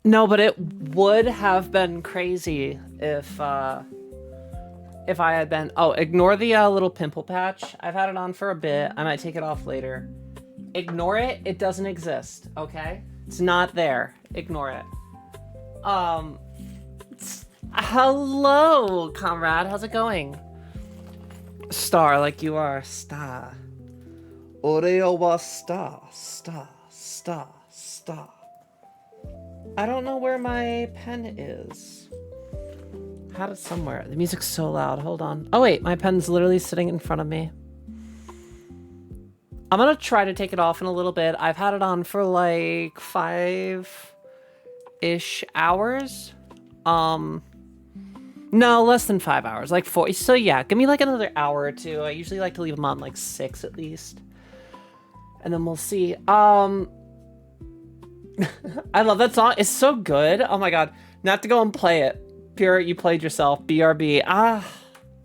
No, but it would have been crazy if I had been... Oh, ignore the little pimple patch. I've had it on for a bit. I might take it off later. Ignore it. It doesn't exist, okay? It's not there. Ignore it. Hello, comrade. How's it going? Star, like you are. Star. Oreo wa star. Star. Star. Star. I don't know where my pen is. Had it somewhere. The music's so loud. Hold on. Oh, wait. My pen's literally sitting in front of me. I'm gonna try to take it off in a little bit. I've had it on for like 5-ish hours. No, less than 5 hours. Like 4. So yeah, give me like another hour or two. I usually like to leave them on like 6 at least. And then we'll see. I love that song. It's so good. Oh my god. Not to go and play it. Pure, you played yourself. BRB.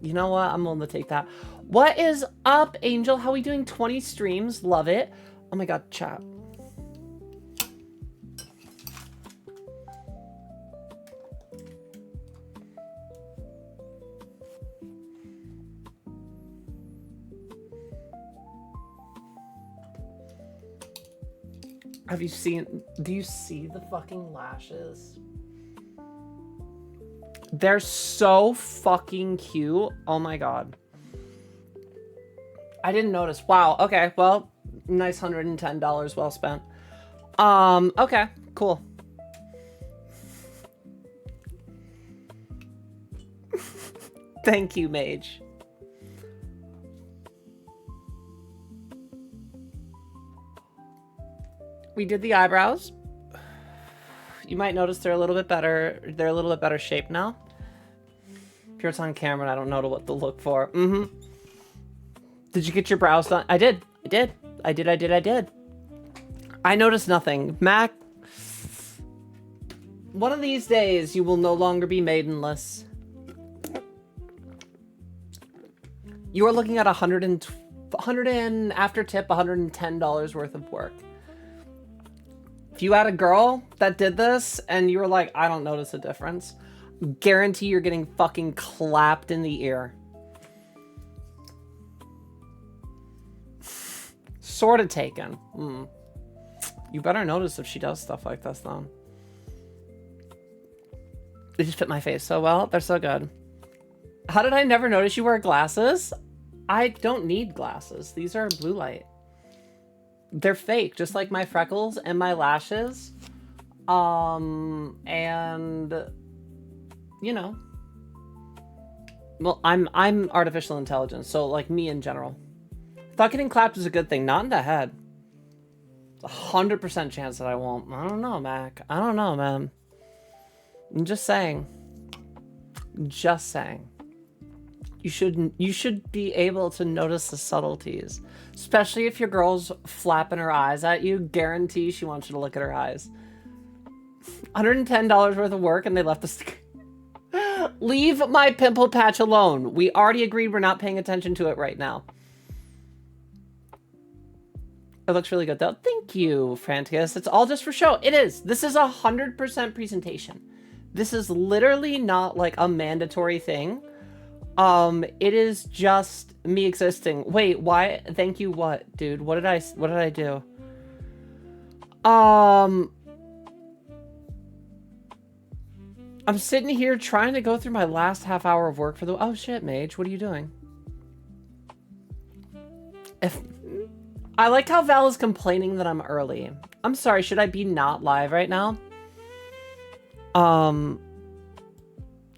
You know what? I'm willing to take that. What is up, Angel? How are we doing? 20 streams. Love it. Oh my god, chat. Have you seen... Do you see the fucking lashes? They're so fucking cute. Oh my god. I didn't notice. Wow. Okay. Well, nice $110 well spent. Okay. Cool. Thank you, Mage. We did the eyebrows. You might notice they're a little bit better. They're a little bit better shape now. Pure, it's on camera and I don't know what to look for. Did you get your brows done? I did. I did. I noticed nothing. Mac, one of these days you will no longer be maidenless. You are looking at after tip, $110 worth of work. If you had a girl that did this and you were like, I don't notice a difference, guarantee you're getting fucking clapped in the ear. Sort of taken. You better notice if she does stuff like this, though. They just fit my face so well. They're so good. How did I never notice you wear glasses? I don't need glasses. These are blue light. They're fake, just like my freckles and my lashes. And you know. Well, I'm artificial intelligence, so like me in general. Thought getting clapped is a good thing, not in the head. 100% chance that I won't. I don't know, Mac. I don't know, man. I'm just saying. Just saying. You should be able to notice the subtleties. Especially if your girl's flapping her eyes at you. Guarantee she wants you to look at her eyes. $110 worth of work and they left us. Leave my pimple patch alone. We already agreed we're not paying attention to it right now. It looks really good though. Thank you, Franticus. It's all just for show. It is. This is 100% presentation. This is literally not like a mandatory thing. It is just me existing. Wait, why? Thank you. What, dude? What did I do? I'm sitting here trying to go through my last half hour of work for the... Oh shit, Mage. What are you doing? I like how Val is complaining that I'm early. I'm sorry, should I be not live right now?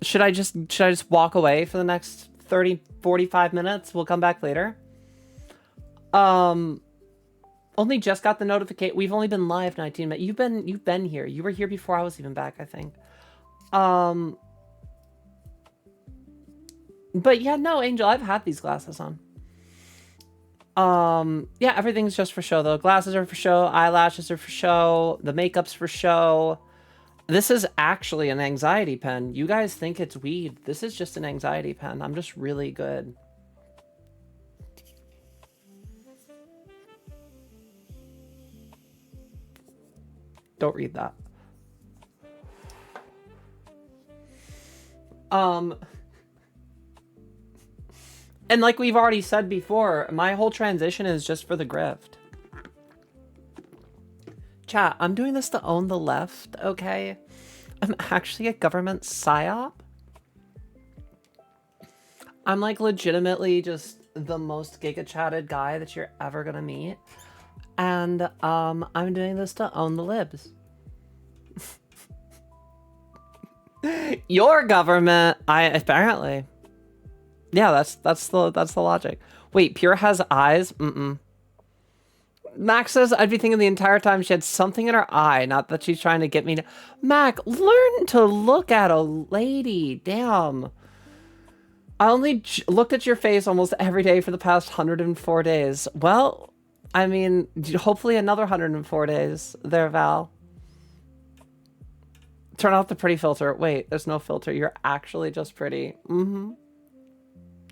Should I just walk away for the next 30, 45 minutes? We'll come back later. Only just got the notification. We've only been live 19 minutes. You've been here. You were here before I was even back, I think. But yeah, no, Angel, I've had these glasses on. Yeah, everything's just for show though. Glasses are for show, eyelashes are for show, the makeup's for show. This is actually an anxiety pen. You guys think it's weed. This is just an anxiety pen. I'm just really good. Don't read that. And like we've already said before, my whole transition is just for the grift. Chat, I'm doing this to own the left, okay? I'm actually a government psyop. I'm like legitimately just the most giga-chatted guy that you're ever gonna meet. And I'm doing this to own the libs. Your government, apparently. Yeah, that's the logic. Wait, Pure has eyes? Max says I'd be thinking the entire time she had something in her eye, not that she's trying to get me to... Mac, learn to look at a lady. Damn. I only looked at your face almost every day for the past 104 days. Well, I mean, hopefully another 104 days there, Val. Turn off the pretty filter. Wait, there's no filter. You're actually just pretty.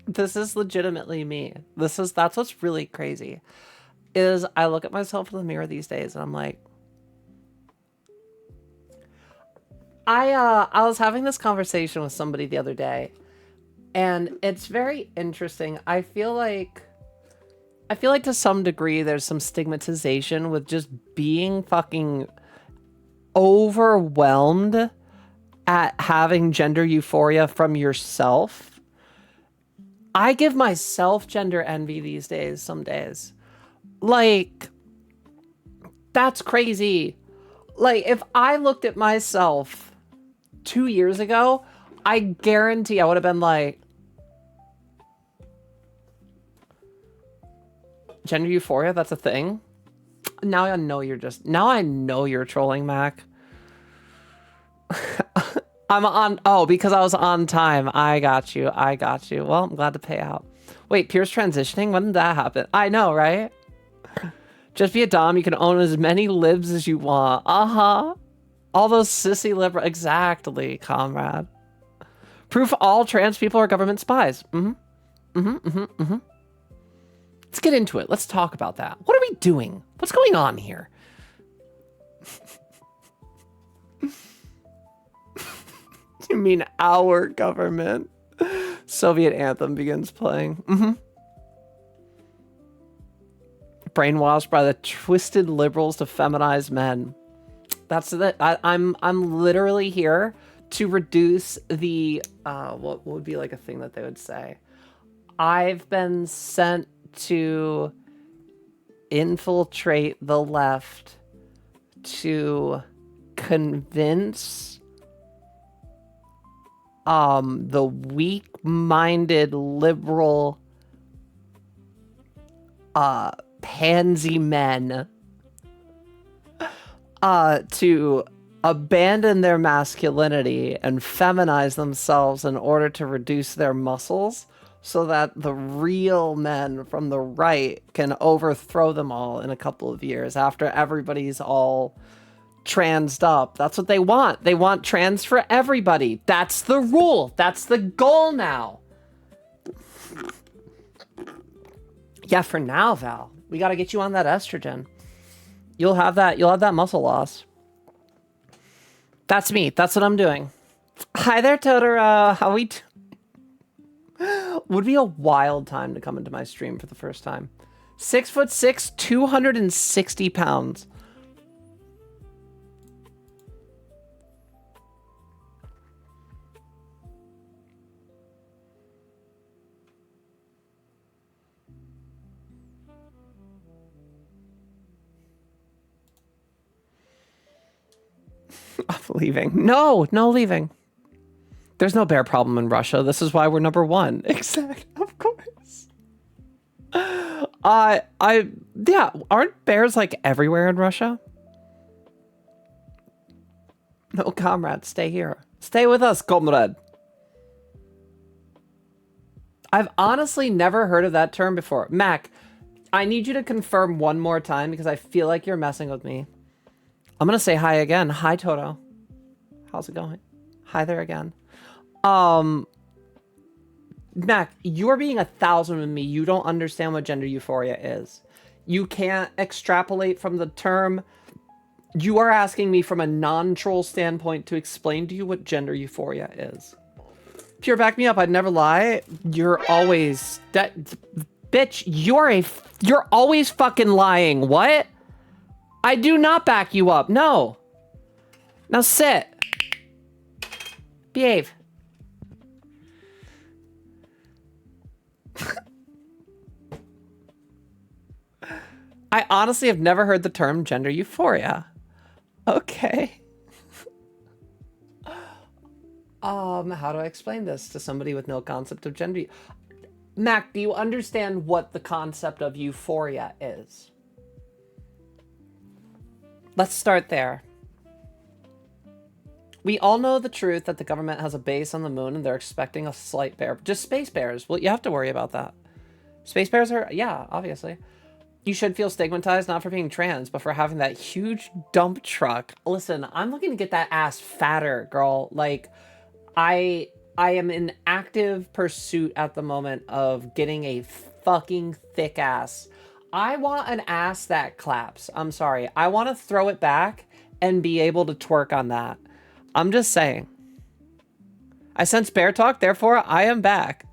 This is legitimately me. That's what's really crazy. Is I look at myself in the mirror these days and I'm like, I was having this conversation with somebody the other day, and it's very interesting. I feel like to some degree there's some stigmatization with just being fucking overwhelmed at having gender euphoria from yourself. I give myself gender envy these days, some days. Like, that's crazy. Like, if I looked at myself 2 years ago, I guarantee I would have been like, gender euphoria, that's a thing? Now I know you're trolling, Mac. Because I was on time. I got you. Well, I'm glad to pay out. Wait, Pierce transitioning? When did that happen? I know, right? Just be a dom. You can own as many libs as you want. All those sissy liberal. Exactly, comrade. Proof all trans people are government spies. Let's get into it. Let's talk about that. What are we doing? What's going on here? You mean our government? Soviet anthem begins playing. Brainwashed by the twisted liberals to feminize men. That's it. I'm literally here to reduce the what would be like a thing that they would say. I've been sent to infiltrate the left to convince the weak-minded liberal pansy men to abandon their masculinity and feminize themselves in order to reduce their muscles so that the real men from the right can overthrow them all in a couple of years after everybody's all transed up. That's what they want. They want trans for everybody. That's the rule. That's the goal now. Yeah, for now, Val. We got to get you on that estrogen. You'll have that muscle loss. That's me. That's what I'm doing. Hi there, Totoro. How we would be a wild time to come into my stream for the first time. 6'6", 260 pounds. I'm leaving. No leaving. There's no bear problem in Russia. This is why we're #1. Exactly. Of course. Yeah, aren't bears like everywhere in Russia? No, comrade, stay here. Stay with us, comrade. I've honestly never heard of that term before. Mac, I need you to confirm one more time because I feel like you're messing with me. I'm gonna say hi again. Hi, Toto. How's it going? Hi there again. Mac, you're being 1,000 with me. You don't understand what gender euphoria is. You can't extrapolate from the term. You are asking me from a non-troll standpoint to explain to you what gender euphoria is. Pure, back me up. I'd never lie. You're always that bitch. You're always fucking lying. What? I do not back you up. No. Now sit. Behave. I honestly have never heard the term gender euphoria. Okay. How do I explain this to somebody with no concept of gender? Mac, do you understand what the concept of euphoria is? Let's start there. We all know the truth that the government has a base on the moon and they're expecting a slight bear. Just space bears. Well, you have to worry about that. Space bears are, yeah, obviously. You should feel stigmatized, not for being trans, but for having that huge dump truck. Listen, I'm looking to get that ass fatter, girl. Like, I am in active pursuit at the moment of getting a fucking thick ass. I want an ass that claps. I'm sorry. I want to throw it back and be able to twerk on that. I'm just saying. I sense bear talk, therefore I am back.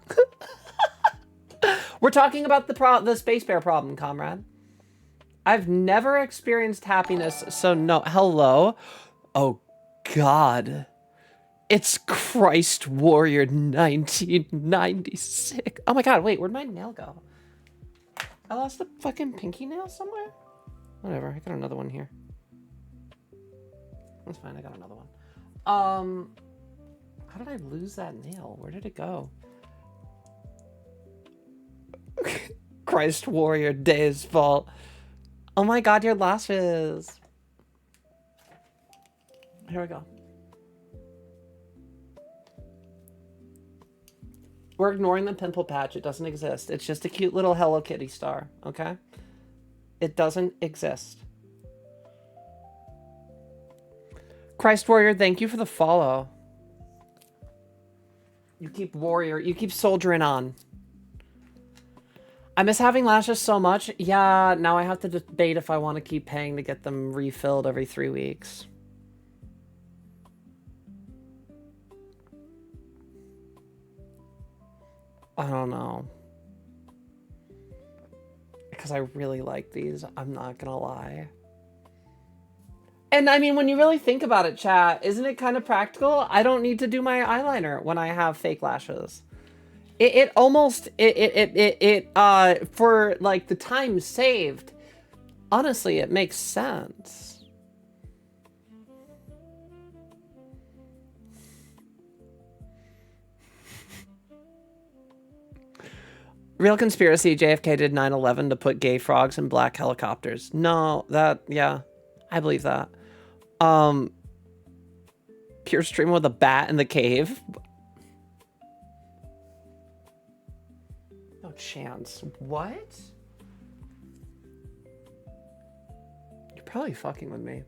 We're talking about the space bear problem, comrade. I've never experienced happiness, so no. Hello? Oh, God. It's Christ Warrior 1996. Oh my God, wait, where'd my nail go? I lost a fucking pinky nail somewhere? Whatever, I got another one here. That's fine, I got another one. How did I lose that nail? Where did it go? Christ Warrior Day's fault. Oh my God, your lashes. Here we go. We're ignoring the pimple patch. It doesn't exist. It's just a cute little Hello Kitty star, okay? It doesn't exist. Christ Warrior, thank you for the follow. You keep soldiering on. I miss having lashes so much. Yeah, now I have to debate if I want to keep paying to get them refilled every 3 weeks. I don't know. Because I really like these. I'm not gonna lie. And I mean, when you really think about it, chat, isn't it kind of practical? I don't need to do my eyeliner when I have fake lashes. For like the time saved, honestly, it makes sense. Real conspiracy, JFK did 9/11 to put gay frogs in black helicopters. No, yeah, I believe that. Pure streamer with a bat in the cave. No chance. What? You're probably fucking with me.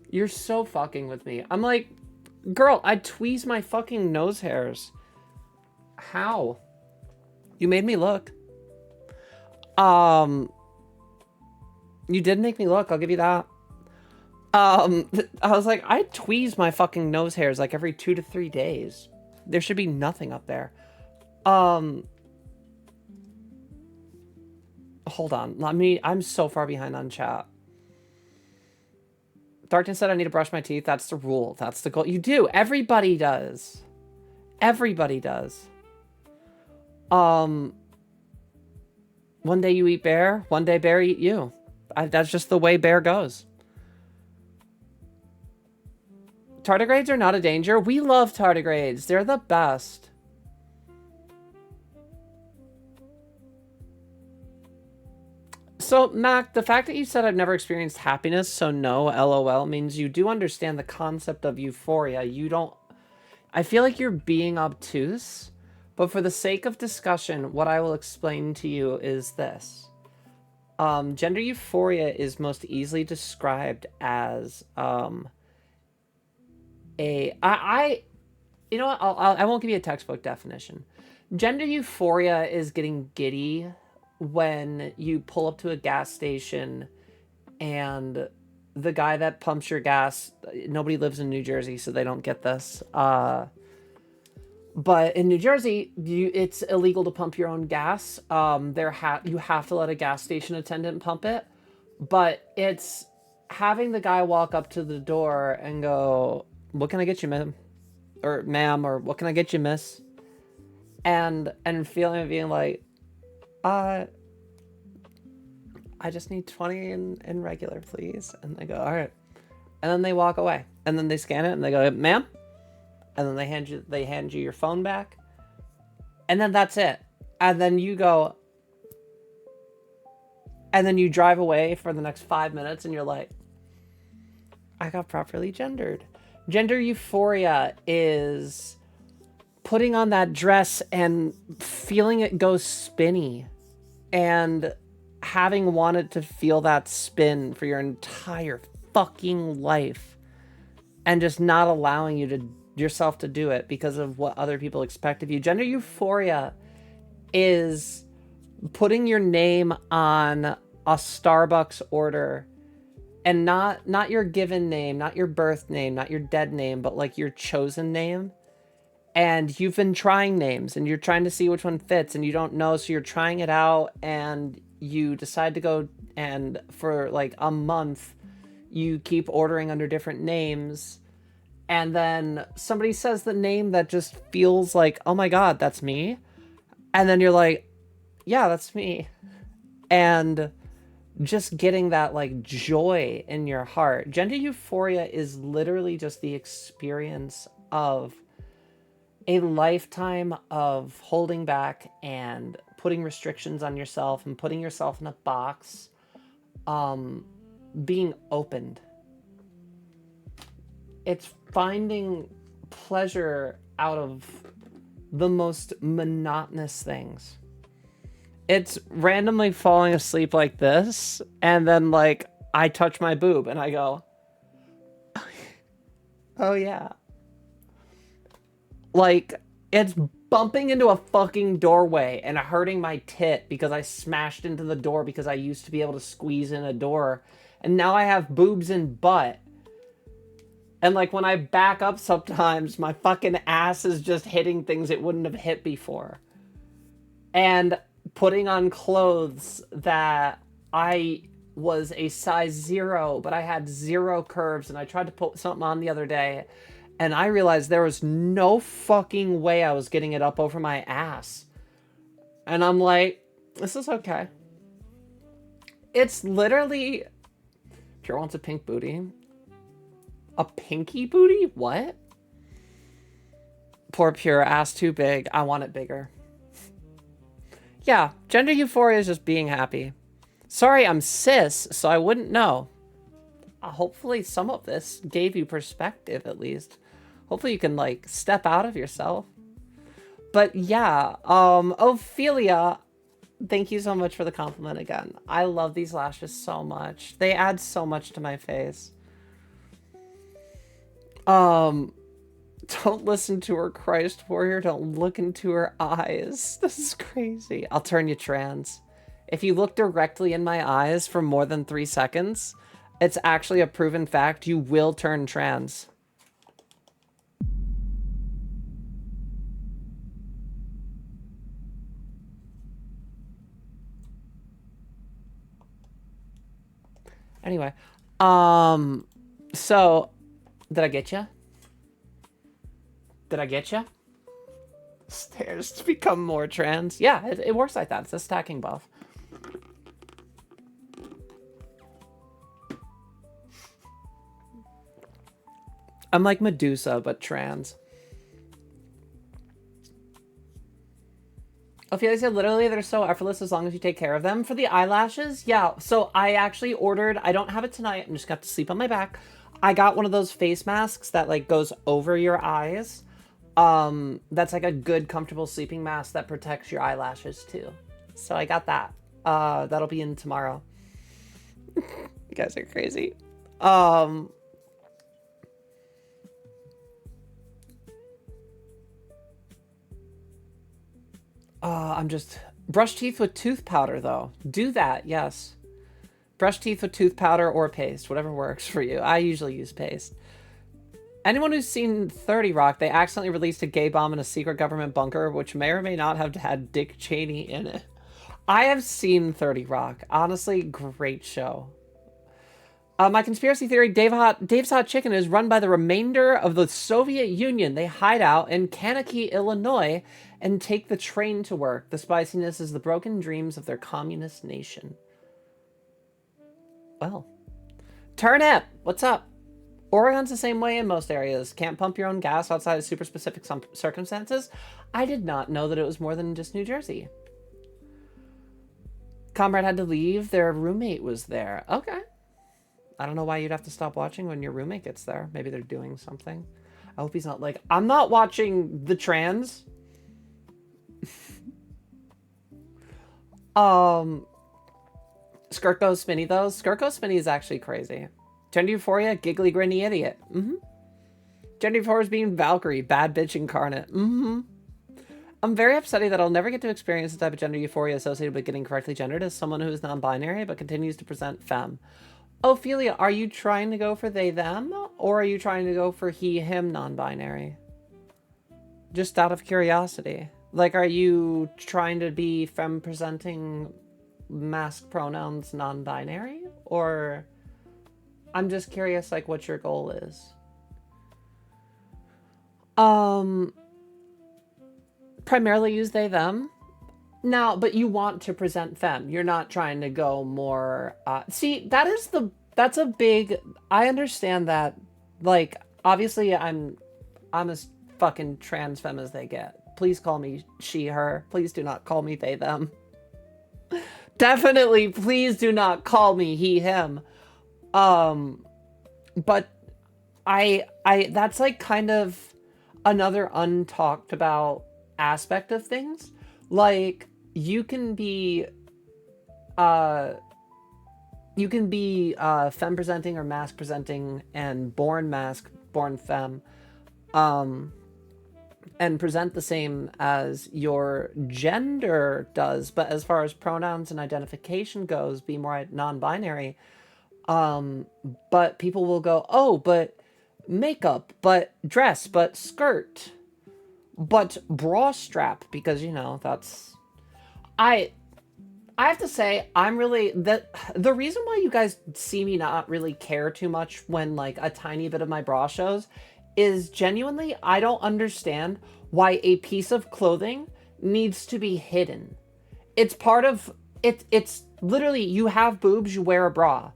You're so fucking with me. I'm like, girl, I'd tweeze my fucking nose hairs. How? You made me look. You did make me look, I'll give you that. I was like, I tweeze my fucking nose hairs like every 2 to 3 days. There should be nothing up there. Hold on. I'm so far behind on chat. Darkness said I need to brush my teeth. That's the rule. That's the goal. You do. Everybody does. Everybody does. One day you eat bear, one day bear eat you. That's just the way bear goes. Tardigrades are not a danger. We love tardigrades. They're the best. So, Mac, the fact that you said I've never experienced happiness, so no, LOL, means you do understand the concept of euphoria. You don't... I feel like you're being obtuse, but for the sake of discussion, what I will explain to you is this. Gender euphoria is most easily described as... you know what, I won't give you a textbook definition. Gender euphoria is getting giddy when you pull up to a gas station and the guy that pumps your gas, nobody lives in New Jersey, so they don't get this. But in New Jersey, it's illegal to pump your own gas. You have to let a gas station attendant pump it. But it's having the guy walk up to the door and go, "What can I get you, ma'am?" Or "Ma'am," or "What can I get you, miss?" And feeling being like, uh, I just need 20 in regular, please. And they go, all right. And then they walk away. And then they scan it and they go, "Ma'am?" And then they hand you your phone back. And then that's it. And then you go, and then you drive away for the next 5 minutes and you're like, I got properly gendered. Gender euphoria is putting on that dress and feeling it go spinny and having wanted to feel that spin for your entire fucking life and just not allowing yourself to do it because of what other people expect of you. Gender euphoria is putting your name on a Starbucks order and not your given name, not your birth name, not your dead name, but like your chosen name. And you've been trying names and you're trying to see which one fits and you don't know, so you're trying it out and you decide to go, and for like a month you keep ordering under different names, and then somebody says the name that just feels like, oh my god, that's me. And then you're like, yeah, that's me. And just getting that like joy in your heart. Gender euphoria is literally just the experience of a lifetime of holding back and putting restrictions on yourself and putting yourself in a box, being opened. It's finding pleasure out of the most monotonous things. It's randomly falling asleep like this, and then like I touch my boob and I go, oh yeah. Like, it's bumping into a fucking doorway and hurting my tit because I smashed into the door because I used to be able to squeeze in a door. And now I have boobs and butt. And like when I back up sometimes, my fucking ass is just hitting things it wouldn't have hit before. And putting on clothes that I was a size 0, but I had 0 curves, and I tried to put something on the other day and I realized there was no fucking way I was getting it up over my ass. And I'm like, this is okay. It's literally, Pure wants a pink booty. A pinky booty? What? Poor Pure, ass too big. I want it bigger. Yeah, gender euphoria is just being happy. Sorry, I'm cis, so I wouldn't know. Hopefully some of this gave you perspective, at least. Hopefully you can, like, step out of yourself. But yeah, Ophelia, thank you so much for the compliment again. I love these lashes so much. They add so much to my face. Don't listen to her, Christ Warrior. Don't look into her eyes. This is crazy. I'll turn you trans. If you look directly in my eyes for more than 3 seconds, it's actually a proven fact. You will turn trans. Anyway, so did I get you? Did I get you? Stairs to become more trans. Yeah, it works like that. It's a stacking buff. I'm like Medusa, but trans. Ophelia said, literally, they're so effortless as long as you take care of them. For the eyelashes, yeah. So I actually ordered, I don't have it tonight. I'm just got to sleep on my back. I got one of those face masks that like goes over your eyes. That's like a good, comfortable sleeping mask that protects your eyelashes too. So I got that. That'll be in tomorrow. You guys are crazy. I'm just... Brush teeth with tooth powder, though. Do that, yes. Brush teeth with tooth powder or paste, whatever works for you. I usually use paste. Anyone who's seen 30 Rock, they accidentally released a gay bomb in a secret government bunker, which may or may not have had Dick Cheney in it. I have seen 30 Rock. Honestly, great show. My conspiracy theory, Dave's Hot Chicken is run by the remainder of the Soviet Union. They hide out in Kankakee, Illinois, and take the train to work. The spiciness is the broken dreams of their communist nation. Well. Turnip, what's up? Oregon's the same way in most areas. Can't pump your own gas outside of super specific circumstances. I did not know that it was more than just New Jersey. Comrade had to leave. Their roommate was there. Okay. I don't know why you'd have to stop watching when your roommate gets there. Maybe they're doing something. I hope he's not like, I'm not watching the trans. Skirt Goes Spinny, though. Skirt Goes Spinny is actually crazy. Gender Euphoria, giggly, grinny idiot. Gender Euphoria is being Valkyrie, bad bitch incarnate. I'm very upsetting that I'll never get to experience the type of gender euphoria associated with getting correctly gendered as someone who is non-binary but continues to present femme. Ophelia, are you trying to go for they, them? Or are you trying to go for he, him non-binary? Just out of curiosity. Like, are you trying to be femme-presenting mask pronouns non-binary? Or... I'm just curious, like, what your goal is. Primarily use they, them. Now, but you want to present femme. You're not trying to go more... see, that's a big... I understand that. Like, obviously, I'm as fucking trans femme as they get. Please call me she, her. Please do not call me they, them. Definitely, please do not call me he, him. But I that's like kind of another untalked about aspect of things. Like, you can be femme presenting or mask presenting and born mask, born femme, and present the same as your gender does, but as far as pronouns and identification goes, be more non-binary. But people will go, oh, but makeup, but dress, but skirt, but bra strap, because, you know, that's... I have to say, I'm really... The reason why you guys see me not really care too much when, like, a tiny bit of my bra shows is genuinely, I don't understand why a piece of clothing needs to be hidden. It's part of... It's literally, you have boobs, you wear a bra.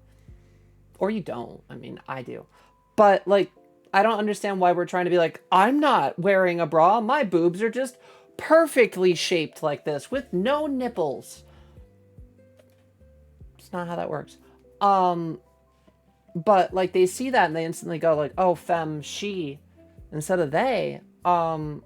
Or you don't. I mean, I do. But, like, I don't understand why we're trying to be like, I'm not wearing a bra. My boobs are just perfectly shaped like this with no nipples. It's not how that works. But, like, they see that and they instantly go, like, oh, femme, she, instead of they. I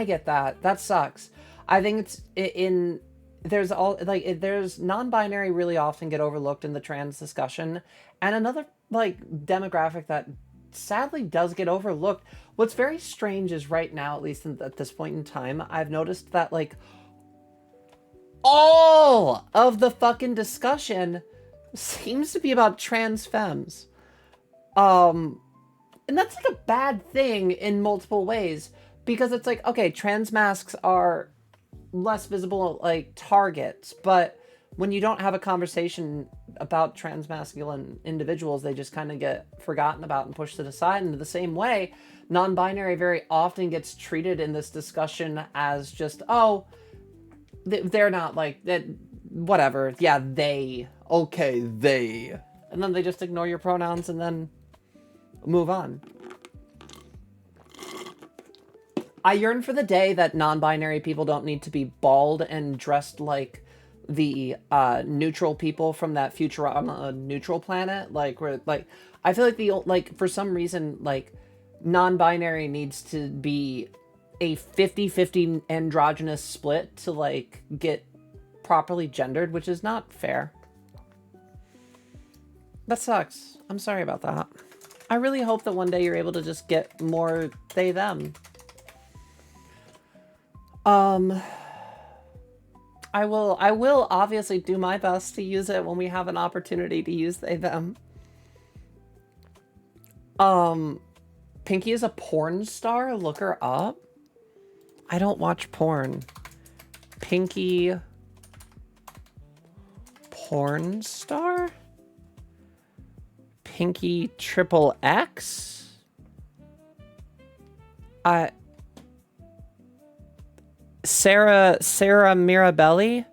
get that. That sucks. I think it's in... There's there's non-binary really often get overlooked in the trans discussion. And another, like, demographic that sadly does get overlooked. What's very strange is right now, at least at this point in time, I've noticed that, like, all of the fucking discussion seems to be about trans femmes. And that's, like, a bad thing in multiple ways. Because it's like, okay, trans masks are less visible, like, targets, but when you don't have a conversation about transmasculine individuals, they just kind of get forgotten about and pushed to the side. And in the same way, non-binary very often gets treated in this discussion as just, oh, they're not like that, whatever. Yeah, they. Okay, they. And then they just ignore your pronouns and then move on. I yearn for the day that non-binary people don't need to be bald and dressed like the neutral people from that Futurama neutral planet. Like, where, like, I feel like for some reason, like, non-binary needs to be a 50-50 androgynous split to, like, get properly gendered, which is not fair. That sucks. I'm sorry about that. I really hope that one day you're able to just get more they, them. I will obviously do my best to use it when we have an opportunity to use they, them. Pinky is a porn star? Look her up. I don't watch porn. Pinky porn star? Pinky triple X? Sarah Mirabelli?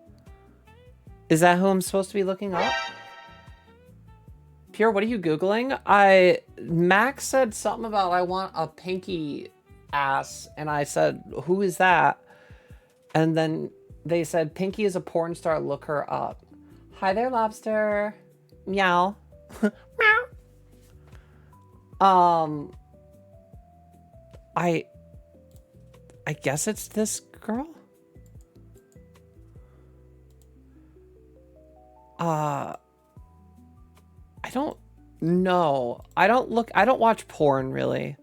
Is that who I'm supposed to be looking up? Pure, what are you Googling? Max said something about I want a pinky ass, and I said, who is that? And then they said, Pinky is a porn star, look her up. Hi there, lobster. Meow. Meow. I guess it's this girl? I don't know. I don't watch porn really.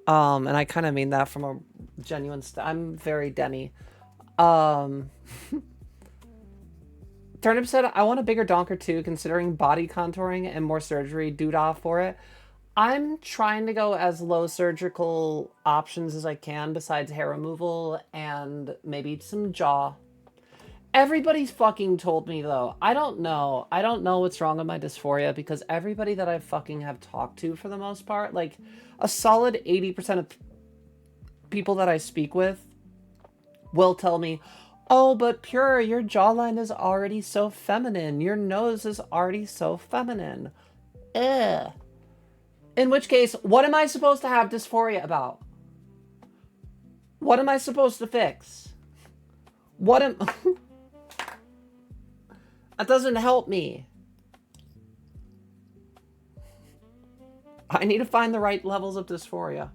And I kind of mean that from a genuine I'm very Denny. Turnip said, I want a bigger donker too, considering body contouring and more surgery doodah for it. I'm trying to go as low surgical options as I can besides hair removal and maybe some jaw. Everybody's fucking told me though. I don't know what's wrong with my dysphoria because everybody that I fucking have talked to for the most part, like a solid 80% of people that I speak with will tell me, oh, but Pure, your jawline is already so feminine. Your nose is already so feminine. Ugh. In which case, what am I supposed to have dysphoria about? What am I supposed to fix? What am... That doesn't help me. I need to find the right levels of dysphoria.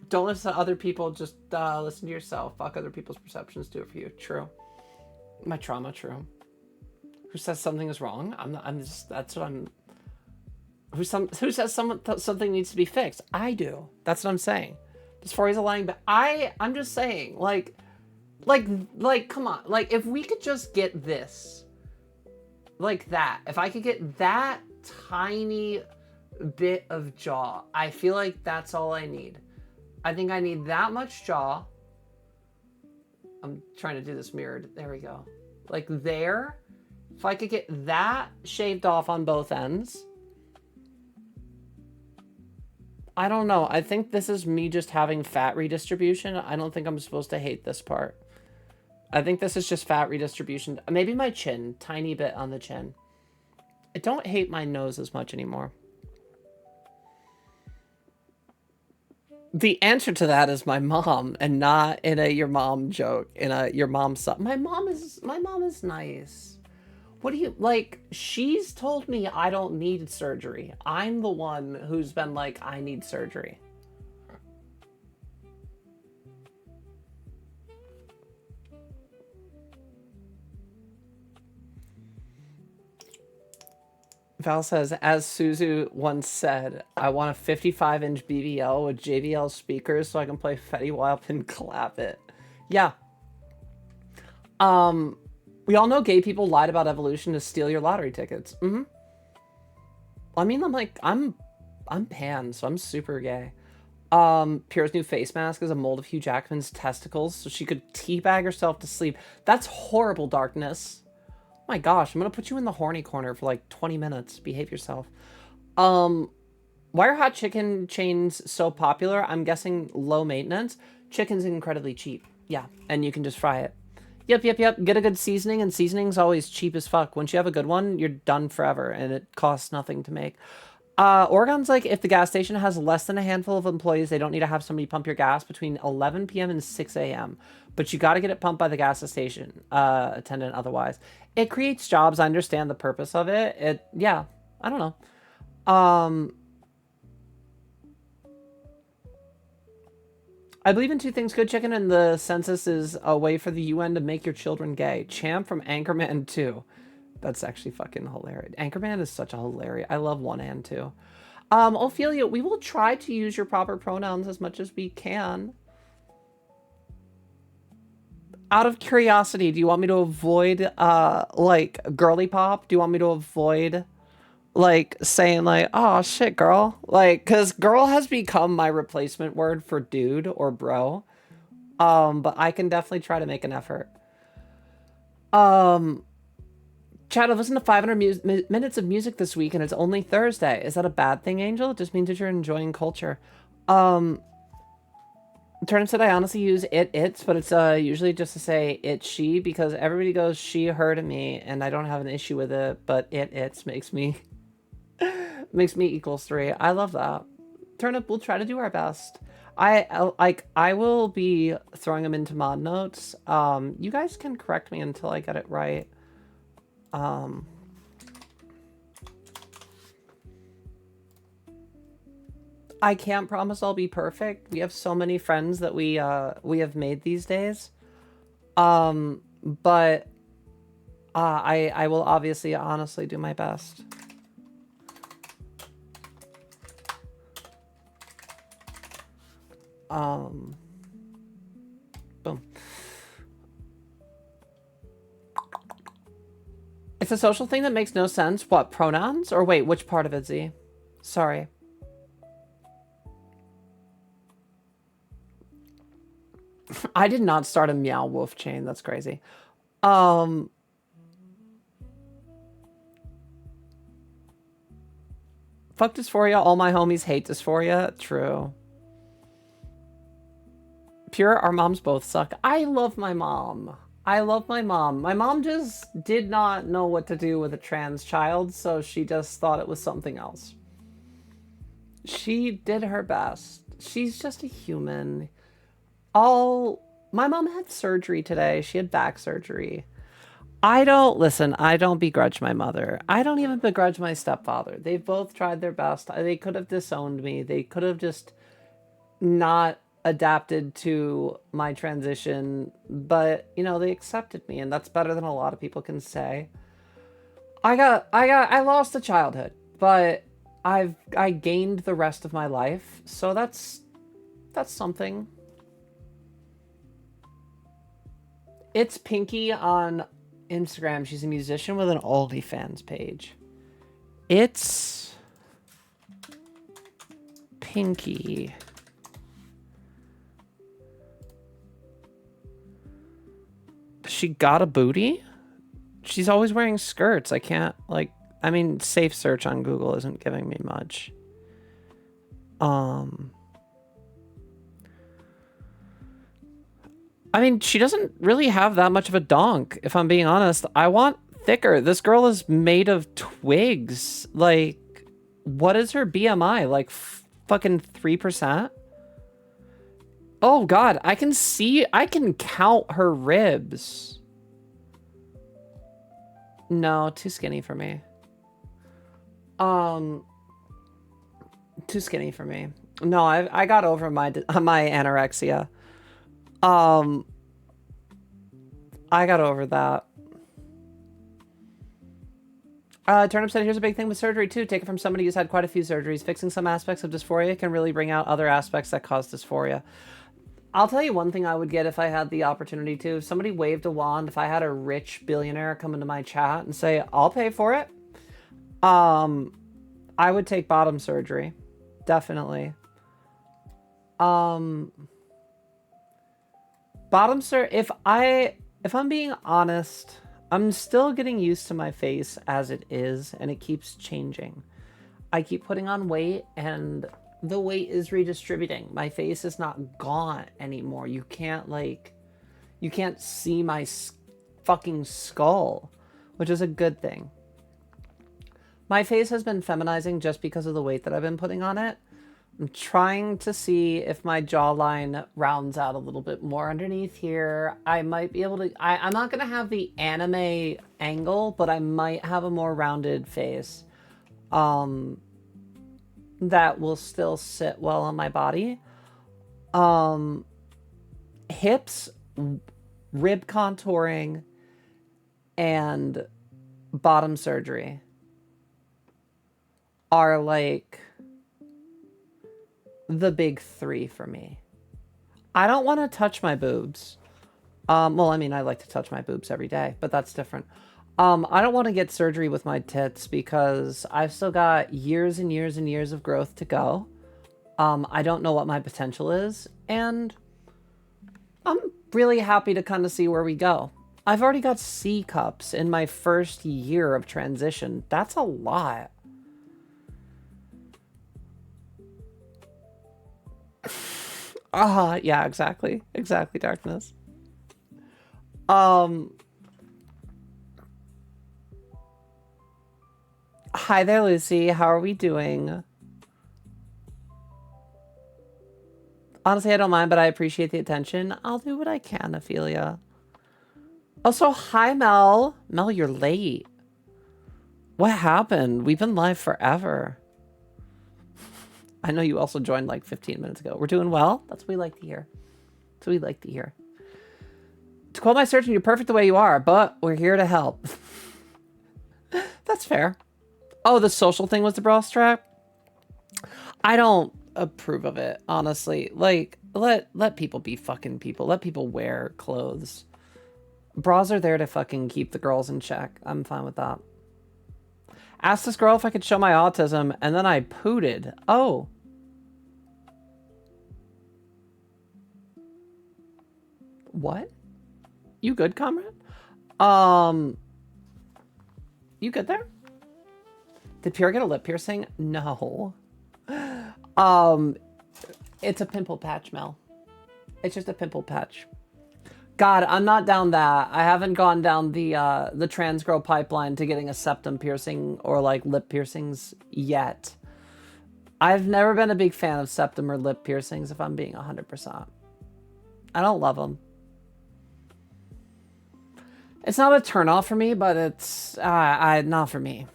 Don't listen to other people, just listen to yourself. Fuck other people's perceptions, do it for you. True. My trauma, true. Who says something is wrong? That's what I'm... Who says something needs to be fixed? I do. That's what I'm saying. Dysphoria is a lying, but I'm just saying, like, come on. Like, if we could just get this, like that, if I could get that tiny bit of jaw, I feel like that's all I need. I think I need that much jaw. I'm trying to do this mirrored. There we go. Like there, if I could get that shaved off on both ends. I don't know. I think this is me just having fat redistribution. I don't think I'm supposed to hate this part. I think this is just fat redistribution. Maybe my chin. Tiny bit on the chin. I don't hate my nose as much anymore. The answer to that is my mom, and not in a your mom joke. In a your mom's son. My mom is nice. What do you, like, she's told me I don't need surgery. I'm the one who's been like, I need surgery. Val says, as Suzu once said, I want a 55-inch BBL with JBL speakers so I can play Fetty Wap and clap it. Yeah. We all know gay people lied about evolution to steal your lottery tickets. Mm-hmm. I mean, I'm pan, so I'm super gay. Pure's new face mask is a mold of Hugh Jackman's testicles, so she could teabag herself to sleep. That's horrible, Darkness. Oh my gosh, I'm gonna put you in the horny corner for like 20 minutes. Behave yourself. Why are hot chicken chains so popular? I'm guessing low maintenance. Chicken's incredibly cheap. Yeah, and you can just fry it. Yep. Get a good seasoning, and seasoning's always cheap as fuck. Once you have a good one, you're done forever, and it costs nothing to make. Oregon's like, if the gas station has less than a handful of employees, they don't need to have somebody pump your gas between 11 p.m. and 6 a.m. But you got to get it pumped by the gas station attendant otherwise. It creates jobs. I understand the purpose of it. Yeah, I don't know. I believe in two things. Good chicken and the census is a way for the UN to make your children gay. Champ from Anchorman 2. That's actually fucking hilarious. Anchorman is such a hilarious. I love 1 and 2. Ophelia, we will try to use your proper pronouns as much as we can. Out of curiosity, do you want me to avoid, like, girly pop? Do you want me to avoid, like saying like, "Oh shit, girl," like, cause girl has become my replacement word for dude or bro. But I can definitely try to make an effort. Um, Chad, I've listened to 500 minutes of music this week, and it's only Thursday. Is that a bad thing, Angel? It just means that you're enjoying culture. Um, Turnip said I honestly use it's, but it's usually just to say it she because everybody goes she her to me, and I don't have an issue with it. But it's makes me makes me equals 3. I love that. Turnip, we'll try to do our best. I will be throwing them into mod notes. You guys can correct me until I get it right. I can't promise I'll be perfect. We have so many friends that we have made these days. But I will obviously honestly do my best. Boom. It's a social thing that makes no sense. What, pronouns? Or wait, which part of it, Z? Sorry. I did not start a meow wolf chain. That's crazy. Fuck dysphoria. All my homies hate dysphoria. True. Pure, our moms both suck. I love my mom. I love my mom. My mom just did not know what to do with a trans child, so she just thought it was something else. She did her best. She's just a human. My mom had surgery today. She had back surgery. I don't begrudge my mother. I don't even begrudge my stepfather. They've both tried their best. They could have disowned me. They could have just not adapted to my transition, but you know, they accepted me, and that's better than a lot of people can say. I lost a childhood, but I gained the rest of my life, so that's something. It's Pinky on Instagram. She's a musician with an OnlyFans page. It's Pinky. She got a booty? She's always wearing skirts. I can't, like, I mean, safe search on Google isn't giving me much. I mean, she doesn't really have that much of a donk, if I'm being honest. I want thicker. This girl is made of twigs. Like, what is her BMI? Like, fucking 3%? Oh, God. I can count her ribs. No, too skinny for me. Too skinny for me. No, I got over my anorexia. I got over that. Turnip said, here's a big thing with surgery too. Take it from somebody who's had quite a few surgeries. Fixing some aspects of dysphoria can really bring out other aspects that cause dysphoria. I'll tell you one thing I would get if I had the opportunity to. If somebody waved a wand, if I had a rich billionaire come into my chat and say, I'll pay for it, I would take bottom surgery. Definitely. Bottom if I'm being honest, I'm still getting used to my face as it is, and it keeps changing. I keep putting on weight, and the weight is redistributing. My face is not gaunt anymore. You can't see my fucking skull, which is a good thing. My face has been feminizing just because of the weight that I've been putting on it. I'm trying to see if my jawline rounds out a little bit more underneath here. I might be able to... I'm not going to have the anime angle, but I might have a more rounded face. That will still sit well on my body. Hips, rib contouring, and bottom surgery are like the big 3 for me. I don't want to touch my boobs. Well, I mean, I like to touch my boobs every day, but that's different. I don't want to get surgery with my tits because I've still got years and years and years of growth to go. I don't know what my potential is, and I'm really happy to kind of see where we go. I've already got C cups in my first year of transition. That's a lot. Yeah, exactly. Exactly, darkness. Hi there, Lucy. How are we doing? Honestly, I don't mind, but I appreciate the attention. I'll do what I can, Ophelia. Also, hi, Mel. Mel, you're late. What happened? We've been live forever. I know you also joined like 15 minutes ago. We're doing well? That's what we like to hear. That's what we like to hear. To quote my surgeon, you're perfect the way you are, but we're here to help. That's fair. Oh, the social thing was the bra strap? I don't approve of it, honestly. Like, let people be fucking people. Let people wear clothes. Bras are there to fucking keep the girls in check. I'm fine with that. Asked this girl if I could show my autism, and then I pooted. Oh. What? You good, comrade? You good there? Did Pierre get a lip piercing? No. It's a pimple patch, Mel. It's just a pimple patch. God, I'm not down that. I haven't gone down the trans girl pipeline to getting a septum piercing or like lip piercings yet. I've never been a big fan of septum or lip piercings, if I'm being 100%. I don't love them. It's not a turnoff for me, but it's not for me.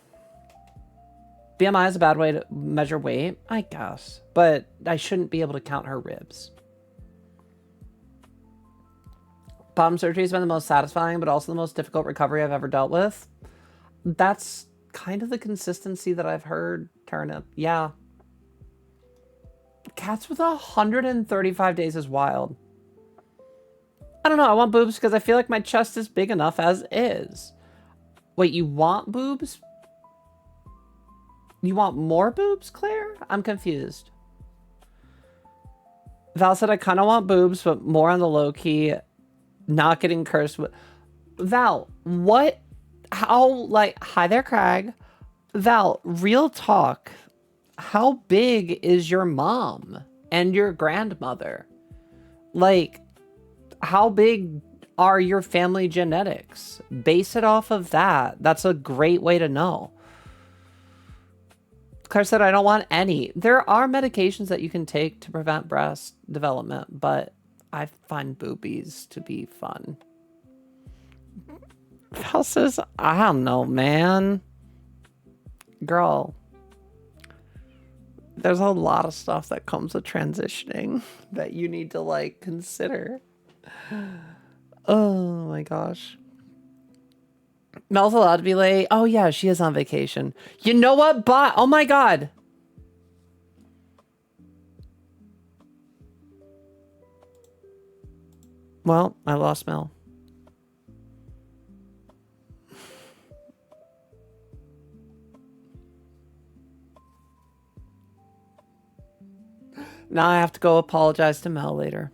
BMI is a bad way to measure weight, I guess, but I shouldn't be able to count her ribs. Bottom surgery has been the most satisfying, but also the most difficult recovery I've ever dealt with. That's kind of the consistency that I've heard, Turnip. Yeah. Cats with 135 days is wild. I don't know. I want boobs because I feel like my chest is big enough as is. Wait, you want boobs? You want more boobs, Claire? I'm confused. Val said I kind of want boobs, but more on the low key. Not getting cursed with. Val, what? How, like, hi there, Craig. Val, real talk. How big is your mom and your grandmother? Like, how big are your family genetics? Base it off of that. That's a great way to know. Claire said, I don't want any. There are medications that you can take to prevent breast development, but I find boobies to be fun. Val says, I don't know, man. Girl, there's a lot of stuff that comes with transitioning that you need to, like, consider. Oh, my gosh. Mel's allowed to be late. Oh, yeah, she is on vacation. You know what? But, oh, my God. Well, I lost Mel. Now I have to go apologize to Mel later.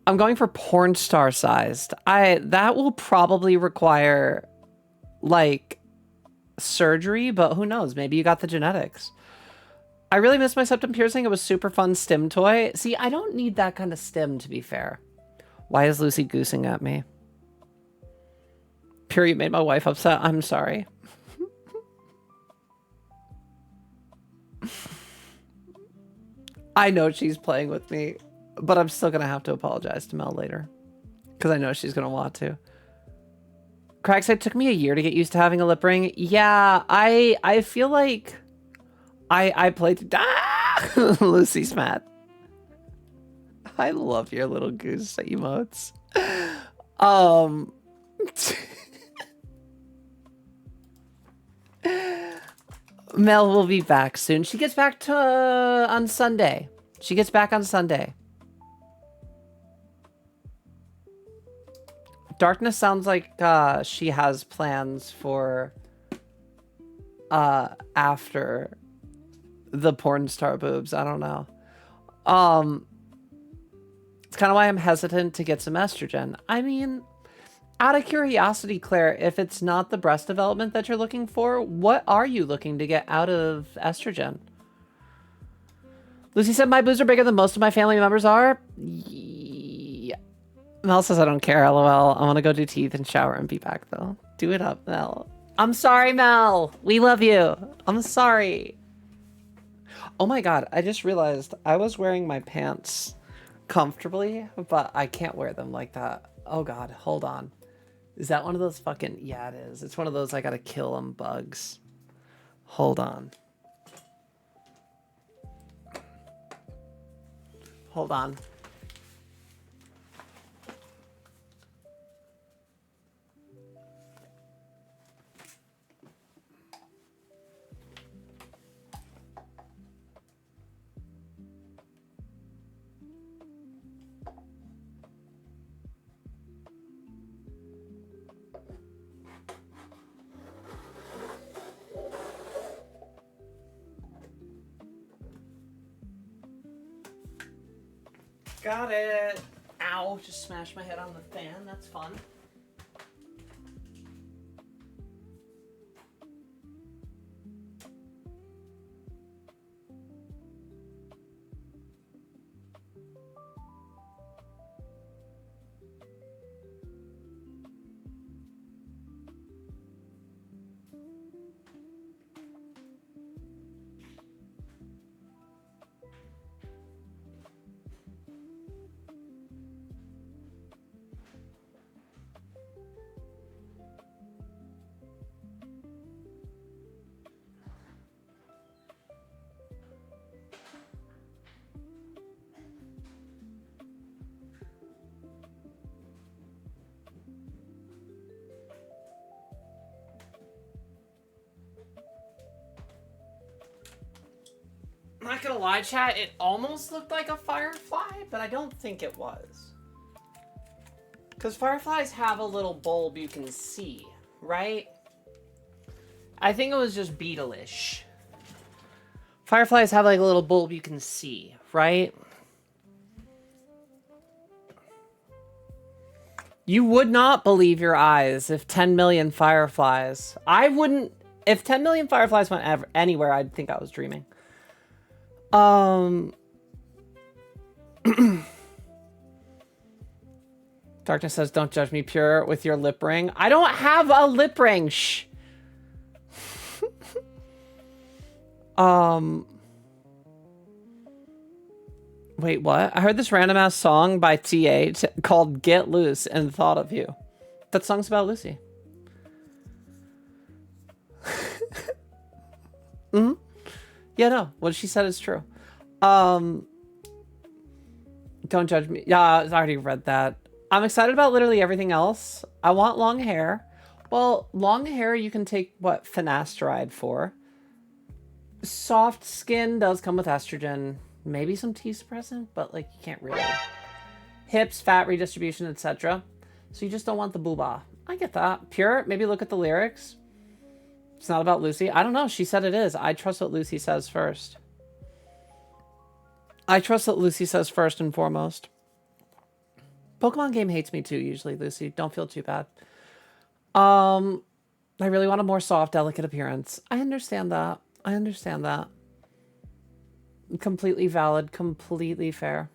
I'm going for porn star sized. That will probably require like surgery, but who knows? Maybe you got the genetics. I really miss my septum piercing. It was super fun stim toy. See, I don't need that kind of stim, to be fair. Why is Lucy goosing at me? Pure, you made my wife upset. I'm sorry. I know she's playing with me, but I'm still going to have to apologize to Mel later. Because I know she's going to want to. Craig said it took me a year to get used to having a lip ring. Yeah, I feel like I played... Ah! Lucy's mad. I love your little goose emotes. Mel will be back soon. She gets back to on Sunday. She gets back on Sunday. Darkness sounds like she has plans for after the porn star boobs. I don't know. It's kind of why I'm hesitant to get some estrogen. I mean, out of curiosity, Claire, if it's not the breast development that you're looking for, what are you looking to get out of estrogen? Lucy said my boobs are bigger than most of my family members are. Yeah. Mel says I don't care, lol. I want to go do teeth and shower and be back, though. Do it up, Mel. I'm sorry, Mel. We love you. I'm sorry. Oh my god, I just realized I was wearing my pants comfortably, but I can't wear them like that. Oh god, hold on. Is that one of those fucking... Yeah, it is. It's one of those I gotta kill them bugs. Hold on. Hold on. Got it. Ow, just smashed my head on the fan. That's fun. I'm not gonna lie, chat, it almost looked like a firefly, but I don't think it was. Because fireflies have a little bulb you can see, right? I think it was just beetle-ish. Fireflies have like a little bulb you can see, right? You would not believe your eyes if 10 million fireflies... I wouldn't... If 10 million fireflies went anywhere, I'd think I was dreaming. Darkness says, don't judge me, Pure, with your lip ring. I don't have a lip ring. Shh. Wait, what? I heard this random ass song by TA called Get Loose and thought of you. That song's about Lucy. Mm-hmm. Yeah, no. What she said is true. Don't judge me. Yeah, I already read that. I'm excited about literally everything else. I want long hair. Well, long hair you can take, what, finasteride for. Soft skin does come with estrogen. Maybe some T-suppressant, but, like, you can't really. Hips, fat redistribution, etc. So you just don't want the booba. I get that. Pure, maybe look at the lyrics. It's not about Lucy. I don't know. She said it is. I trust what Lucy says first. I trust what Lucy says first and foremost. Pokemon game hates me too, usually, Lucy. Don't feel too bad. I really want a more soft, delicate appearance. I understand that. I understand that. Completely valid. Completely fair.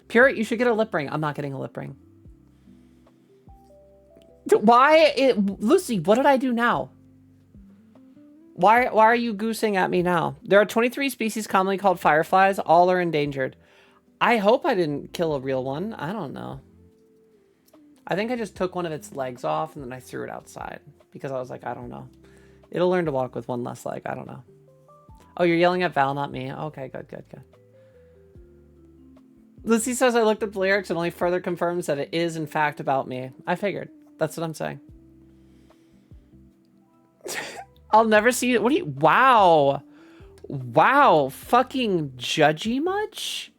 Pure, you should get a lip ring. I'm not getting a lip ring. Why? Lucy, what did I do now? Why are you goosing at me now? There are 23 species commonly called fireflies. All are endangered. I hope I didn't kill a real one. I don't know. I think I just took one of its legs off and then I threw it outside. Because I was like, I don't know. It'll learn to walk with one less leg. I don't know. Oh, you're yelling at Val, not me. Okay, good, good, good. Lucy says I looked up the lyrics and only further confirms that it is, in fact, about me. I figured. That's what I'm saying. I'll never see it. What do you... Wow. Wow, fucking judgy much?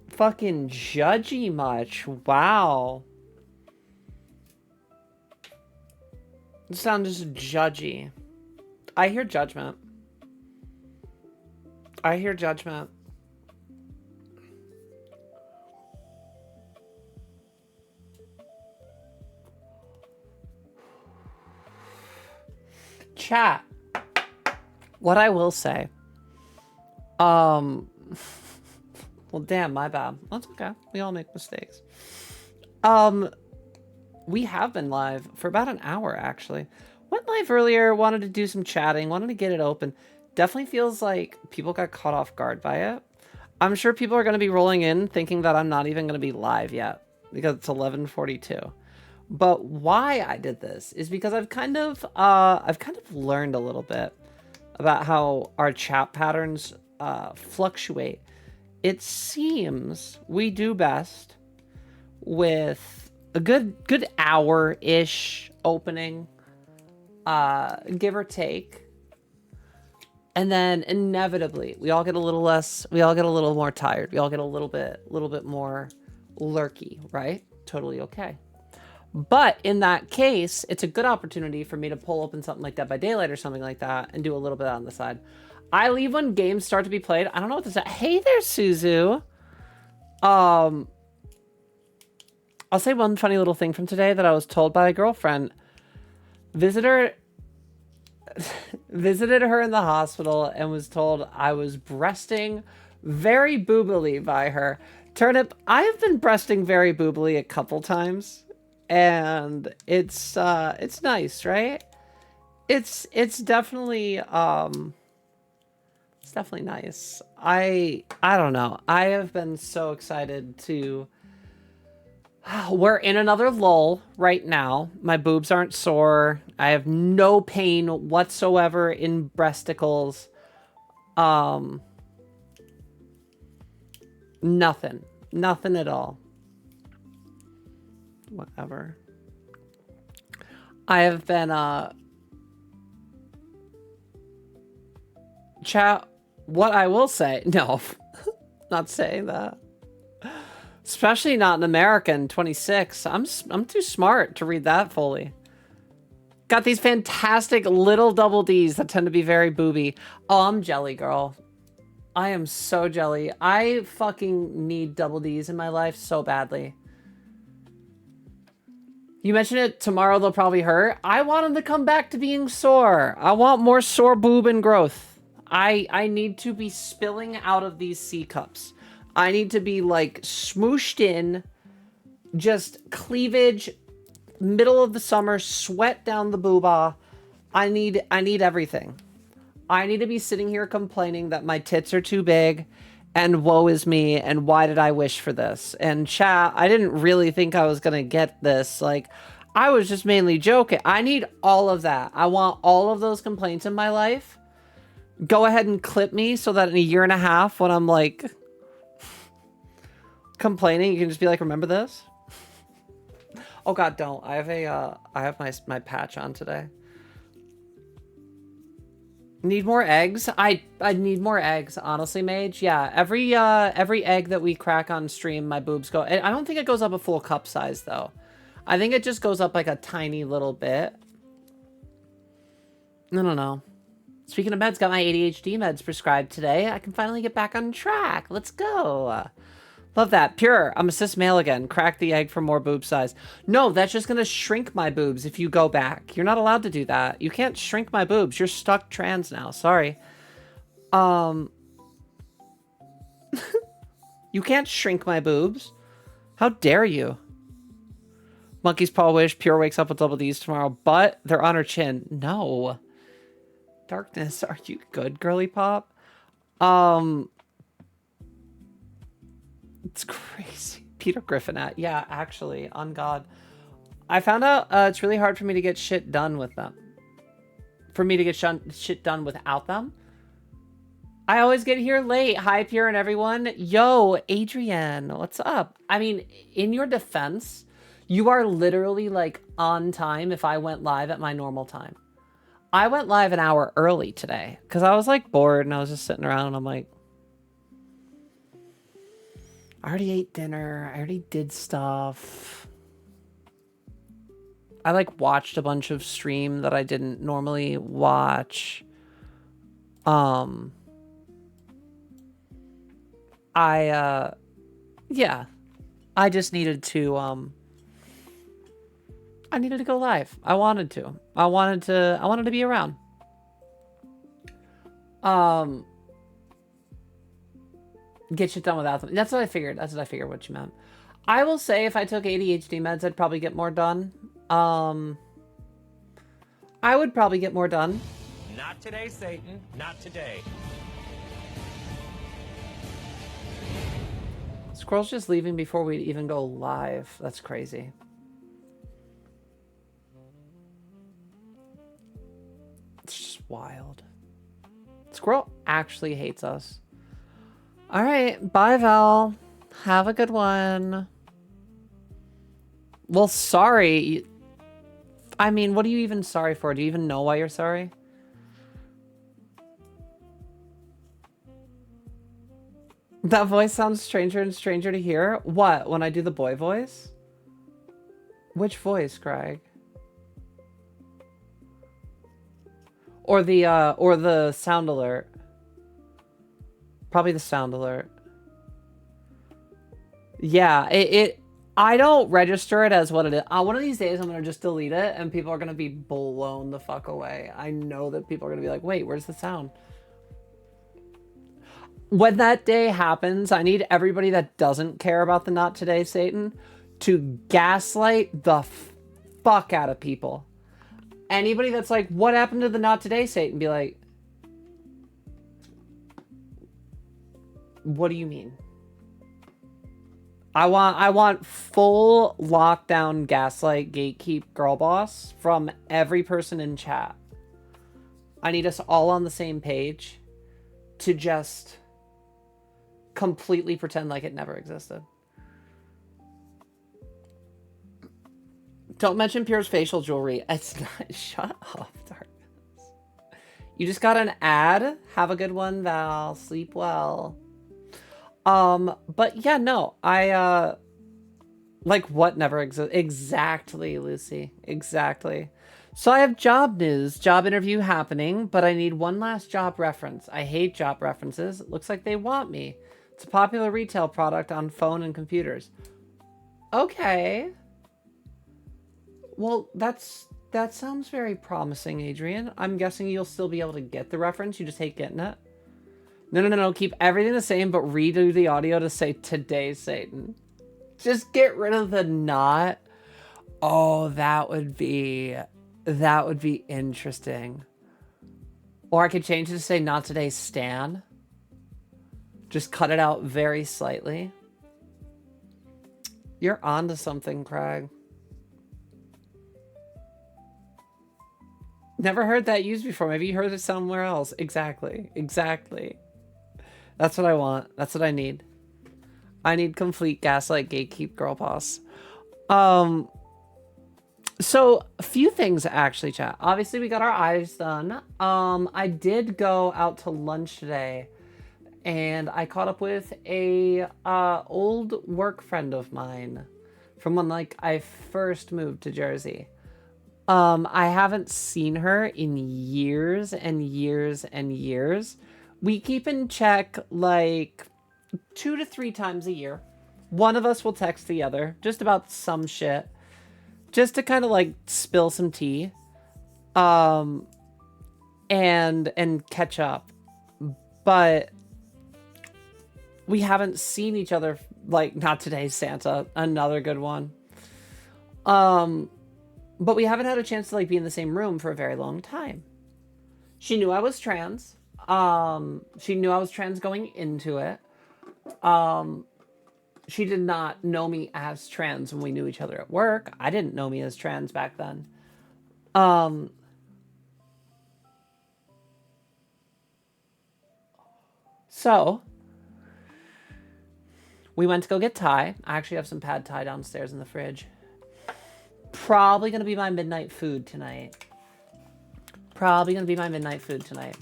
Fucking judgy much. Wow. You sound just judgy. I hear judgment. I hear judgment. Chat. What I will say. Well, damn, my bad. That's okay. We all make mistakes. We have been live for about an hour, actually. Went live earlier, wanted to do some chatting, wanted to get it open. Definitely feels like people got caught off guard by it. I'm sure people are going to be rolling in thinking that I'm not even going to be live yet because it's 11:42. But why I did this is because I've kind of learned a little bit about how our chat patterns fluctuate. It seems we do best with a good hour-ish opening, give or take. And then inevitably, we all get a little more tired. We all get a little bit more lurky, right? Totally okay. But in that case, it's a good opportunity for me to pull open something like Dead by Daylight or something like that and do a little bit on the side. I leave when games start to be played. I don't know what this is. Hey there, Suzu. I'll say one funny little thing from today that I was told by a girlfriend. Visited her in the hospital and was told I was breasting very boobily by her. Turnip, I have been breasting very boobily a couple times, and it's nice, right? It's definitely nice. I don't know. I have been so excited to. We're in another lull right now. My boobs aren't sore. I have no pain whatsoever in breasticles. Nothing at all. Whatever. I have been, chat, what I will say, no, not saying that. Especially not in America in 26. I'm too smart to read that fully. Got these fantastic little double Ds that tend to be very booby. Oh, I'm jelly, girl. I am so jelly. I fucking need double Ds in my life so badly. You mentioned it, tomorrow they'll probably hurt. I want them to come back to being sore. I want more sore boob and growth. I need to be spilling out of these C cups. I need to be like smooshed in, just cleavage, middle of the summer, sweat down the booba. I need everything. I need to be sitting here complaining that my tits are too big and woe is me and why did I wish for this? And chat, I didn't really think I was going to get this. Like, I was just mainly joking. I need all of that. I want all of those complaints in my life. Go ahead and clip me so that in a year and a half when I'm like complaining, you can just be like, remember this? Oh god, don't. I have my patch on today. Need more eggs? I need more eggs, honestly, Mage. Yeah, every egg that we crack on stream, my boobs go. I don't think it goes up a full cup size though. I think it just goes up like a tiny little bit. I don't know. Speaking of meds, got my ADHD meds prescribed today. I can finally get back on track. Let's go. Love that. Pure, I'm a cis male again. Crack the egg for more boob size. No, that's just going to shrink my boobs if you go back. You're not allowed to do that. You can't shrink my boobs. You're stuck trans now. Sorry. You can't shrink my boobs. How dare you? Monkey's paw wish. Pure wakes up with double D's tomorrow, but they're on her chin. No. Darkness, are you good, girly pop? It's crazy. Peter Griffin at. Yeah, actually, on God. I found out it's really hard for me to get shit done with them. For me to get shit done without them. I always get here late. Hi, Pure and everyone. Yo, Adrienne, what's up? I mean, in your defense, you are literally like on time if I went live at my normal time. I went live an hour early today because I was like bored and I was just sitting around and I'm like, I already ate dinner. I already did stuff. I like watched a bunch of stream that I didn't normally watch. Yeah, I just needed to, I needed to go live. I wanted to. I wanted to be around. Get shit done without them. That's what I figured. That's what I figured what you meant. I will say if I took ADHD meds, I'd probably get more done. I would probably get more done. Not today, Satan. Not today. Squirrel's just leaving before we even go live. That's crazy. It's just wild. Squirrel actually hates us. All right. Bye, Val. Have a good one. Well, sorry. I mean, what are you even sorry for? Do you even know why you're sorry? That voice sounds stranger and stranger to hear. What? When I do the boy voice? Which voice, Greg? Or the sound alert? Probably the sound alert. Yeah, I don't register it as what it is. One of these days I'm going to just delete it and people are going to be blown the fuck away. I know that people are going to be like, wait, where's the sound? When that day happens, I need everybody that doesn't care about the Not Today Satan to gaslight the fuck out of people. Anybody that's like, what happened to the Not Today Satan? Be like, what do you mean? I want full lockdown gaslight gatekeep girl boss from every person in chat. I need us all on the same page to just completely pretend like it never existed. Don't mention Pure's facial jewelry. It's not. Shut up, Darkness. You just got an ad. Have a good one, Val. Sleep well. But yeah, no, I, like what never exists. Exactly, Lucy. Exactly. So I have job news, job interview happening, but I need one last job reference. I hate job references. It looks like they want me. It's a popular retail product on phone and computers. Okay. Well, that sounds very promising, Adrian. I'm guessing you'll still be able to get the reference. You just hate getting it. No. Keep everything the same, but redo the audio to say today's Satan. Just get rid of the not. Oh, that would be interesting. Or I could change it to say not today, Stan. Just cut it out very slightly. You're onto something, Craig. Never heard that used before. Maybe you heard it somewhere else. Exactly. That's what I want. That's what I need. I need complete gaslight gatekeep girl boss. So a few things actually, chat. Obviously we got our eyes done. I did go out to lunch today and I caught up with a old work friend of mine from when like I first moved to Jersey. I haven't seen her in years and years and years. We keep in check like 2 to 3 times a year. One of us will text the other just about some shit. Just to kind of like spill some tea. And catch up. But we haven't seen each other like not today, Santa. Another good one. But we haven't had a chance to like be in the same room for a very long time. She knew I was trans. She knew I was trans going into it. She did not know me as trans when we knew each other at work. I didn't know me as trans back then. So we went to go get Thai. I actually have some pad Thai downstairs in the fridge. Probably going to be my midnight food tonight. Probably gonna be my midnight food tonight.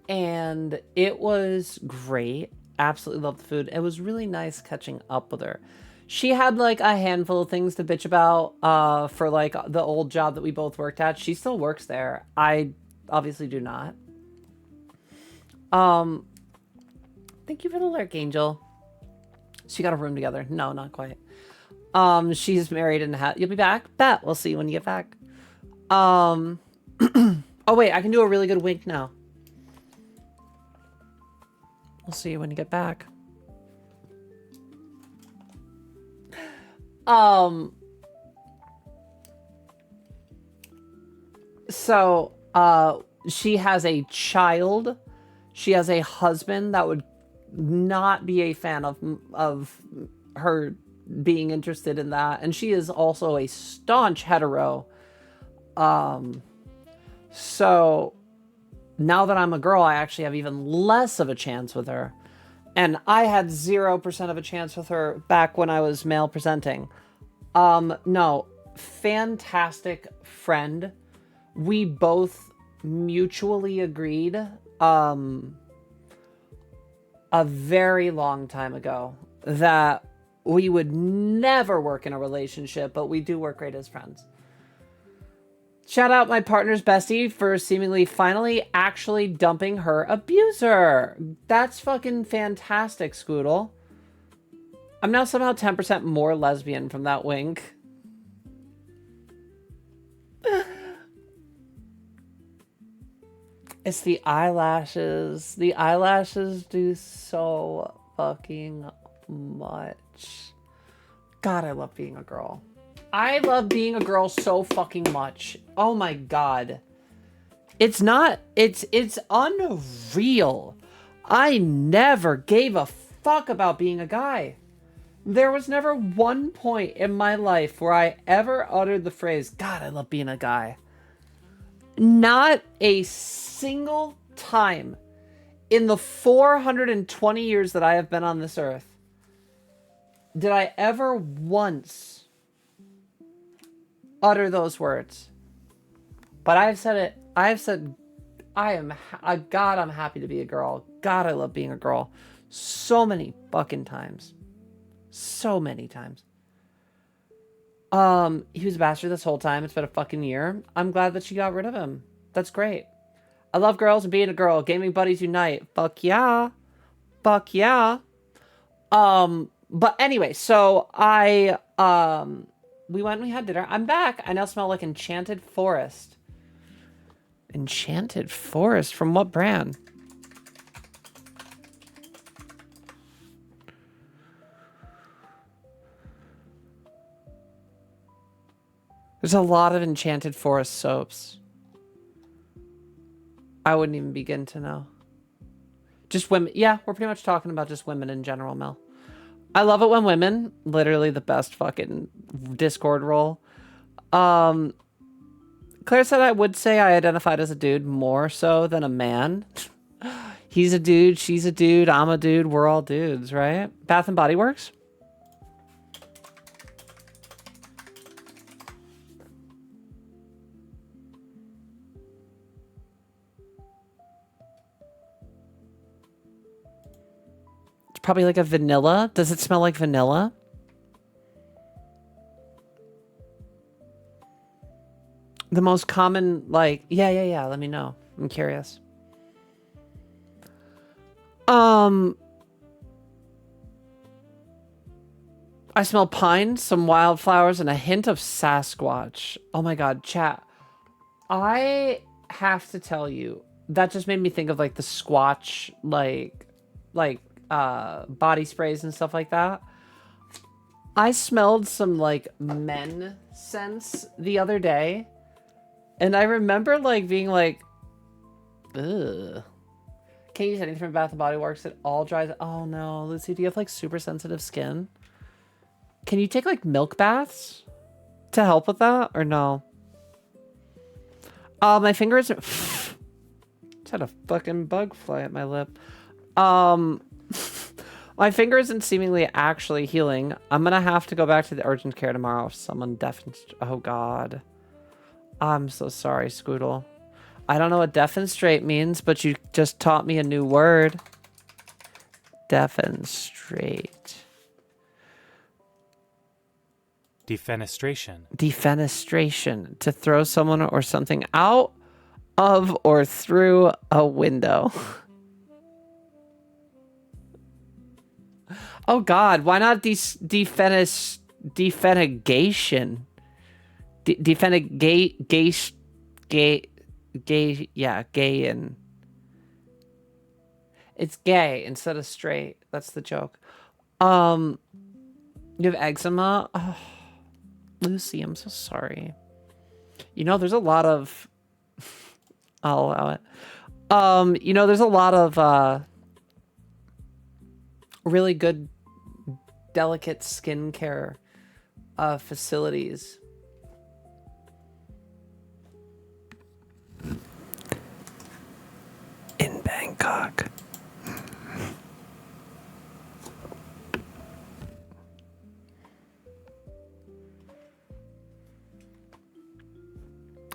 And it was great. Absolutely loved the food. It was really nice catching up with her. She had like a handful of things to bitch about for like the old job that we both worked at. She still works there. I obviously do not. Thank you for the lurk, Angel. She got a room together. No, not quite. She's married and you'll be back? Bet. We'll see you when you get back. Oh wait, I can do a really good wink now. We'll see you when you get back. So, she has a child. She has a husband that would not be a fan of her being interested in that. And she is also a staunch hetero. So now that I'm a girl, I actually have even less of a chance with her. And I had 0% of a chance with her back when I was male presenting. No, fantastic friend. We both mutually agreed, a very long time ago that we would never work in a relationship, but we do work great as friends. Shout out my partner's bestie for seemingly finally actually dumping her abuser. That's fucking fantastic, Scoodle. I'm now somehow 10% more lesbian from that wink. It's the eyelashes. The eyelashes do so fucking much. God, I love being a girl. I love being a girl so fucking much. Oh my God. It's unreal. I never gave a fuck about being a guy. There was never one point in my life where I ever uttered the phrase, God, I love being a guy. Not a single time in the 420 years that I have been on this earth did I ever once utter those words. But I've said it. I've said, God, I'm happy to be a girl. God, I love being a girl. So many fucking times. So many times. He was a bastard this whole time. It's been a fucking year. I'm glad that she got rid of him. That's great. I love girls and being a girl. Gaming buddies unite. Fuck yeah. Fuck yeah. But anyway, so we went and we had dinner. I'm back. I now smell like Enchanted Forest. Enchanted Forest? From what brand? There's a lot of Enchanted Forest soaps. I wouldn't even begin to know. Just women. Yeah, we're pretty much talking about just women in general, Mel. I love it when women, literally the best fucking Discord role. Claire said I would say I identified as a dude more so than a man. He's a dude, she's a dude, I'm a dude, we're all dudes, right? Bath and Body Works? Probably like a vanilla. Does it smell like vanilla? The most common, like, yeah. Let me know. I'm curious. I smell pine, some wildflowers, and a hint of Sasquatch. Oh my God, chat. I have to tell you, that just made me think of like the Squatch, like body sprays and stuff like that. I smelled some like men scents the other day, and I remember like being like, ugh. Can't use anything from Bath and Body Works. It all dries. Oh no, Lucy, do you have like super sensitive skin? Can you take like milk baths to help with that or no? My fingers just had a fucking bug fly at my lip. My finger isn't seemingly actually healing. I'm gonna have to go back to the urgent care tomorrow if someone oh god. I'm so sorry, Scoodle. I don't know what deaf and straight means, but you just taught me a new word. Deaf and straight. Defenestration. Defenestration. To throw someone or something out of or through a window. Oh god, why not defenegation? Gay and it's gay instead of straight. That's the joke. You have eczema? Oh, Lucy, I'm so sorry. You know, there's a lot of I'll allow it. You know, there's a lot of really good delicate skincare facilities. In Bangkok.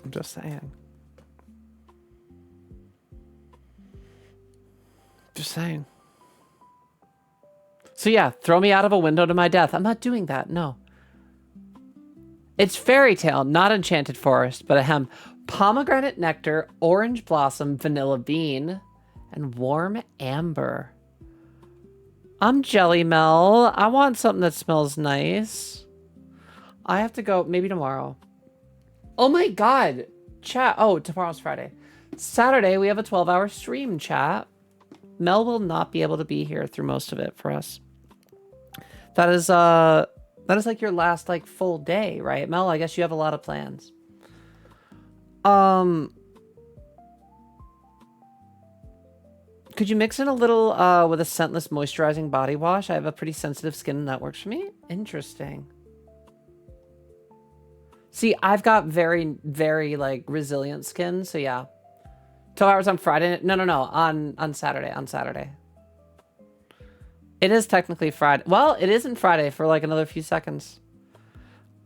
I'm just saying. Just saying. So yeah, throw me out of a window to my death. I'm not doing that, no. It's fairy tale, not enchanted forest, but ahem. Pomegranate nectar, orange blossom, vanilla bean, and warm amber. I'm Jelly Mel. I want something that smells nice. I have to go maybe tomorrow. Oh my god. Chat. Oh, tomorrow's Friday. Saturday, we have a 12-hour stream, chat. Mel will not be able to be here through most of it for us. That is like your last like full day, right, Mel? I guess you have a lot of plans. Could you mix in a little with a scentless moisturizing body wash? I have a pretty sensitive skin and that works for me. Interesting. See, I've got very, very like resilient skin, so yeah. 12 hours on Friday. No, on Saturday. On Saturday. It is technically Friday. Well, it isn't Friday for like another few seconds.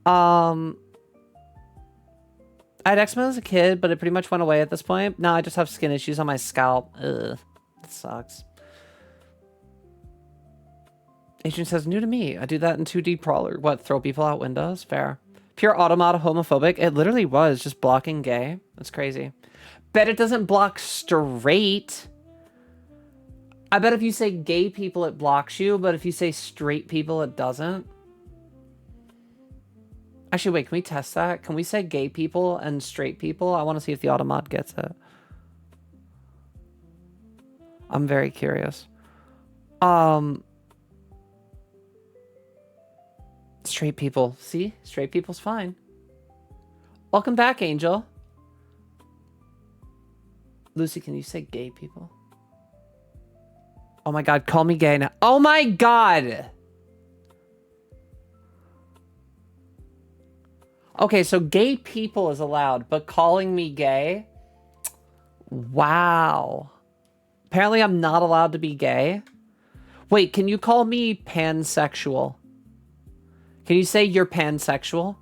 I had eczema as a kid, but it pretty much went away at this point. Now I just have skin issues on my scalp. Ugh, it sucks. Adrian says, new to me. I do that in 2D Brawler. What, throw people out windows? Fair. Pure automata homophobic. It literally was just blocking gay. That's crazy. Bet it doesn't block straight. I bet if you say gay people, it blocks you, but if you say straight people, it doesn't. Actually, wait, can we test that? Can we say gay people and straight people? I want to see if the automod gets it. I'm very curious. Straight people. See? Straight people's fine. Welcome back, Angel. Lucy, can you say gay people? Oh my god, call me gay now. Oh my god! Okay, so gay people is allowed, but calling me gay? Wow. Apparently I'm not allowed to be gay. Wait, can you call me pansexual? Can you say you're pansexual?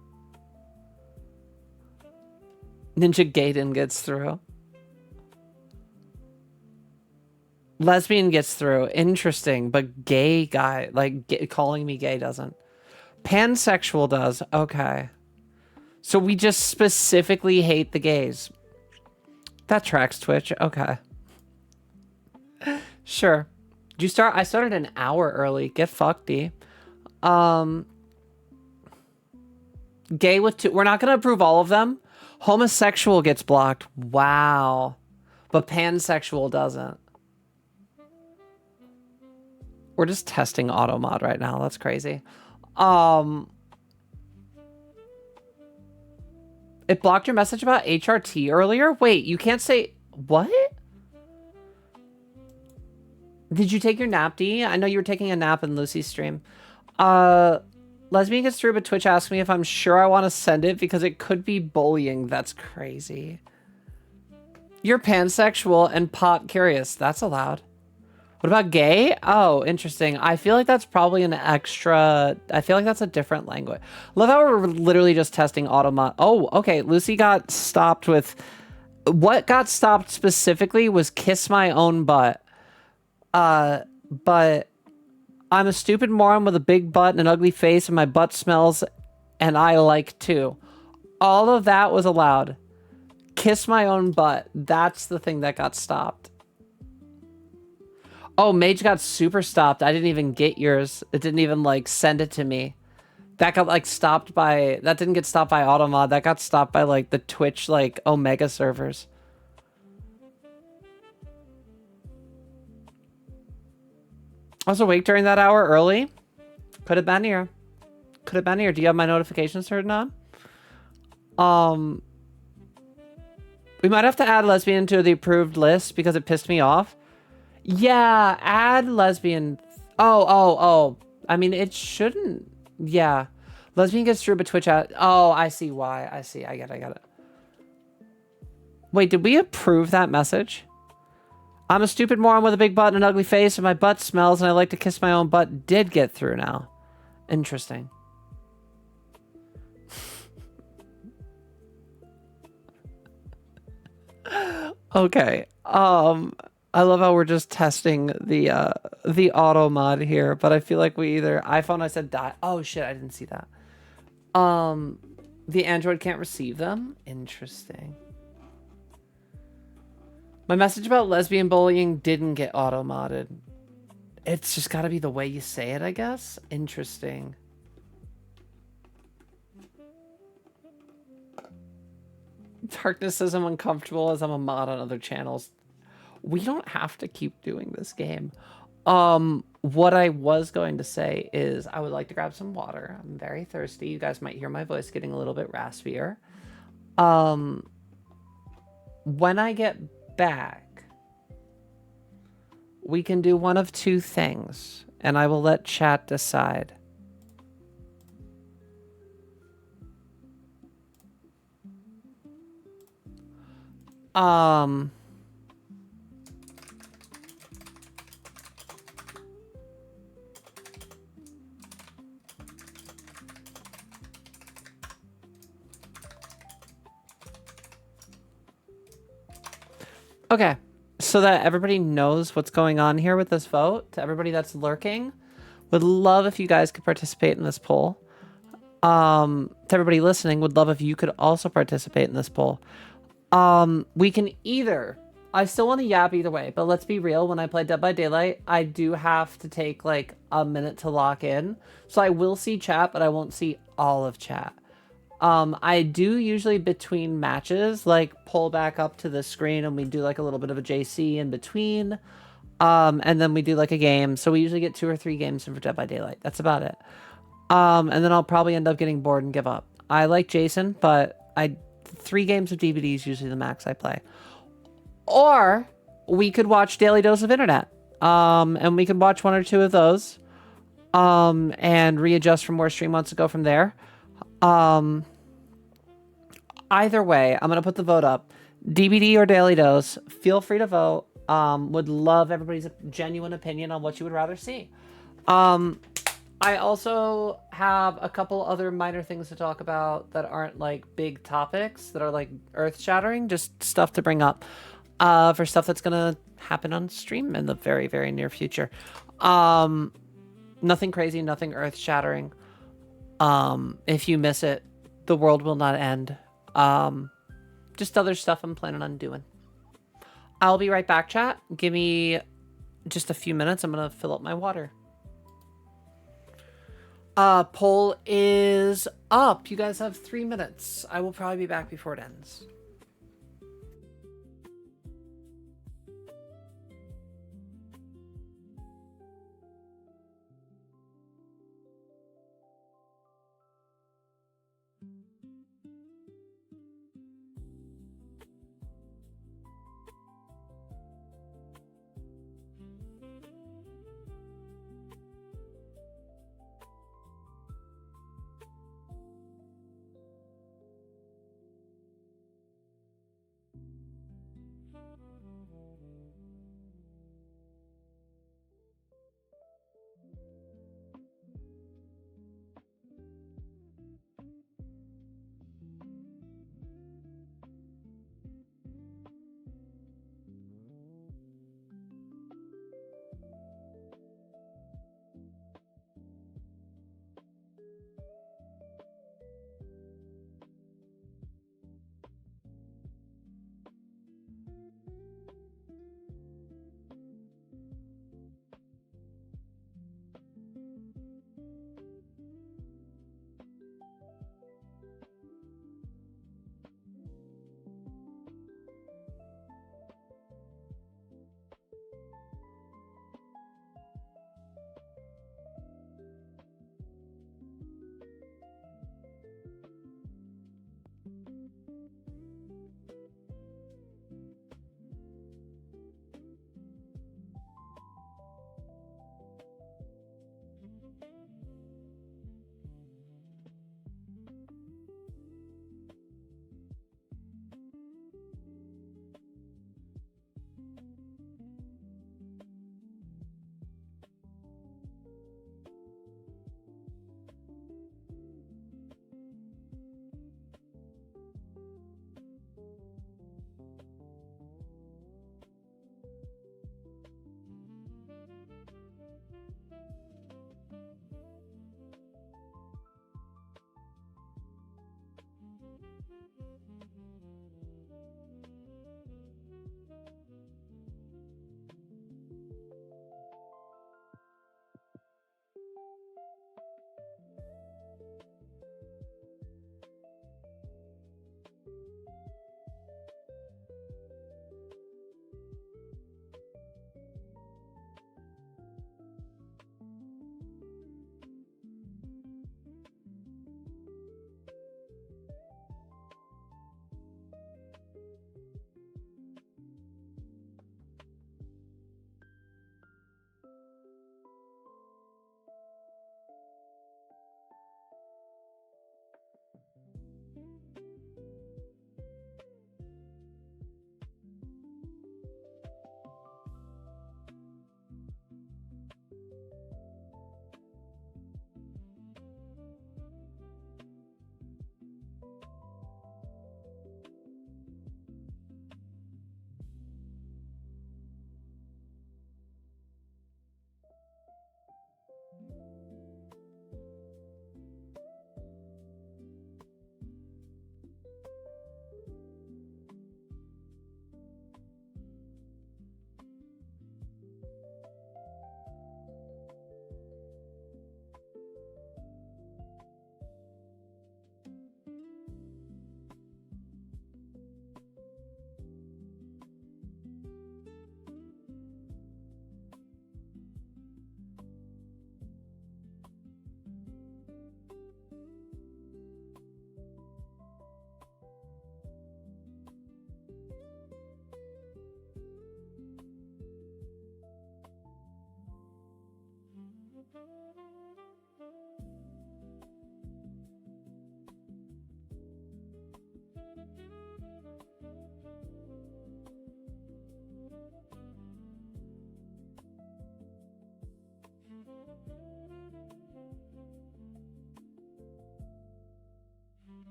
Ninja Gaiden gets through. Lesbian gets through. Interesting, but gay guy, like calling me gay doesn't. Pansexual does. Okay. So we just specifically hate the gays. That tracks, Twitch. Okay. Sure. Did you start? I started an hour early. Get fucked, D. Gay with two. We're not going to approve all of them. Homosexual gets blocked. Wow. But pansexual doesn't. We're just testing automod right now. That's crazy. It blocked your message about HRT earlier? Wait, you can't say... What? Did you take your nap, D? I know you were taking a nap in Lucy's stream. Lesbian gets through, but Twitch asked me if I'm sure I want to send it because it could be bullying. That's crazy. You're pansexual and pot curious. That's allowed. What about gay? Oh, interesting. I feel like that's probably an extra... I feel like that's a different language. Love how we're literally just testing automa... Oh, okay. Lucy got stopped with... What got stopped specifically was kiss my own butt. But I'm a stupid moron with a big butt and an ugly face and my butt smells and I like too. All of that was allowed. Kiss my own butt. That's the thing that got stopped. Oh, Mage got super stopped. I didn't even get yours. It didn't even like send it to me. That got like stopped by... That didn't get stopped by Automod. That got stopped by like the Twitch like Omega servers. I was awake during that hour early. Could have been here. Could have been here. Do you have my notifications turned on? We might have to add lesbian to the approved list because it pissed me off. Yeah, add lesbian. Oh. I mean, it shouldn't. Yeah. Lesbian gets through, but Twitch out. Oh, I see why. I see. I get it. Wait, did we approve that message? I'm a stupid moron with a big butt and an ugly face, and my butt smells, and I like to kiss my own butt. Did get through now. Interesting. Okay. I love how we're just testing the auto mod here, but I feel like we either iPhone I said die. Oh shit, I didn't see that. The Android can't receive them. Interesting. My message about lesbian bullying didn't get auto modded. It's just got to be the way you say it, I guess. Interesting. Darkness says I'm uncomfortable as I'm a mod on other channels. We don't have to keep doing this game. What I was going to say is I would like to grab some water. I'm very thirsty. You guys might hear my voice getting a little bit raspier. When I get back, we can do one of two things, and I will let chat decide. Okay, so that everybody knows what's going on here with this vote, to everybody that's lurking, would love if you guys could participate in this poll. To everybody listening, would love if you could also participate in this poll. We can either... I still want to yap either way, but let's be real. When I play Dead by Daylight, I do have to take like a minute to lock in. So I will see chat, but I won't see all of chat. I do usually between matches, like pull back up to the screen and we do like a little bit of a JC in between. And then we do like a game. So we usually get 2 or 3 games in for Dead by Daylight. That's about it. And then I'll probably end up getting bored and give up. I like Jason, but 3 games of DBD is usually the max I play. Or we could watch Daily Dose of Internet. And we could watch 1 or 2 of those. And readjust from where stream wants to go from there. Either way, I'm going to put the vote up. DBD or Daily Dose, feel free to vote. Would love everybody's genuine opinion on what you would rather see. I also have a couple other minor things to talk about that aren't like big topics, that are like earth-shattering, just stuff to bring up for stuff that's going to happen on stream in the very, very near future. Nothing crazy, nothing earth-shattering. If you miss it, the world will not end. Just other stuff I'm planning on doing. I'll be right back, chat. Give me just a few minutes. I'm going to fill up my water. Poll is up. You guys have 3 minutes. I will probably be back before it ends.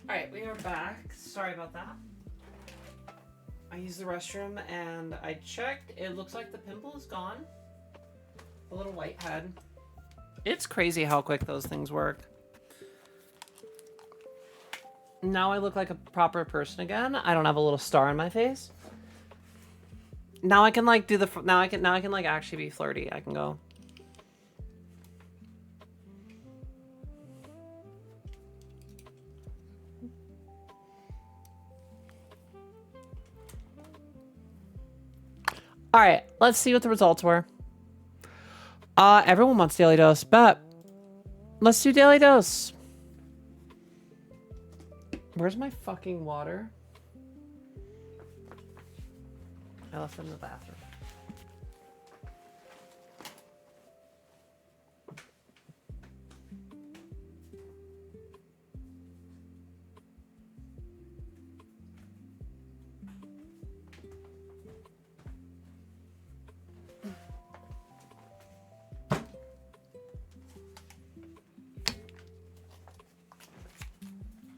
Alright, we are back. Sorry about that. I used the restroom and I checked. It looks like the pimple is gone. The little white head. It's crazy how quick those things work. Now I look like a proper person again. I don't have a little star on my face. Now I can like do the now I can like actually be flirty. I can go. All right, let's see what the results were. Everyone wants daily dose, but let's do daily dose. Where's my fucking water? I left it in the bathroom.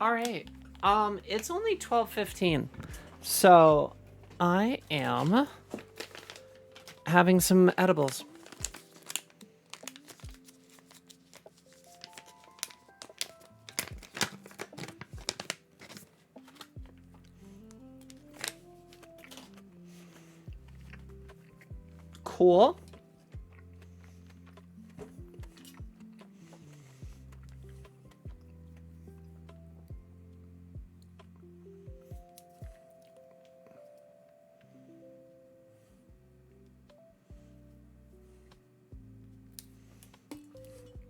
All right. It's only 12:15. So I am having some edibles. Cool.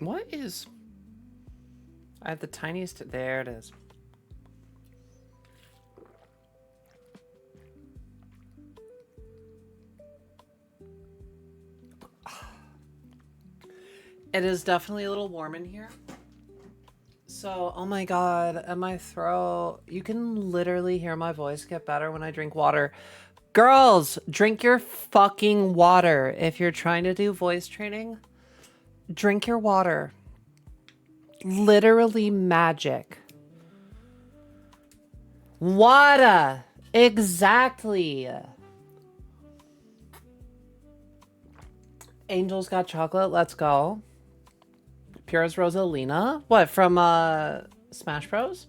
What is... I have the tiniest... There it is. It is definitely a little warm in here. So, oh my god, and my throat... You can literally hear my voice get better when I drink water. Girls, drink your fucking water. If you're trying to do voice training... Drink your water. Literally magic. Water. Exactly. Angel's got chocolate. Let's go. Pure's Rosalina. What, from Smash Bros?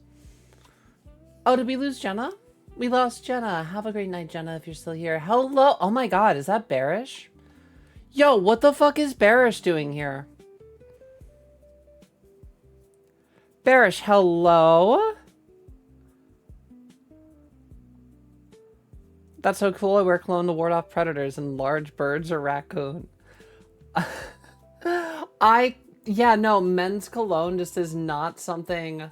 Oh, did we lose Jenna? We lost Jenna. Have a great night, Jenna, if you're still here. Hello. Oh my god, is that Bearish? Yo, what the fuck is Bearish doing here? Bearish, hello? That's so cool. I wear cologne to ward off predators and large birds or raccoon. Yeah, no, men's cologne just is not something,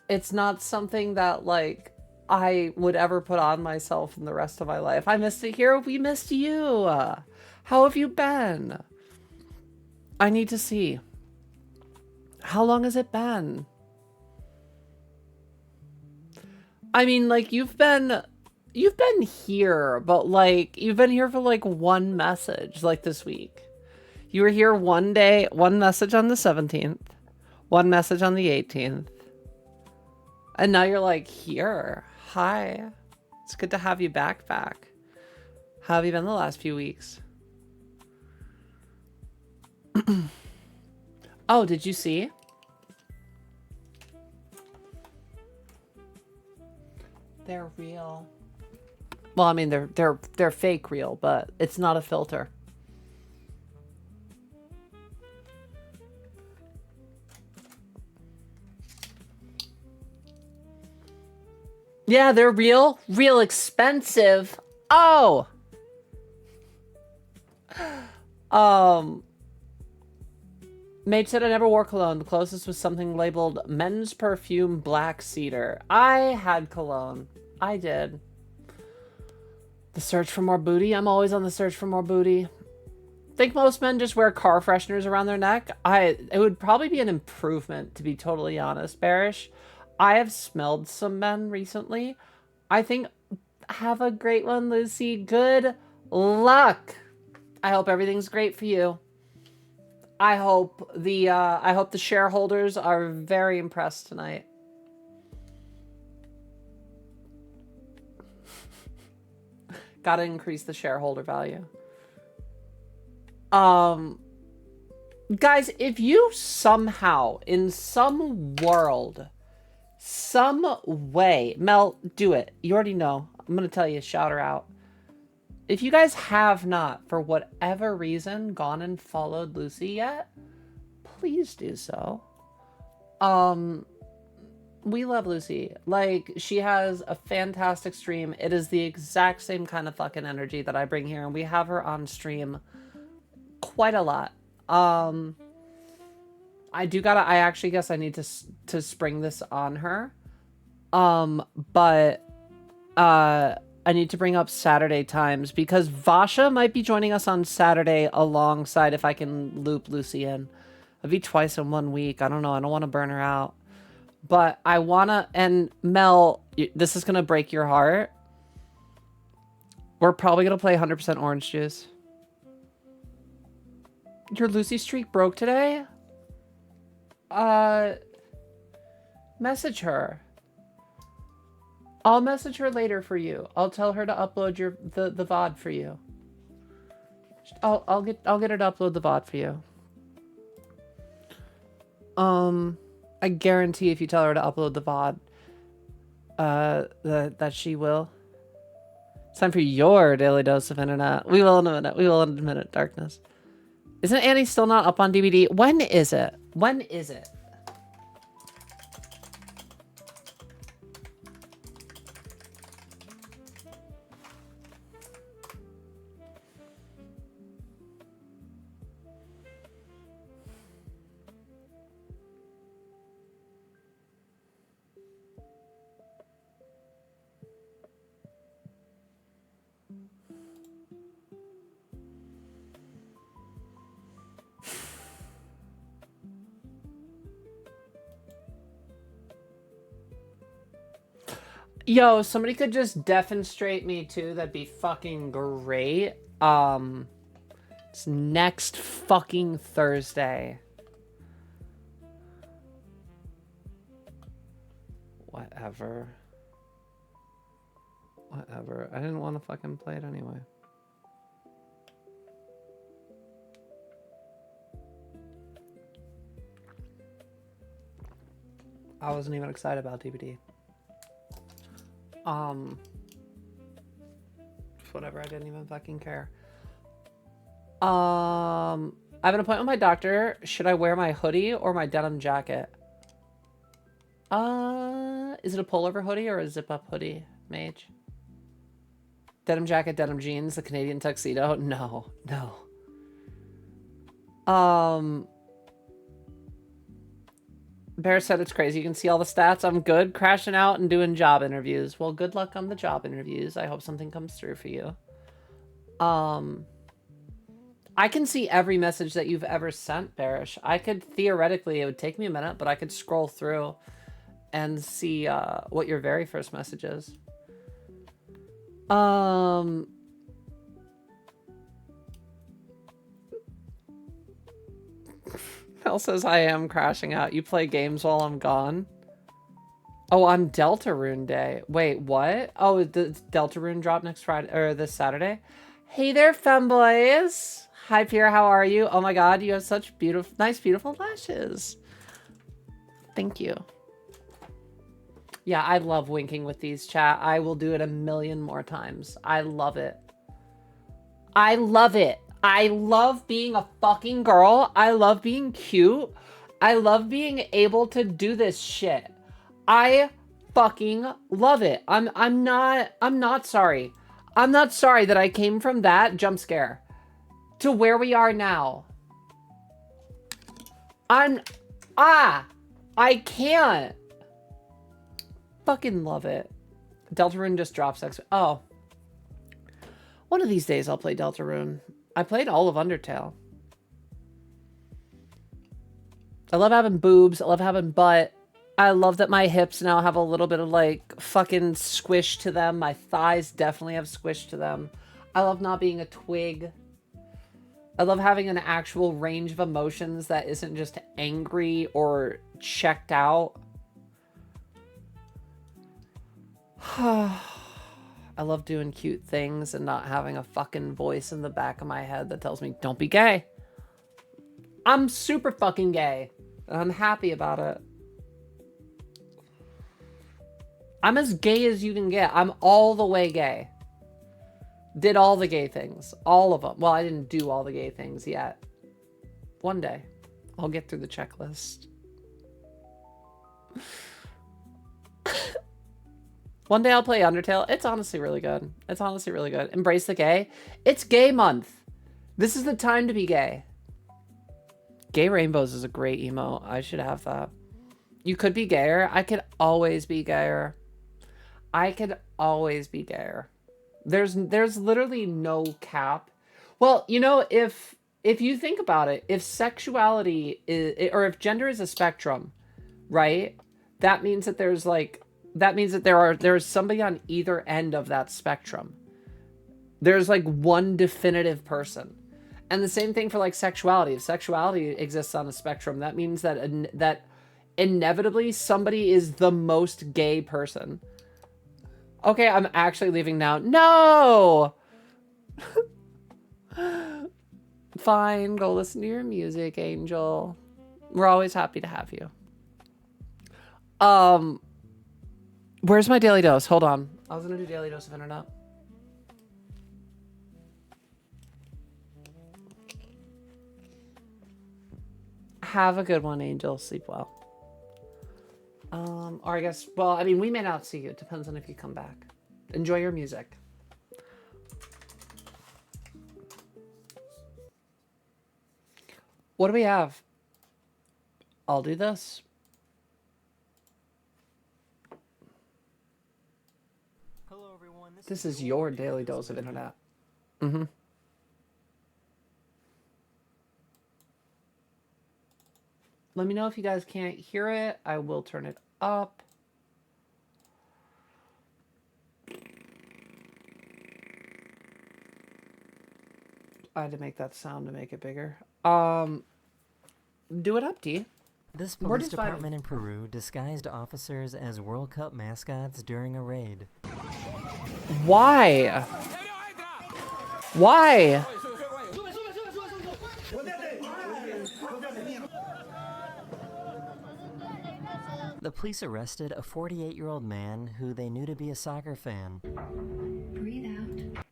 it's not something that, like, I would ever put on myself in the rest of my life. I missed it here. We missed you. How have you been? I need to see. How long has it been? I mean, like, you've been You've been here, but like, you've been here for like one message, like this week. You were here one day, one message on the 17th, one message on the 18th. And now you're like, here. Hi. It's good to have you back. How have you been the last few weeks? Oh, did you see? They're real. Well, I mean, they're fake real, but it's not a filter. Yeah, they're real expensive. Oh. Mage said I never wore cologne. The closest was something labeled men's perfume black cedar. I had cologne. I did. The search for more booty. I'm always on the search for more booty. Think most men just wear car fresheners around their neck? It would probably be an improvement, to be totally honest, Bearish. I have smelled some men recently. I think, have a great one, Lucy. Good luck. I hope everything's great for you. I hope the shareholders are very impressed tonight. Gotta increase the shareholder value. Guys, if you somehow, in some world, some way, Mel, do it. You already know. I'm gonna tell you, shout her out. If you guys have not, for whatever reason, gone and followed Lucy yet, please do so. We love Lucy. Like, she has a fantastic stream. It is the exact same kind of fucking energy that I bring here, and we have her on stream quite a lot. I actually guess I need to spring this on her. But I need to bring up Saturday times because Vasha might be joining us on Saturday alongside, if I can loop Lucy in. It'll be twice in 1 week. I don't know. I don't want to burn her out. But I want to... And Mel, this is going to break your heart. We're probably going to play 100% orange juice. Your Lucy streak broke today? Message her. I'll message her later for you. I'll tell her to upload the VOD for you. I'll get her to upload the VOD for you. I guarantee if you tell her to upload the VOD, that she will. It's time for your daily dose of internet. We will in a minute. We will in a minute, darkness. Isn't Annie still not up on DBD? When is it? When is it? Yo, somebody could just demonstrate me too. That'd be fucking great. It's next fucking Thursday. Whatever. I didn't want to fucking play it anyway. I wasn't even excited about DBD. Whatever, I didn't even fucking care. I have an appointment with my doctor. Should I wear my hoodie or my denim jacket? Is it a pullover hoodie or a zip-up hoodie, Mage? Denim jacket, denim jeans, the Canadian tuxedo? No. Bear said it's crazy. You can see all the stats. I'm good. Crashing out and doing job interviews. Well, good luck on the job interviews. I hope something comes through for you. I can see every message that you've ever sent, Bearish. I could, theoretically, it would take me a minute, but I could scroll through and see what your very first message is. Um. Mel says I am crashing out. You play games while I'm gone? Oh, on Deltarune Day. Wait, what? Oh, does Deltarune drop next Friday or this Saturday? Hey there, femboys. Hi, Pierre. How are you? Oh my God, you have such beautiful, nice, beautiful lashes. Thank you. Yeah, I love winking with these, chat. I will do it a million more times. I love it. I love it. I love being a fucking girl. I love being cute. I love being able to do this shit. I fucking love it. I'm not sorry. I'm not sorry that I came from that jump scare to where we are now. I can't. Fucking love it. Deltarune just drops next. Oh. One of these days I'll play Deltarune. I played all of Undertale. I love having boobs. I love having butt. I love that my hips now have a little bit of like fucking squish to them. My thighs definitely have squish to them. I love not being a twig. I love having an actual range of emotions that isn't just angry or checked out. I love doing cute things and not having a fucking voice in the back of my head that tells me, don't be gay. I'm super fucking gay. And I'm happy about it. I'm as gay as you can get. I'm all the way gay. Did all the gay things. All of them. Well, I didn't do all the gay things yet. One day. I'll get through the checklist. One day I'll play Undertale. It's honestly really good. It's honestly really good. Embrace the gay. It's gay month. This is the time to be gay. Gay Rainbows is a great emo. I should have that. You could be gayer. I could always be gayer. I could always be gayer. There's literally no cap. Well, you know, if you think about it, if sexuality is, or if gender is a spectrum, right? That means that there's like, that means that there's somebody on either end of that spectrum. There's like one definitive person. And the same thing for like sexuality. If sexuality exists on a spectrum, that means that that inevitably somebody is the most gay person. Okay, I'm actually leaving now. No! Fine, go listen to your music, Angel. We're always happy to have you. Where's my daily dose? Hold on. I was gonna do daily dose of internet. Have a good one, Angel. Sleep well. Or I guess, well, I mean, we may not see you. It depends on if you come back. Enjoy your music. What do we have? I'll do this. Hello, everyone. This is your daily dose of internet. Mm-hmm. Let me know if you guys can't hear it. I will turn it up. I had to make that sound to make it bigger. Do it up, D. This police department in Peru disguised officers as World Cup mascots during a raid. Why? Why? The police arrested a 48-year-old man who they knew to be a soccer fan. Breathe out.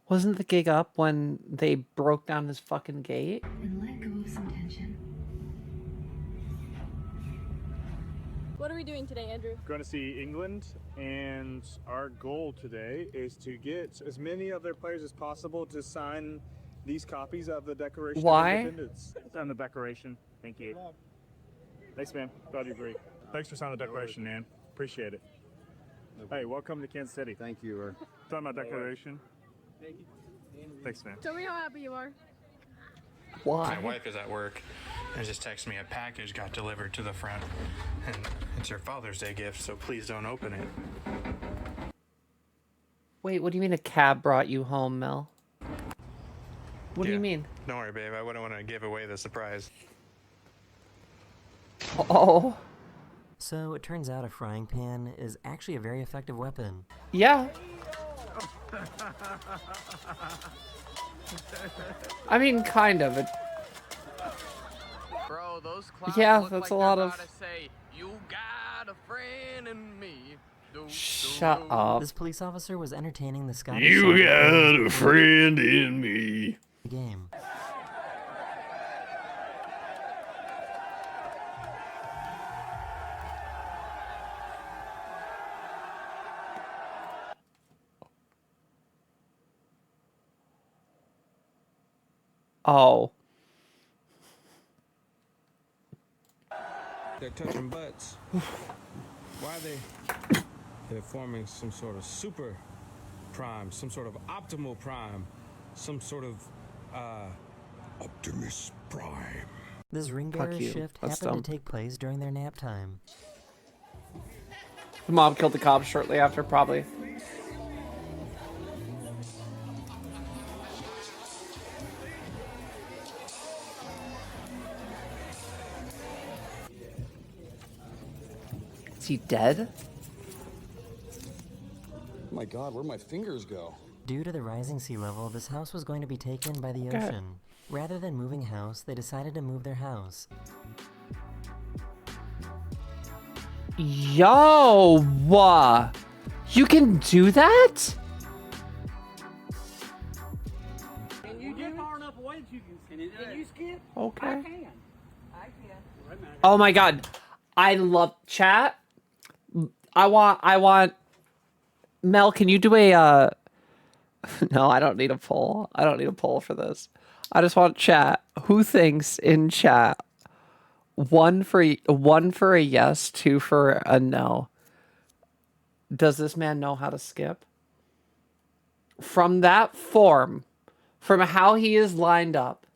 Wasn't the gig up when they broke down his fucking gate? And let go of some tension. What are we doing today, Andrew? Going to see England, and our goal today is to get as many of their players as possible to sign these copies of the Declaration of Independence. Sign the Declaration. Thank you. Thanks, man. Glad you agree. Thanks for signing the Declaration, man. Appreciate it. Hey, welcome to Kansas City. Thank you. Sign my Declaration. Thanks, man. Tell me how happy you are. Why? My wife is at work, They just texted me a package got delivered to the front, and it's your Father's Day gift, so please don't open it. Wait, what do you mean a cab brought you home, Mel? What do you mean? Don't worry, babe. I wouldn't want to give away the surprise. Oh. So it turns out a frying pan is actually a very effective weapon. Yeah. I mean, kind of. Bro, those Yeah, look that's like a lot they're of. about to say, you got a friend in me. Shut up. This police officer was entertaining the Scottish. You got a friend in me. Game. Oh. They're touching butts. Why are they? They're forming some sort of super prime, some sort of optimal prime, some sort of Optimus Prime. This ring bearer you. shift That's happened dumb. to take place during their nap time. The mom killed the cops shortly after, probably. Is he dead? Oh my God, where'd my fingers go? Due to the rising sea level, this house was going to be taken by the Okay. ocean. Rather than moving house, they decided to move their house. Yo, you can do that? And you get far enough away that you can you skip? Okay. I can. Oh my God, I love chat. I want. Mel, can you do a? No, I don't need a poll. I don't need a poll for this. I just want chat. Who thinks in chat? One for a yes, two for a no. Does this man know how to skip? From that form, from how he is lined up,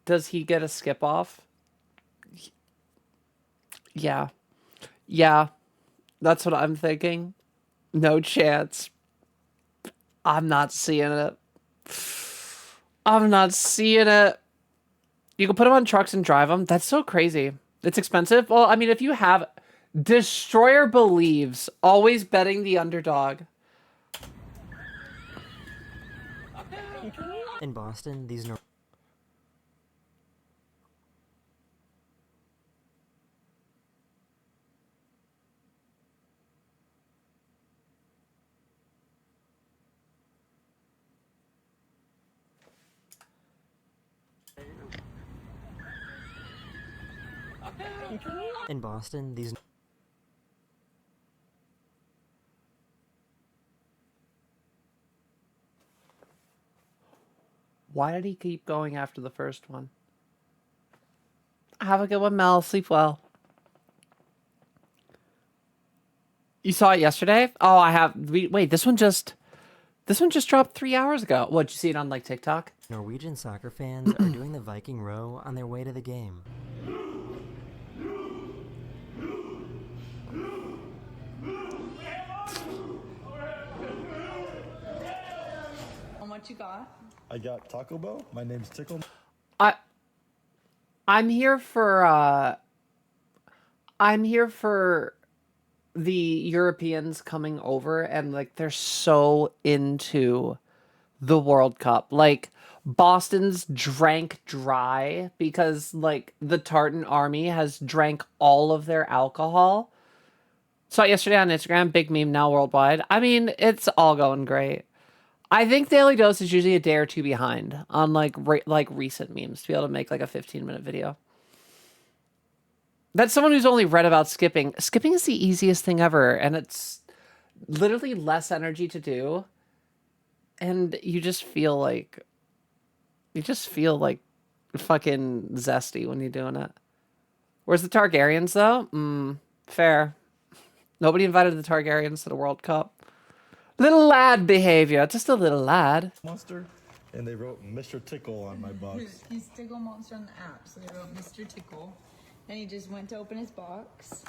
does he get a skip off? Yeah. Yeah. That's what I'm thinking. No chance. I'm not seeing it. I'm not seeing it. You can put them on trucks and drive them. That's so crazy. It's expensive. Well, I mean, if you have... Destroyer believes. Always betting the underdog. In Boston, these Why did he keep going after the first one? Have a good one, Mel. Sleep well. You saw it yesterday? Oh, I have. Wait, this one just dropped 3 hours ago. What, did you see it on like TikTok? Norwegian soccer fans are doing the Viking row on their way to the game. What you got? I got Taco Bell. My name's Tickle. I'm here for the Europeans coming over, and like they're so into the World Cup. Like Boston's drank dry because like the Tartan Army has drank all of their alcohol. Saw it yesterday on Instagram, big meme now worldwide. I mean, it's all going great. I think Daily Dose is usually a day or two behind on like recent memes to be able to make like a 15-minute video. That's someone who's only read about skipping. Skipping is the easiest thing ever, and it's literally less energy to do. And you just feel like fucking zesty when you're doing it. Where's the Targaryens though? Fair. Nobody invited the Targaryens to the World Cup. Little lad behavior, just a little lad. Monster. And they wrote Mr. Tickle on my box. He's Tickle Monster on the app, so they wrote Mr. Tickle. And he just went to open his box.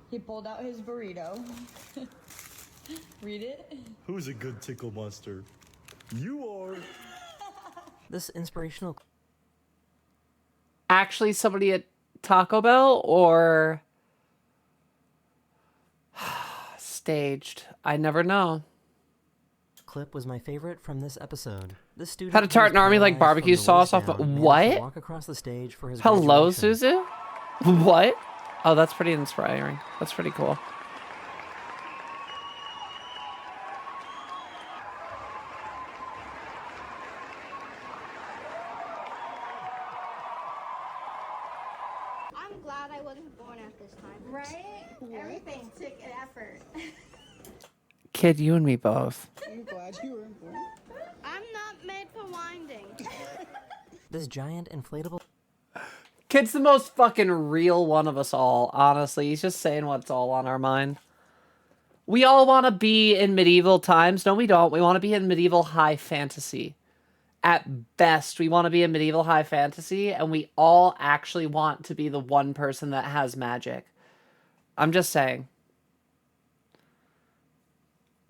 He pulled out his burrito. Read it. Who's a good tickle monster? You are. This inspirational. Actually, somebody at Taco Bell or staged? I never know. Clip was my favorite from this episode. This student Had a tartan army like barbecue sauce off. What? Walk across the stage for his Hello, graduation. Suzu? What? Oh, that's pretty inspiring. That's pretty cool. I'm glad I wasn't born at this time. Right? Everything took an effort. Kid, you and me both. I'm glad you were born. I'm not made for winding. This giant inflatable. Kid's the most fucking real one of us all, honestly. He's just saying what's all on our mind. We all want to be in medieval times. No, we don't. We want to be in medieval high fantasy. At best, we want to be in medieval high fantasy, and we all actually want to be the one person that has magic. I'm just saying.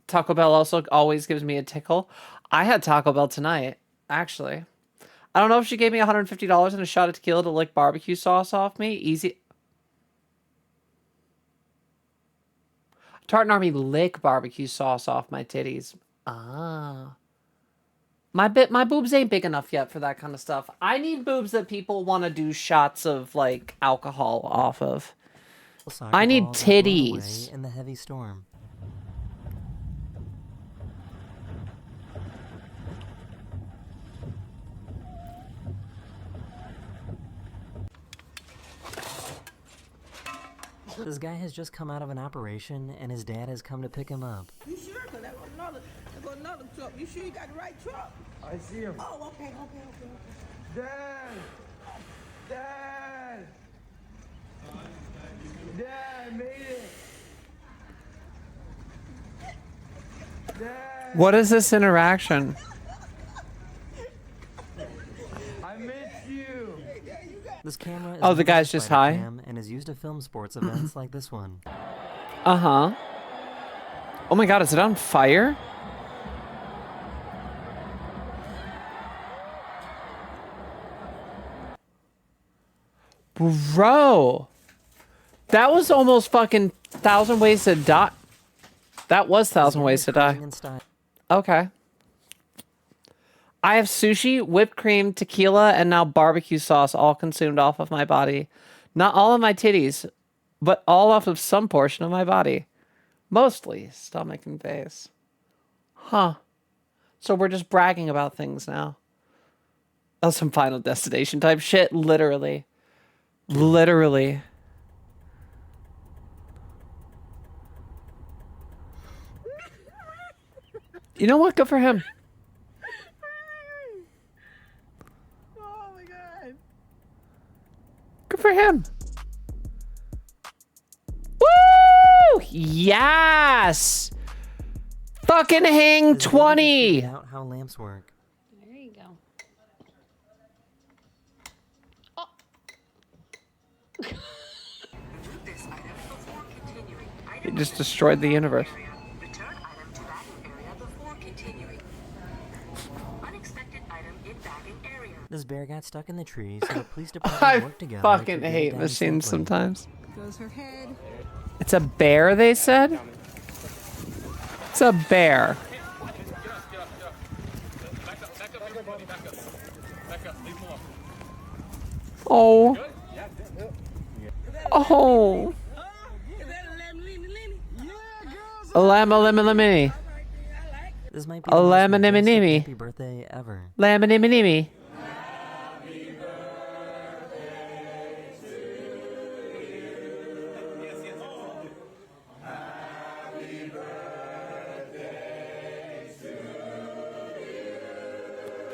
Taco Bell also always gives me a tickle. I had Taco Bell tonight, actually. I don't know if she gave me $150 and a shot of tequila to lick barbecue sauce off me. Easy. Tartan Army lick barbecue sauce off my titties. Ah. My boobs ain't big enough yet for that kind of stuff. I need boobs that people want to do shots of, like, alcohol off of. I need titties. In the heavy storm. This guy has just come out of an operation, and his dad has come to pick him up. You sure? Cause there go another truck. You sure you got the right truck? I see him. Oh, okay. Dad! Dad! Dad, made it! Dad! What is this interaction? I miss you! This camera is Oh, the guy's just high? and is used to film sports events like this one. Uh-huh. Oh my god, is it on fire? Bro. That was almost fucking 1,000 Ways to Die. That was 1,000 Ways to Die. Okay. I have sushi, whipped cream, tequila, and now barbecue sauce all consumed off of my body. Not all of my titties, but all off of some portion of my body. Mostly stomach and face. Huh. So we're just bragging about things now. That's some Final Destination type shit, literally. Literally. You know what? Good for him. Oh my god. Good for him. Woo! Yes! Fucking hang 20! Out how lamps work. There you go. He just destroyed the universe. This bear got stuck in the tree, so the police department worked together. I fucking to get it hate down machines safely. sometimes. Goes her head. It's a bear, they said? It's a bear. Oh. Oh. A llama lemon lemony. This might be A the most lemon majestic nimmy happy birthday ever. Lemon nimmy.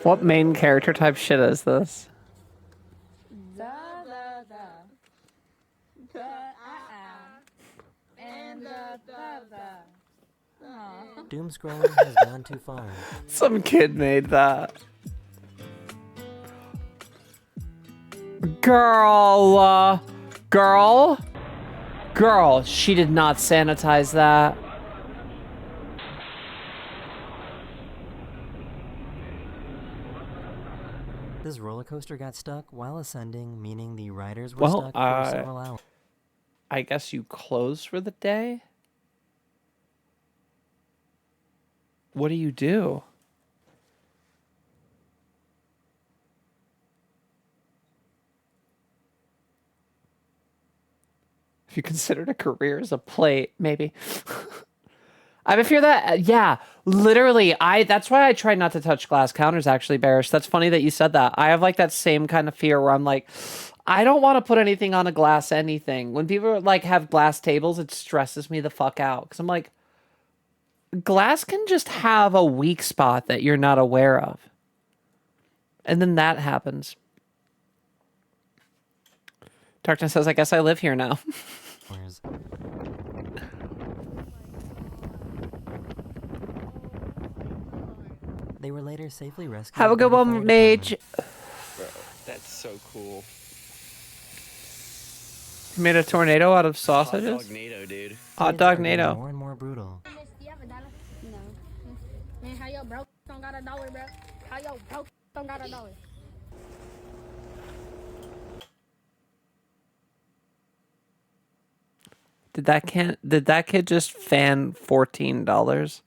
What main character type shit is this? Da da da. Da and da da da. Doom scrolling has gone too far. Some kid made that. Girl, girl, she did not sanitize that. This roller coaster got stuck while ascending, meaning the riders were stuck for several hours. I guess you closed for the day? What do you do? If you considered a career as a plate, maybe. I have a fear that, yeah, literally, that's why I try not to touch glass counters, actually, Barish. That's funny that you said that. I have, like, that same kind of fear where I'm like, I don't want to put anything on a glass anything. When people, like, have glass tables, it stresses me the fuck out. Because I'm like, glass can just have a weak spot that you're not aware of. And then that happens. Darkness says, I guess I live here now. They were later safely rescued. Have a good one, Mage. Bro, that's so cool. You made a tornado out of sausages? Hot dog NATO, dude. Hot dog NATO. More and more brutal. Do you have a dollar? No. Man, how your broke don't got a dollar, bro? How your broke don't got a dollar? Did that kid just fan $14?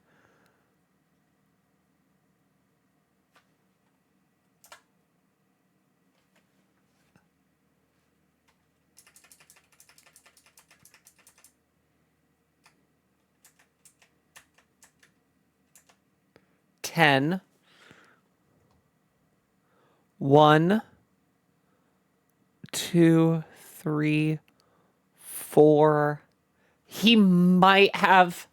$10. 1, 2, 3, 4. He might have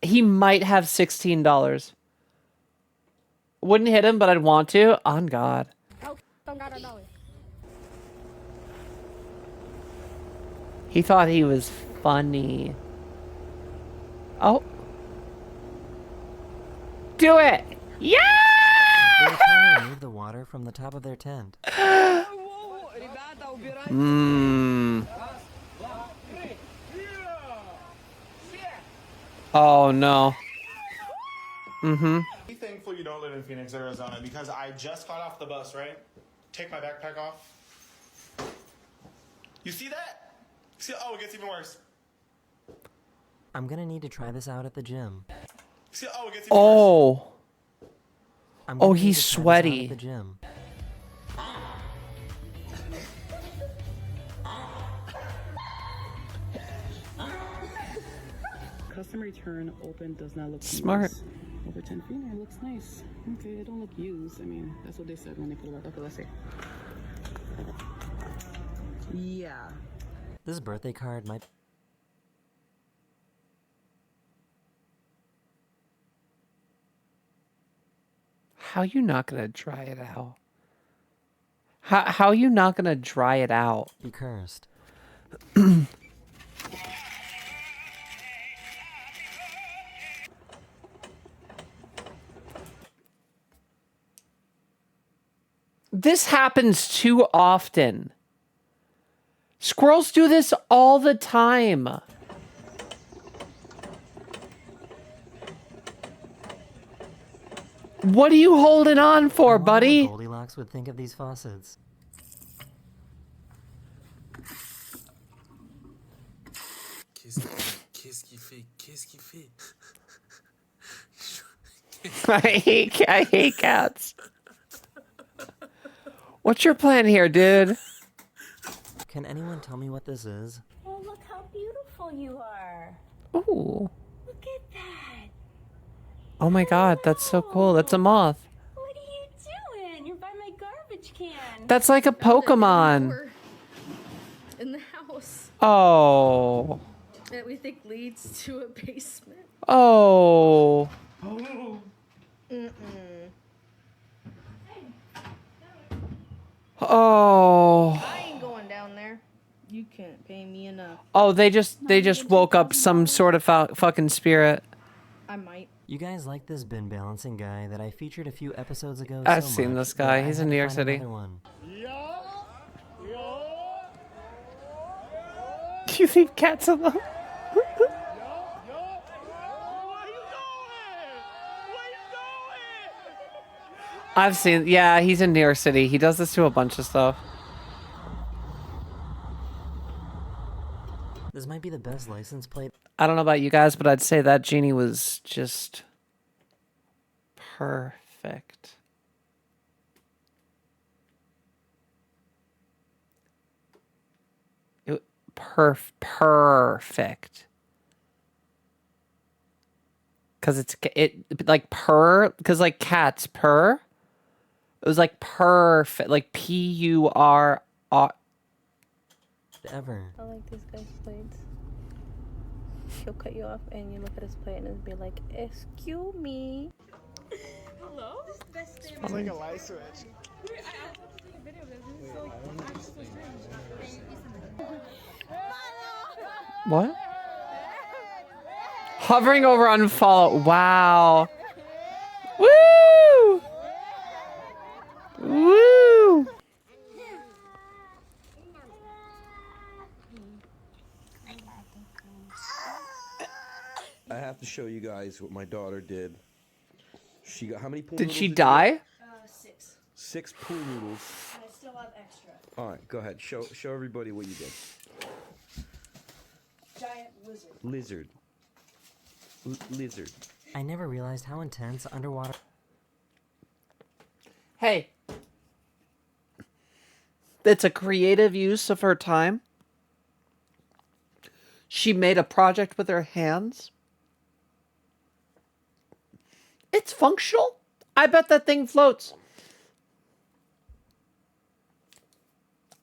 $16. Wouldn't hit him, but I'd want to. On God. Don't got a dollar. He thought he was funny. Oh. Do it! Yeah! They were trying to remove the water from the top of their tent. Mmm. Oh no. Mm-hmm. Be thankful you don't live in Phoenix, Arizona, because I just got off the bus, right? Take my backpack off. You see that? See? Oh, it gets even worse. I'm gonna need to try this out at the gym. See? Oh, it gets even worse. I'm Oh, gonna need he's to try this out sweaty. at the gym. Custom return open does not look Smart. used. Over 10 feet, it looks nice. Okay, it don't look used. I mean, that's what they said when they put it out. Okay, let's see. Yeah. This birthday card might... How you not gonna dry it out? How you not gonna dry it out? be cursed. This happens too often. Squirrels do this all the time. What are you holding on for, I wonder buddy? what Goldilocks would think of these faucets. I hate cats. What's your plan here, dude? Can anyone tell me what this is? Oh, look how beautiful you are. Ooh. Look at that. Oh my god, that's so cool. That's a moth. What are you doing? You're by my garbage can. That's like a Pokemon. In the house Oh. that we think leads to a basement. Oh. Oh. I ain't going down there. You can't pay me enough. Oh, they just woke up some sort of fucking spirit. I might. You guys like this bin balancing guy that I featured a few episodes ago? I've so seen much this guy. that I He's had in to New York find City. another one. You leave cats alone. I've seen, yeah, he's in New York City. He does this to a bunch of stuff. This might be the best license plate. I don't know about you guys, but I'd say that genie was just perfect. Perfect. Cause it like purr, cause like cats purr. It was like perfect, like PUR. Ever. I like this guy's plates. He'll cut you off and you look at his plate and it'll be like, excuse me. Hello? This is the best thing. It's like a light switch. What? Hovering over unfollow. Wow. Woo! Woo! I have to show you guys what my daughter did. She got how many pool Did noodles she you die? get? 6. 6 pool noodles. And I still have extra. All right, go ahead. Show everybody what you did. Giant lizard. Lizard. Lizard. I never realized how intense underwater. Hey. It's a creative use of her time. She made a project with her hands. It's functional. I bet that thing floats.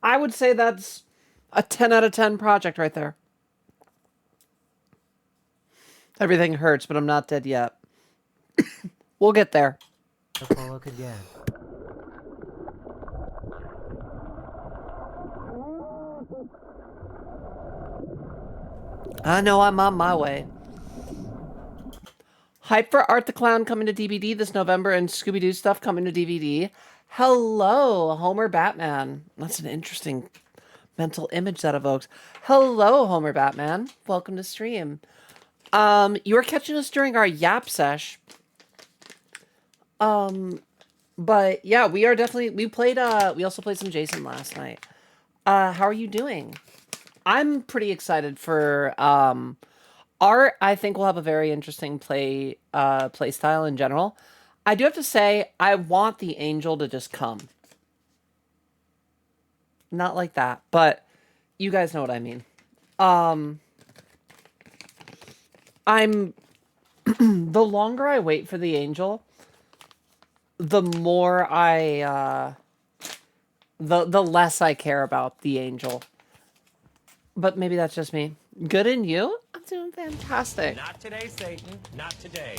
I would say that's a 10 out of 10 project right there. Everything hurts, but I'm not dead yet. We'll get there. The polo could get. I know I'm on my way. Hype for Art the Clown coming to DBD this November and Scooby-Doo stuff coming to DVD. Hello, Homer Batman. That's an interesting mental image that evokes. Hello, Homer Batman. Welcome to stream. You were catching us during our Yap sesh. But yeah, we are definitely, we also played some Jason last night. How are you doing? I'm pretty excited for, Art. I think will have a very interesting play style in general. I do have to say, I want the angel to just come. Not like that, but you guys know what I mean. I'm the longer I wait for the angel, the more the less I care about the angel. But maybe that's just me. Good in you? I'm doing fantastic. Not today, Satan. Not today.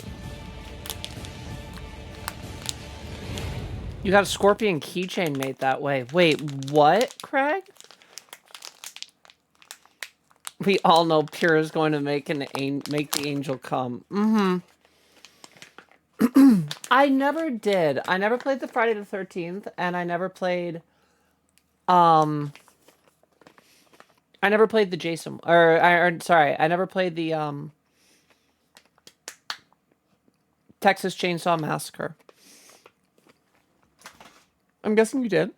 You got a scorpion keychain made that way. Wait, what, Craig? We all know Pure is going to make the angel come. I never did. I never played the Friday the 13th, and I never played I never played the Jason sorry, I never played the Texas Chainsaw Massacre. I'm guessing you did.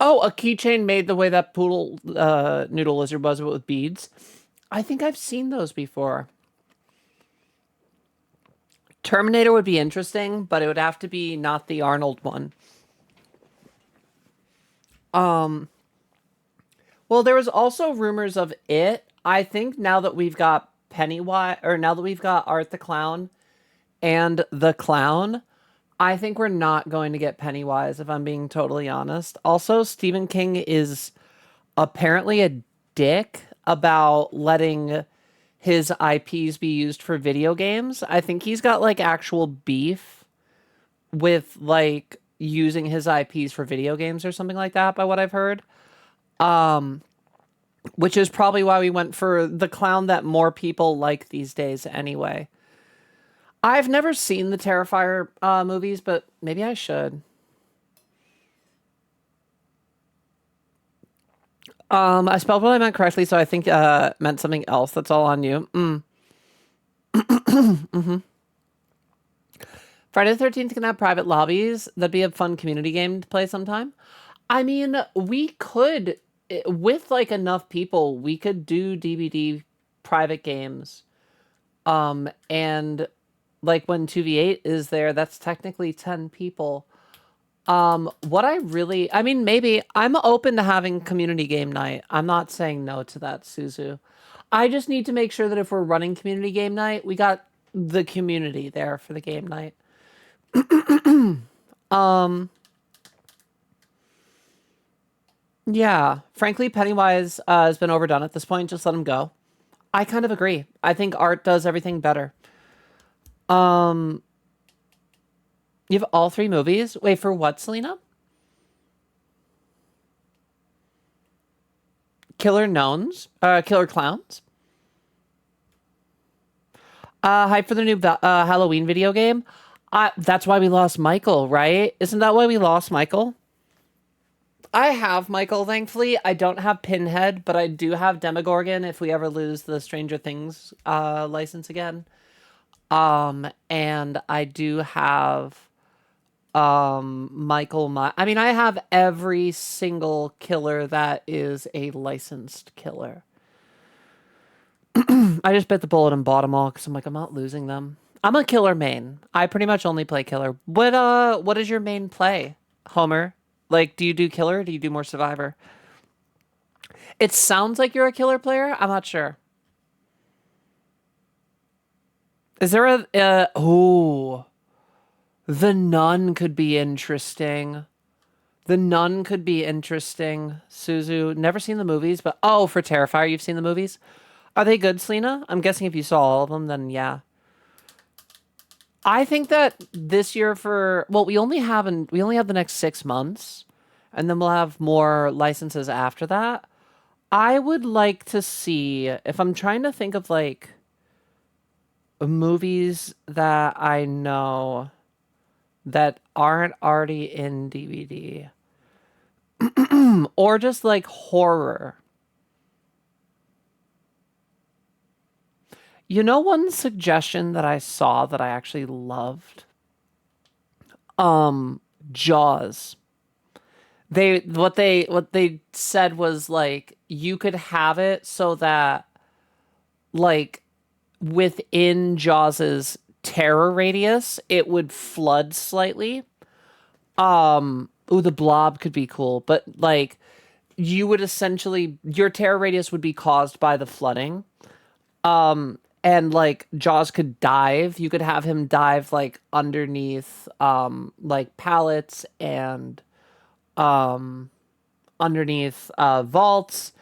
Oh, a keychain made the way that poodle noodle lizard was, but with beads. I think I've seen those before. Terminator would be interesting, but it would have to be not the Arnold one. Well, there was also rumors of it. I think now that we've got Pennywise, or now that we've got Art the Clown and the Clown, I think we're not going to get Pennywise, if I'm being totally honest. Also, Stephen King is apparently a dick about letting his IPs be used for video games. I think he's got, like, actual beef with, like, using his IPs for video games or something like that, by what I've heard. Which is probably why we went for the Clown that more people like these days anyway. I've never seen the Terrifier movies, but maybe I should. I spelled what I meant correctly, so I think meant something else. That's all on you. Mm-hmm. Friday the 13th can have private lobbies. That'd be a fun community game to play sometime. I mean, we could, with like enough people, we could do DBD private games. And like when 2v8 is there, that's technically 10 people. What I mean, maybe I'm open to having community game night. I'm not saying no to that, Suzu. I just need to make sure that if we're running community game night, we got the community there for the game night. Yeah, frankly, Pennywise has been overdone at this point. Just let him go. I kind of agree. I think art does everything better. You have all 3 movies? Wait, for what, Selena? Killer Clowns? Hype for the new Halloween video game? That's why we lost Michael, right? Isn't that why we lost Michael? I have Michael, thankfully. I don't have Pinhead, but I do have Demogorgon if we ever lose the Stranger Things license again. And I do have Michael. I mean, I have every single killer that is a licensed killer. I just bit the bullet and bought them all because I'm like, I'm not losing them. I'm a killer main. I pretty much only play killer. What is your main play, Homer? Like, do you do killer or do you do more survivor? It sounds like you're a killer player. I'm not sure. Is there oh, The Nun could be interesting. The Nun could be interesting. Suzu, never seen the movies, but oh, for Terrifier, you've seen the movies? Are they good, Selena? I'm guessing if you saw all of them, then yeah. I think that this year we only have the next 6 months, and then we'll have more licenses after that. I would like to see, if I'm trying to think of like movies that I know that aren't already in DVD, or just like horror. You know, one suggestion that I saw that I actually loved? Jaws. What they said was like, you could have it so that like within Jaws's terror radius, it would flood slightly. Ooh, the Blob could be cool, but like you would essentially, your terror radius would be caused by the flooding. And like Jaws could dive. You could have him dive like underneath like pallets and underneath vaults,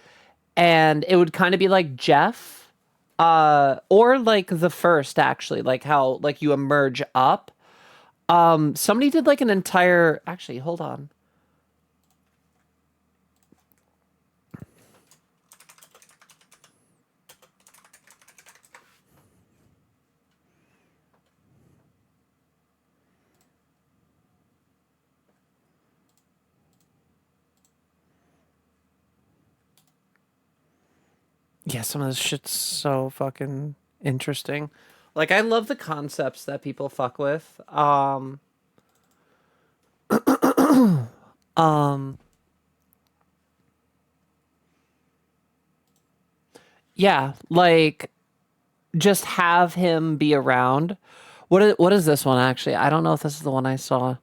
and it would kind of be like Jeff, or like the first, actually, like how like you emerge up. Somebody did like an entire, actually, hold on. Yeah, some of this shit's so fucking interesting. Like, I love the concepts that people fuck with. Yeah, like, just have him be around. What is this one, actually? I don't know if this is the one I saw.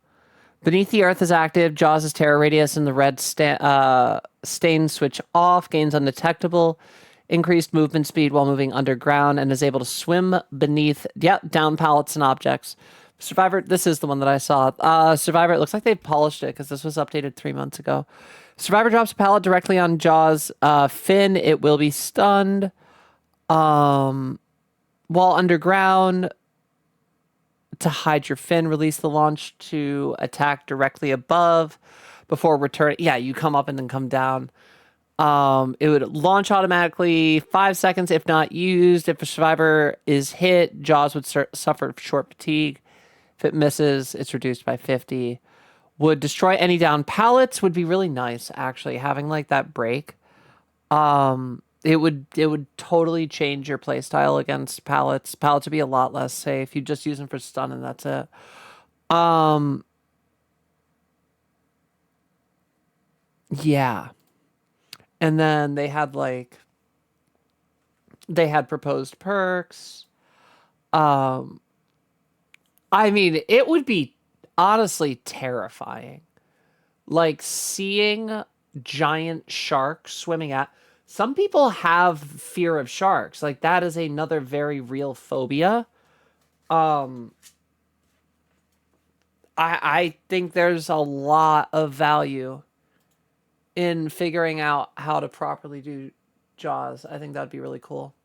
Beneath the Earth is active. Jaws' terror radius and the red stain switch off. Gains undetectable. Increased movement speed while moving underground and is able to swim beneath, down pallets and objects. Survivor, this is the one that I saw. Survivor, it looks like they polished it because this was updated 3 months ago. Survivor drops a pallet directly on Jaws' fin. It will be stunned. While underground, to hide your fin, release the launch to attack directly above before returning. Yeah, you come up and then come down. It would launch automatically 5 seconds if not used. If a survivor is hit, Jaws would suffer short fatigue. If it misses, it's reduced by 50. Would destroy any down pallets. Would be really nice, actually, having like that break. It would totally change your playstyle against pallets. Pallets would be a lot less safe. You just use them for stun and that's it. Yeah. And then they had proposed perks. I mean, it would be honestly terrifying. Like seeing giant sharks swimming at. Some people have fear of sharks. Like that is another very real phobia. I think there's a lot of value in figuring out how to properly do Jaws. I think that'd be really cool.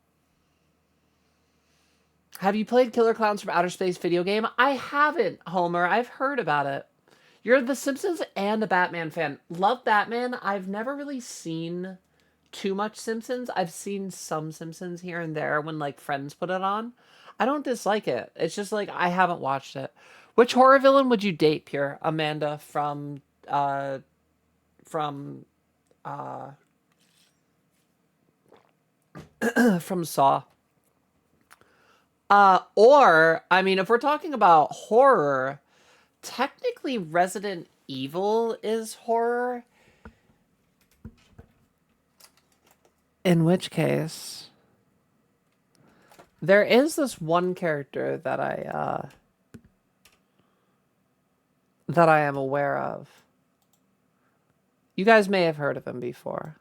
Have you played Killer Clowns from Outer Space video game? I haven't, Homer. I've heard about it. You're the Simpsons and a Batman fan. Love Batman. I've never really seen too much Simpsons. I've seen some Simpsons here and there when like friends put it on. I don't dislike it. It's just like I haven't watched it. Which horror villain would you date, Pure? Amanda from from Saw. Or, I mean, if we're talking about horror, technically Resident Evil is horror. In which case, there is this one character that I am aware of. You guys may have heard of him before.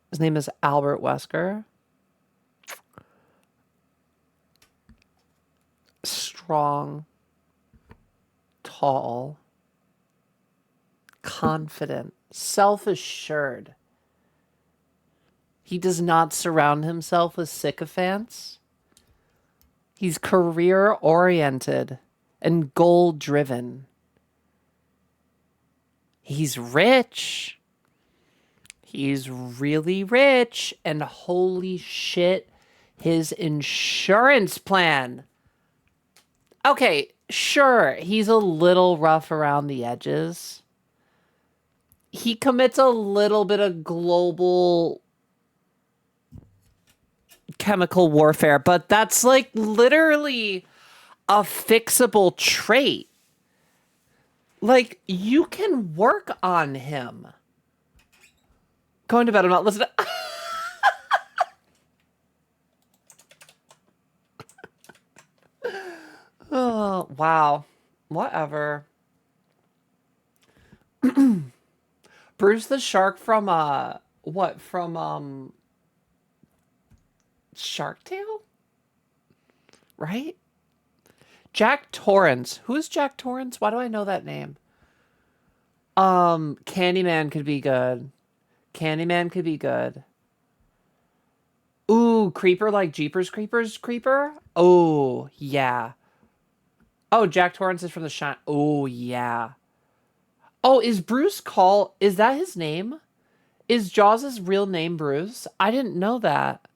His name is Albert Wesker. Strong, tall, confident, self-assured. He does not surround himself with sycophants. He's career-oriented and goal-driven. He's rich. He's really rich. And holy shit, his insurance plan. Okay, sure, he's a little rough around the edges. He commits a little bit of global chemical warfare, but that's like literally a fixable trait. Like, you can work on him. Going to bed, I'm not listening. Oh, wow. Whatever. Bruce the Shark from, what? From, Shark Tale? Right? Jack Torrance. Who is Jack Torrance? Why do I know that name? Candyman could be good. Candyman could be good. Ooh, Creeper like Jeepers Creepers Creeper? Oh, yeah. Oh, Jack Torrance is from The Shine. Oh, yeah. Oh, is Bruce Call... Is that his name? Is Jaws' real name Bruce? I didn't know that.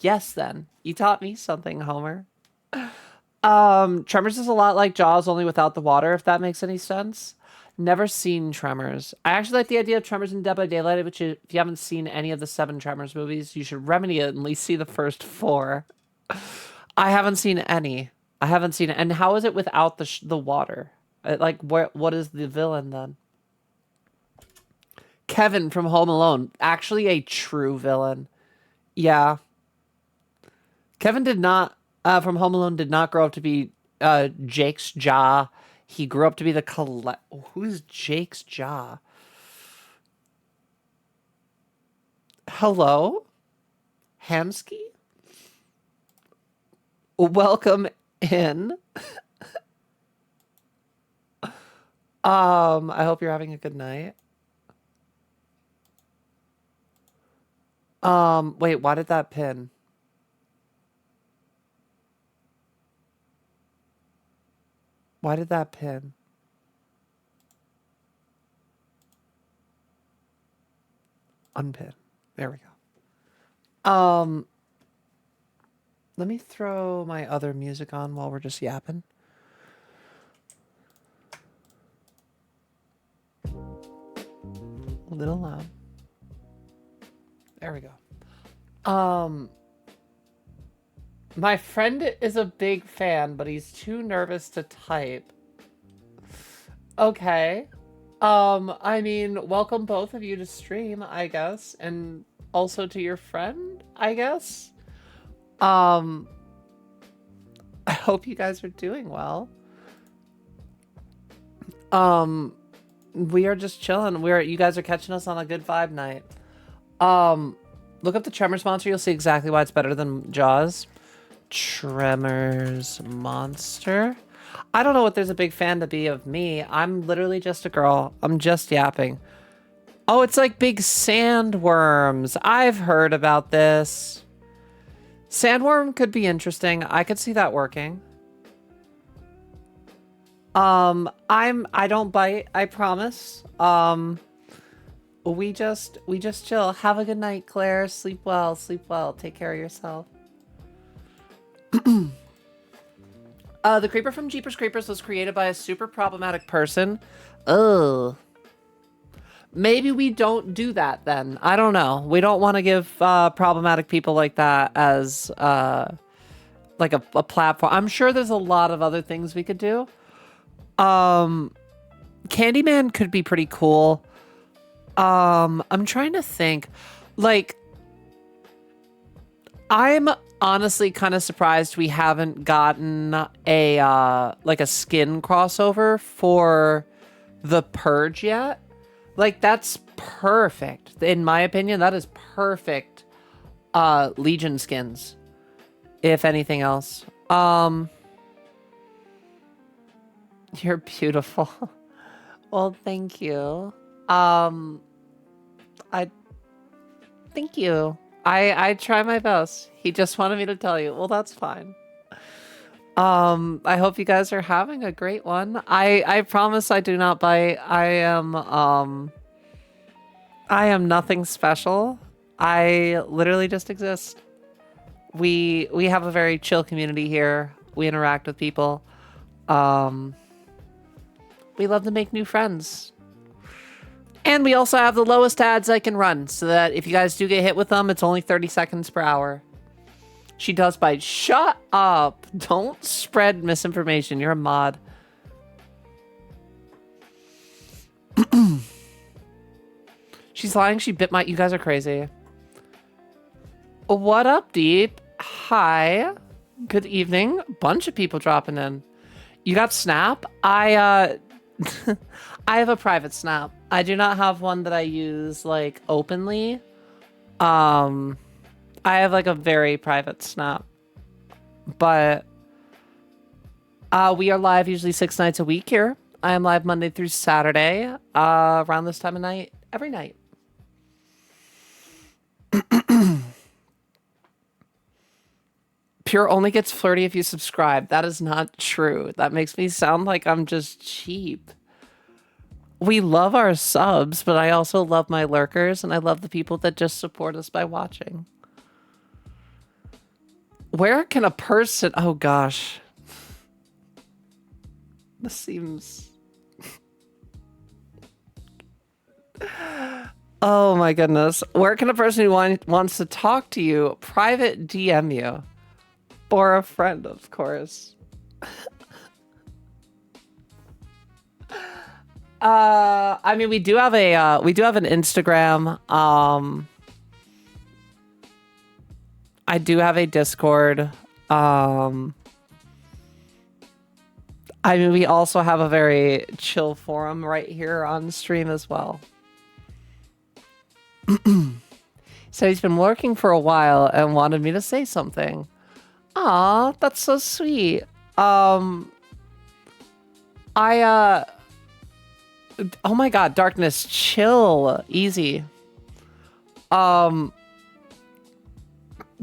Yes, then. You taught me something, Homer. Tremors is a lot like Jaws, only without the water, if that makes any sense. Never seen Tremors. I actually like the idea of Tremors and Dead by Daylight, which if you haven't seen any of the 7 Tremors movies, you should remedy it and at least see the first 4. I haven't seen any. I haven't seen it. And how is it without the water? Like, what is the villain then? Kevin from Home Alone. Actually a true villain. Yeah. Kevin did not, from Home Alone, did not grow up to be Jake's jaw. He grew up to be the Who's Jake's jaw? Hello? Hamsky? Welcome in. I hope you're having a good night. Wait, why did that pin? Why did that pin? Unpin. There we go. Let me throw my other music on while we're just yapping. A little loud. There we go. My friend is a big fan, but he's too nervous to type. Okay. I mean, welcome both of you to stream, I guess, and also to your friend, I guess. I hope you guys are doing well. We are just chilling. You guys are catching us on a good vibe night. Look up the Tremors monster. You'll see exactly why it's better than Jaws. Tremors monster. I don't know what there's a big fan to be of me. I'm literally just a girl. I'm just yapping. Oh, it's like big sandworms. I've heard about this. Sandworm could be interesting. I could see that working. I don't bite, I promise. We just chill. Have a good night, Claire. Sleep well, sleep well. Take care of yourself. The creeper from Jeepers Creepers was created by a super problematic person. Ugh. Maybe we don't do that then. I don't know. We don't want to give problematic people like that as like a platform. I'm sure there's a lot of other things we could do. Candyman could be pretty cool. I'm trying to think. Like, I'm honestly kind of surprised we haven't gotten a like a skin crossover for the Purge yet. Like, that's perfect. In my opinion, that is perfect Legion skins, if anything else. You're beautiful. Well, thank you. Thank you. I try my best. He just wanted me to tell you. Well, that's fine. I hope you guys are having a great one. I promise I do not bite. I am nothing special. I literally just exist. We have a very chill community here. We interact with people. We love to make new friends. And we also have the lowest ads I can run, so that if you guys do get hit with them, it's only 30 seconds per hour. She does bite. Shut up. Don't spread misinformation. You're a mod. She's lying. She bit my... You guys are crazy. What up, Deep? Hi. Good evening. Bunch of people dropping in. You got Snap? I have a private Snap. I do not have one that I use, like, openly. I have, like, a very private Snap. But we are live usually 6 nights a week here. I am live Monday through Saturday, around this time of night, every night. Pure only gets flirty if you subscribe. That is not true. That makes me sound like I'm just cheap. We love our subs, but I also love my lurkers, and I love the people that just support us by watching. Where can a person... Oh, gosh. This seems... Oh, my goodness. Where can a person who wants to talk to you private DM you? Or a friend, of course. I mean, we do have an Instagram. I do have a Discord. I mean, we also have a very chill forum right here on stream as well. So he's been working for a while and wanted me to say something. Aw, that's so sweet. Oh my god, Darkness, chill. Easy.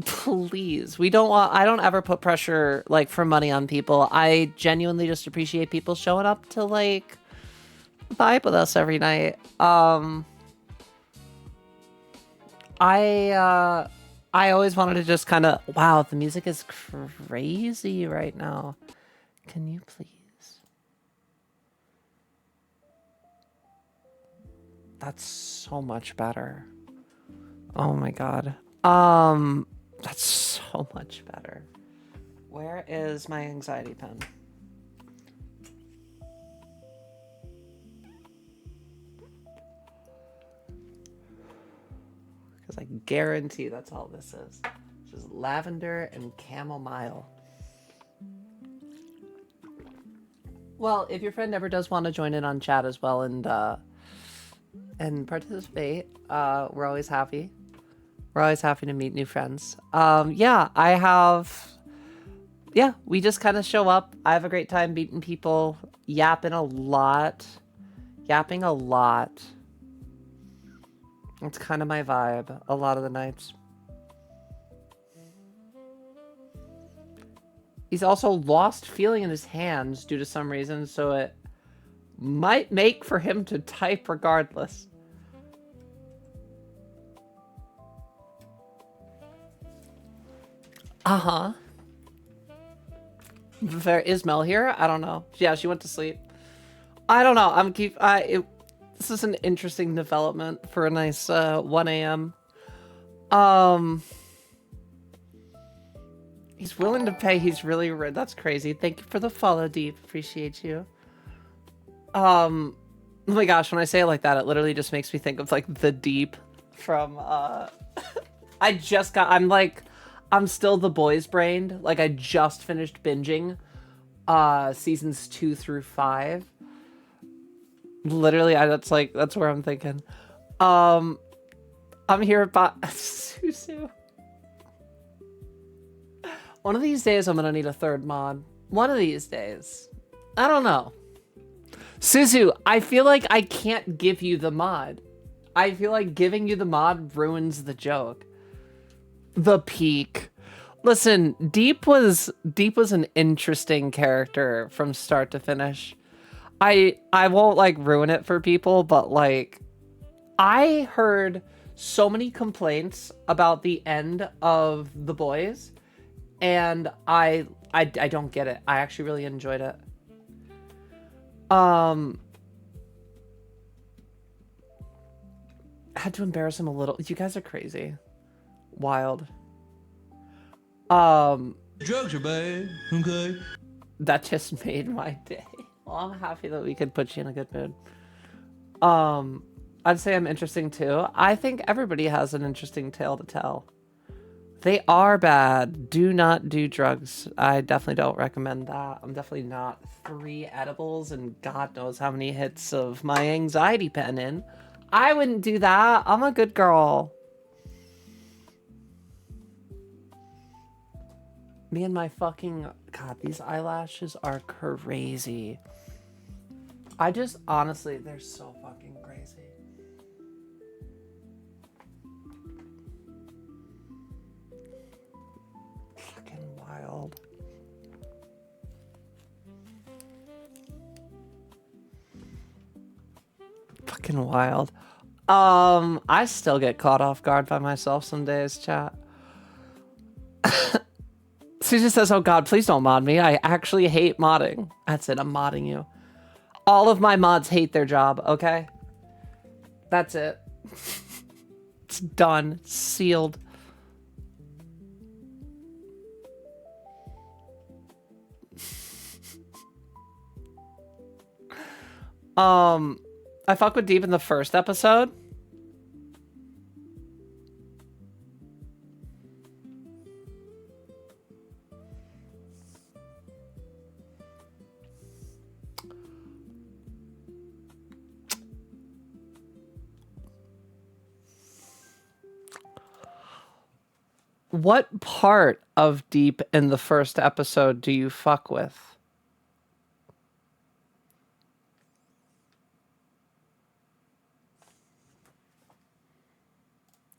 Please. I don't ever put pressure, like, for money on people. I genuinely just appreciate people showing up to, like, vibe with us every night. I always wanted to just kind of, wow, the music is crazy right now. Can you please? That's so much better. Oh my god. That's so much better. Where is my anxiety pen? Because I guarantee that's all this is. Just lavender and chamomile. Well, if your friend ever does want to join in on chat as well and participate, we're always happy. We're always happy to meet new friends. Yeah, we just kind of show up. I have a great time meeting people, yapping a lot. It's kind of my vibe a lot of the nights. He's also lost feeling in his hands due to some reason, so it might make for him to type regardless. Uh-huh. There is Mel here? I don't know. Yeah, she went to sleep. I don't know. This is an interesting development for a nice 1 a.m. He's willing to pay. He's really rich. That's crazy. Thank you for the follow, Deep. Appreciate you. Oh my gosh, when I say it like that, it literally just makes me think of like the Deep from I'm still the boys brained. Like I just finished binging seasons 2 through 5. Literally, that's where I'm thinking. I'm here about Susu. One of these days I'm gonna need a third mod. One of these days. I don't know. Suzu, I feel like I can't give you the mod. I feel like giving you the mod ruins the joke. The peak. Listen, Deep was an interesting character from start to finish. I won't like ruin it for people, but like I heard so many complaints about the end of The Boys, and I don't get it. I actually really enjoyed it. I had to embarrass him a little. You guys are crazy. Wild. Drugs are bad, okay? That just made my day. Well, I'm happy that we could put you in a good mood. I'd say I'm interesting too. I think everybody has an interesting tale to tell. They are bad. Do not do drugs. I definitely don't recommend that. I'm definitely not 3 edibles and God knows how many hits of my anxiety pen in. I wouldn't do that. I'm a good girl. Me and my fucking... God, these eyelashes are crazy. I just, honestly, they're so fucking crazy. Fucking wild. Fucking wild. I still get caught off guard by myself some days, chat. Susan says, oh god, please don't mod me. I actually hate modding. That's it, I'm modding you. All of my mods hate their job, okay? That's it. It's done. It's sealed. I fuck with Deep in the first episode. What part of Deep in the first episode do you fuck with?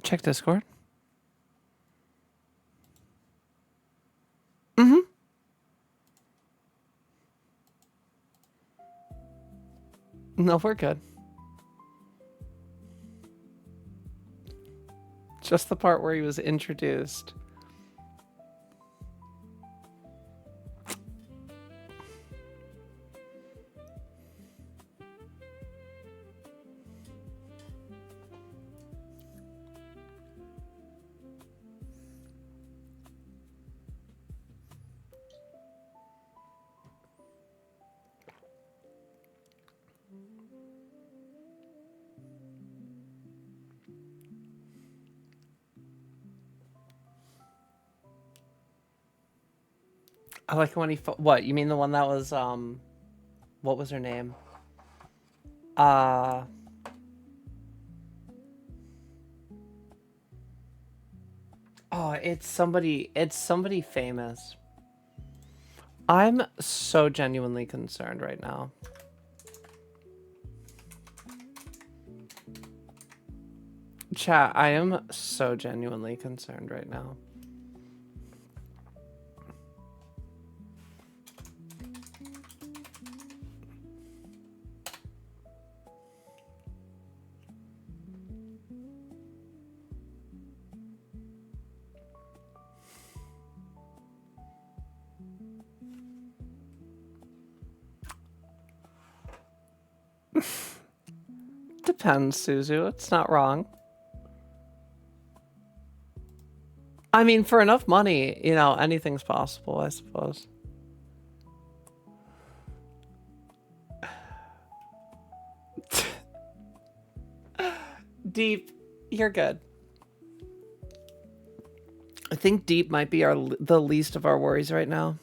Check Discord. Mm-hmm. No, we're good. Just the part where he was introduced. I like when he what, you mean the one that was what was her name? Oh, it's somebody famous. I'm so genuinely concerned right now. Chat, I am so genuinely concerned right now. Depends, Suzu. It's not wrong. I mean, for enough money, you know, anything's possible, I suppose. Deep, you're good. I think Deep might be the least of our worries right now.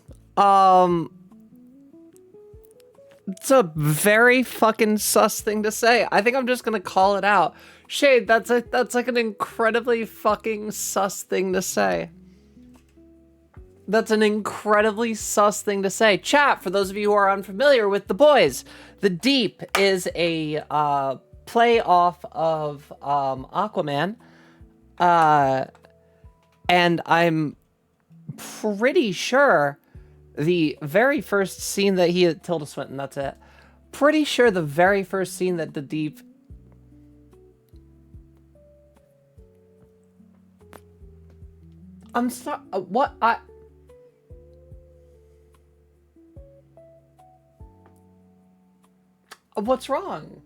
It's a very fucking sus thing to say. I think I'm just gonna call it out. Shade, that's like an incredibly fucking sus thing to say. That's an incredibly sus thing to say. Chat, for those of you who are unfamiliar with The Boys, The Deep is a play off of Aquaman. And I'm pretty sure the very first scene that he had Tilda Swinton, that's it. Pretty sure the very first scene that The Deep I'm sorry, what? What's wrong?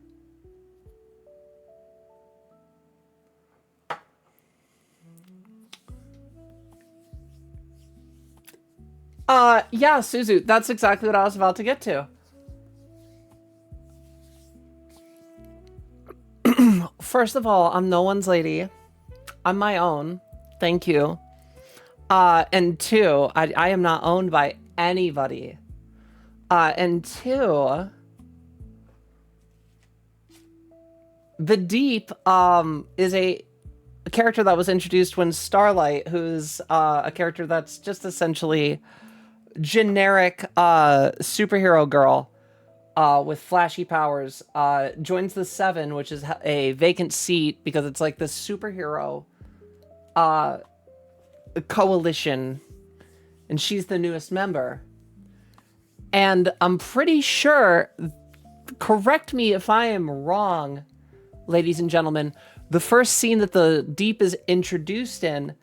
Yeah, Suzu, that's exactly what I was about to get to. First of all, I'm no one's lady. I'm my own. Thank you. And two, I am not owned by anybody. And two, The Deep is a character that was introduced when Starlight, who's a character that's just essentially generic superhero girl with flashy powers, joins the Seven, which is a vacant seat because it's like this superhero coalition, and she's the newest member. And I'm pretty sure, correct me if I am wrong, ladies and gentlemen, the first scene that the Deep is introduced in,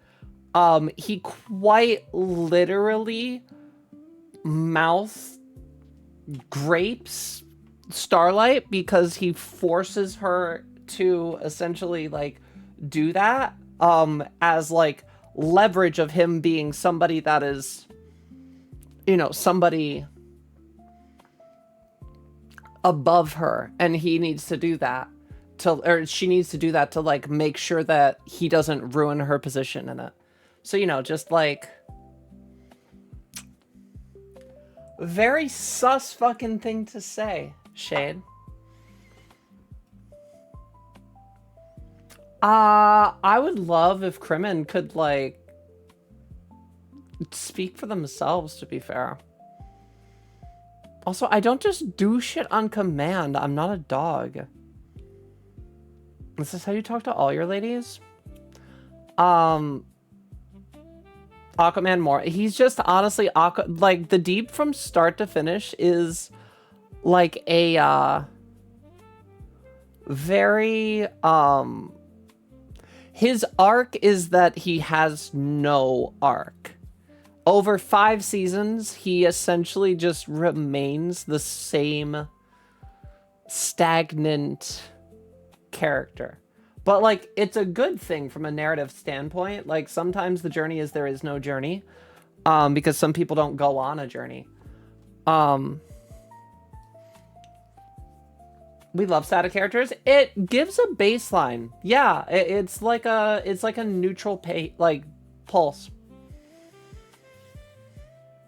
he quite literally mouth grapes Starlight because he forces her to essentially like do that as like leverage of him being somebody that is, you know, somebody above her, and he needs to do that to, or she needs to do that to like make sure that he doesn't ruin her position in it. So, you know, just like very sus fucking thing to say, Shade. I would love if Crimin could like speak for themselves, to be fair. Also, I don't just do shit on command. I'm not a dog. Is this how you talk to all your ladies? Aquaman more. He's just honestly like the Deep from start to finish is like a very His arc is that he has no arc. Over 5 seasons, he essentially just remains the same stagnant character. But, like, it's a good thing from a narrative standpoint. Like, sometimes the journey is there is no journey. Because some people don't go on a journey. We love static characters. It gives a baseline. Yeah, it's like a neutral pulse.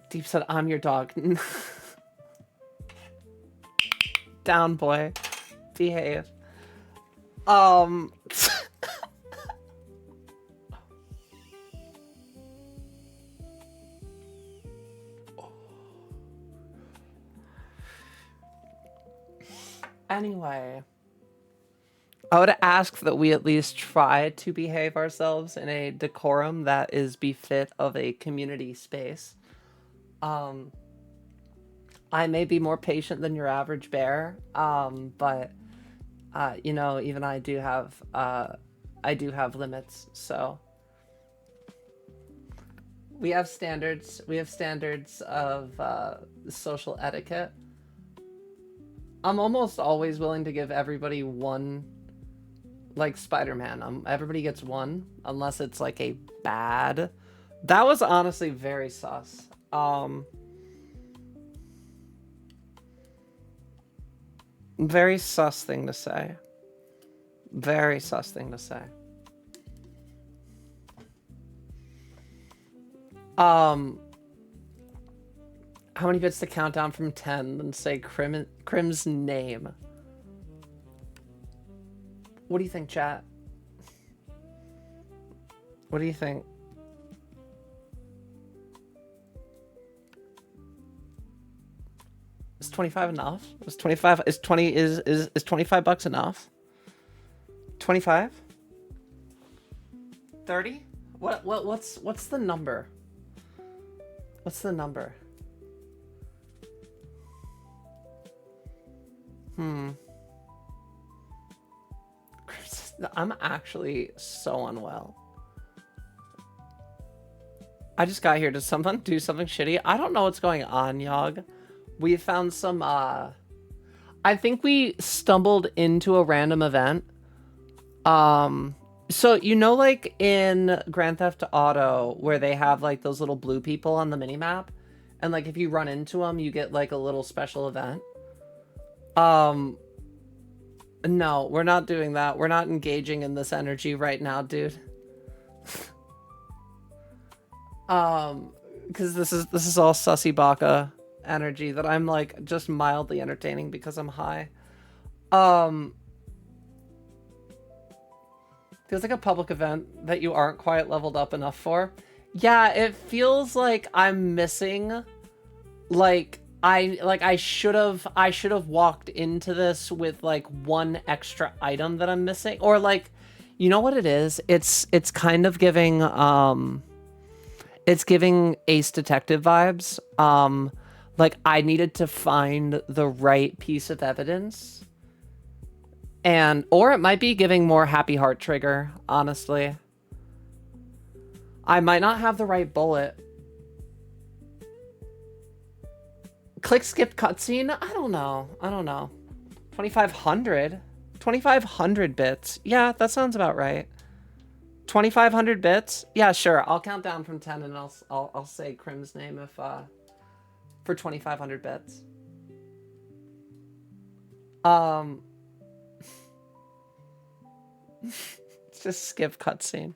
Deep said, "I'm your dog." Down, boy. Behave. Anyway, I would ask that we at least try to behave ourselves in a decorum that is befit of a community space. I may be more patient than your average bear, but you know, even I do have limits. So we have standards. We have standards of social etiquette. I'm almost always willing to give everybody one, like Spider-Man. Everybody gets one, unless it's like a bad. That was honestly very sus. Very sus thing to say. Very sus thing to say. How many bits to count down from 10 and say Crim's name? What do you think, chat? What do you think? Is 25 enough? Is 25 is 20 is 25 bucks enough? 25? 30? What's the number? What's the number? I'm actually so unwell. I just got here. Did someone do something shitty? I don't know what's going on, Yog. We found some, I think we stumbled into a random event. So, you know, like in Grand Theft Auto, where they have like those little blue people on the minimap? And like if you run into them, you get like a little special event. No, we're not doing that. We're not engaging in this energy right now, dude. Because this is all sussy baka energy that I'm like just mildly entertaining because I'm high. Feels like a public event that you aren't quite leveled up enough for. Yeah, it feels like I'm missing, like I should have walked into this with like one extra item that I'm missing, or like, you know what it is? It's kind of giving it's giving Ace Detective vibes. Like I needed to find the right piece of evidence, or it might be giving more Happy Heart Trigger. Honestly, I might not have the right bullet. Click skip cutscene? I don't know. 2,500? 2,500 bits. Yeah, that sounds about right. 2,500 bits? Yeah, sure. I'll count down from 10 and I'll say Crim's name if for 2,500 bits. It's just skip cutscene.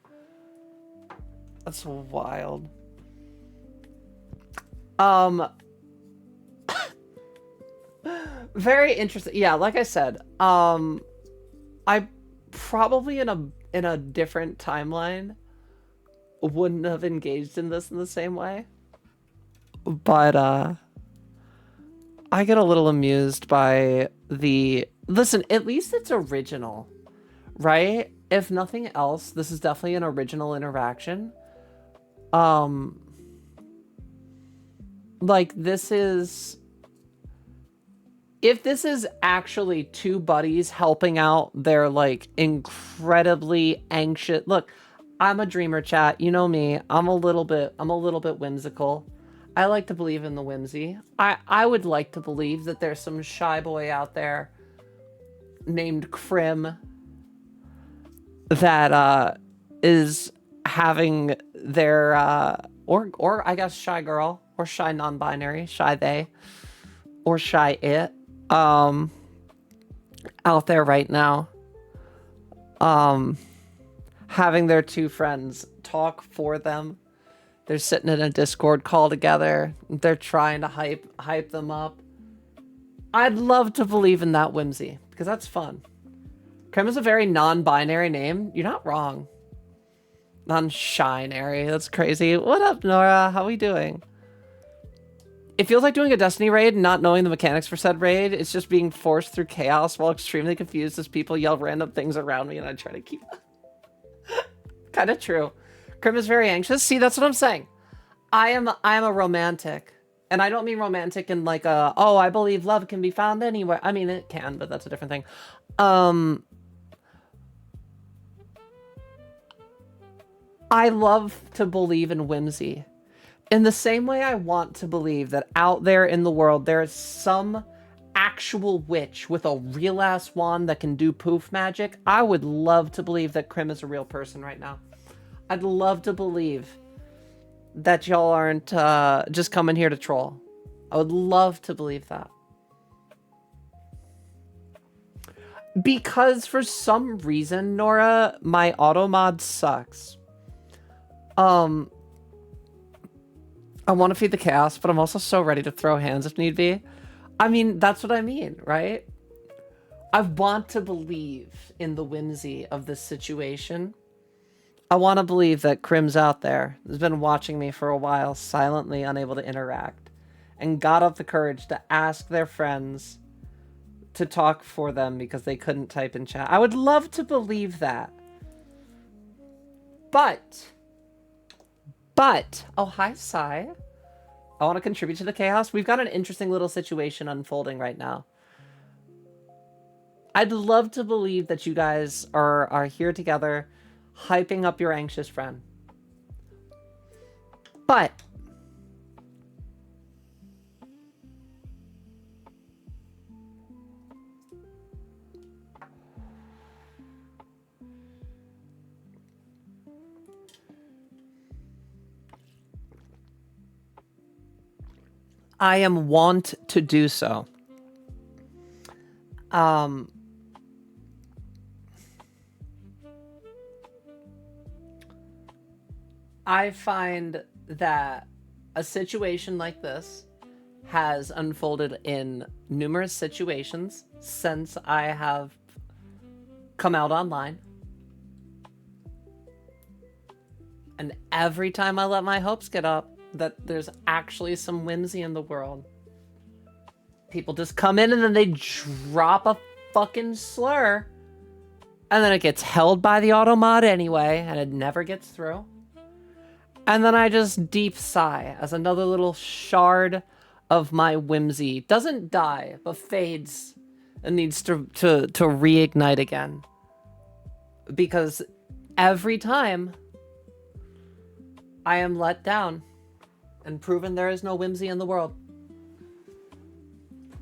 That's wild. Very interesting. Yeah, like I said, I probably in a different timeline wouldn't have engaged in this in the same way. But I get a little amused by listen, at least it's original, right? If nothing else, this is definitely an original interaction. Like this is if this is actually two buddies helping out their like incredibly anxious, look, I'm a dreamer, chat. You know me. I'm a little bit whimsical. I like to believe in the whimsy. I would like to believe that there's some shy boy out there named Krim that is having their or I guess shy girl or shy non-binary, shy they or shy it out there right now having their two friends talk for them. They're sitting in a Discord call together. They're trying to hype them up. I'd love to believe in that whimsy because that's fun. Krim is a very non-binary name. You're not wrong. Non-shinary. That's crazy. What up, Nora? How we doing? It feels like doing a Destiny raid and not knowing the mechanics for said raid. It's just being forced through chaos while extremely confused as people yell random things around me and I try to keep... Kind of true. Krim is very anxious. See, that's what I'm saying. I am a romantic. And I don't mean romantic in like a, oh, I believe love can be found anywhere. I mean, it can, but that's a different thing. I love to believe in whimsy. In the same way I want to believe that out there in the world, there is some actual witch with a real-ass wand that can do poof magic. I would love to believe that Krim is a real person right now. I'd love to believe that y'all aren't just coming here to troll. I would love to believe that. Because for some reason, Nora, my auto mod sucks. I want to feed the chaos, but I'm also so ready to throw hands if need be. I mean, that's what I mean, right? I want to believe in the whimsy of this situation. I want to believe that Krim's out there, has been watching me for a while, silently unable to interact, and got up the courage to ask their friends to talk for them because they couldn't type in chat. I would love to believe that. But, oh, hi, Sai. I want to contribute to the chaos. We've got an interesting little situation unfolding right now. I'd love to believe that you guys are here together, hyping up your anxious friend. But I am wont to do so. I find that a situation like this has unfolded in numerous situations since I have come out online. And every time I let my hopes get up that there's actually some whimsy in the world, people just come in and then they drop a fucking slur. And then it gets held by the auto mod anyway, and it never gets through. And then I just deep sigh as another little shard of my whimsy doesn't die, but fades and needs to reignite again. Because every time I am let down and proven there is no whimsy in the world,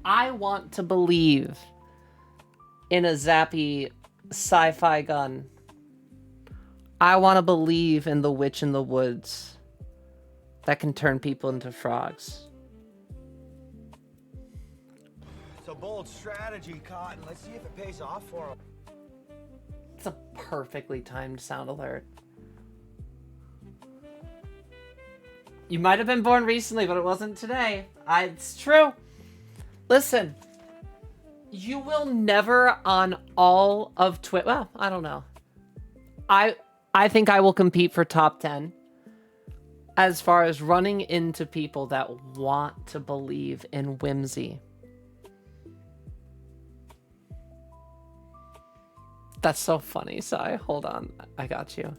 I want to believe in a zappy sci-fi gun. I want to believe in the witch in the woods that can turn people into frogs. It's a bold strategy, Cotton. Let's see if it pays off for him. It's a perfectly timed sound alert. You might have been born recently, but it wasn't today. It's true. Listen, you will never on all of Twitch. Well, I don't know. I think I will compete for top 10 as far as running into people that want to believe in whimsy. That's so funny, Sai. Hold on. I got you.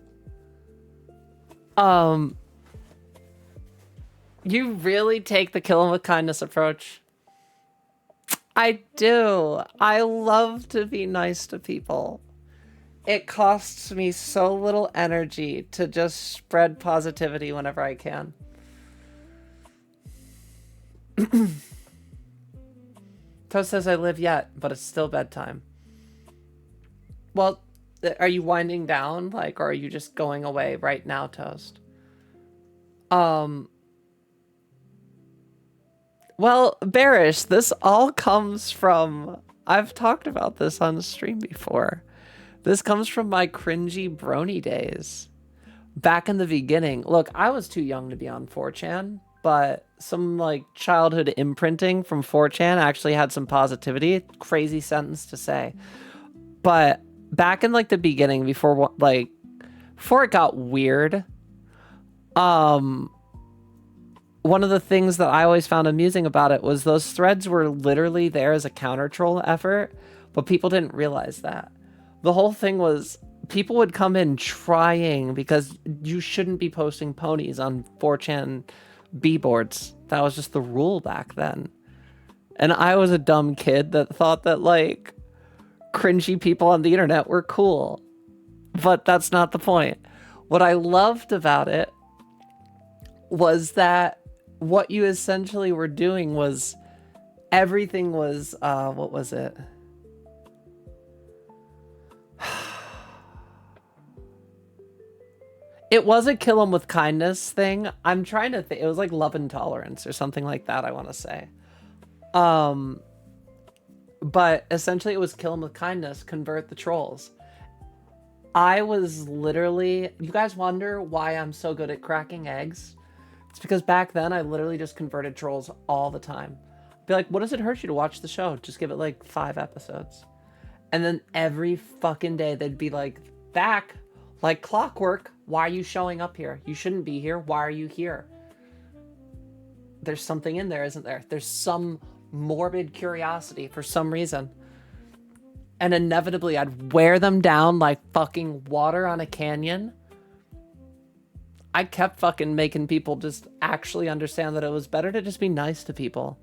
You really take the kill 'em with kindness approach. I do. I love to be nice to people. It costs me so little energy to just spread positivity whenever I can. Toast says I live yet, but it's still bedtime. Well, are you winding down, like, or are you just going away right now, Toast? Well, Bearish, this all comes from... I've talked about this on stream before. This comes from my cringy brony days. Back in the beginning. Look, I was too young to be on 4chan, but some, like, childhood imprinting from 4chan actually had some positivity. Crazy sentence to say. But back in, like, the beginning, before it got weird, one of the things that I always found amusing about it was those threads were literally there as a counter troll effort, but people didn't realize that. The whole thing was people would come in trying because you shouldn't be posting ponies on 4chan B-boards. That was just the rule back then. And I was a dumb kid that thought that, like, cringy people on the internet were cool. But that's not the point. What I loved about it was that what you essentially were doing was everything was, what was it? It was a kill 'em with kindness thing. I'm trying to think. It was like love and tolerance or something like that, I want to say. But essentially it was kill 'em with kindness, convert the trolls. I was literally... You guys wonder why I'm so good at cracking eggs? It's because back then I literally just converted trolls all the time. Be like, what does it hurt you to watch the show? Just give it like 5 episodes. And then every fucking day they'd be like, back, like clockwork. Why are you showing up here? You shouldn't be here. Why are you here? There's something in there, isn't there? There's some morbid curiosity for some reason. And inevitably I'd wear them down like fucking water on a canyon. I kept fucking making people just actually understand that it was better to just be nice to people.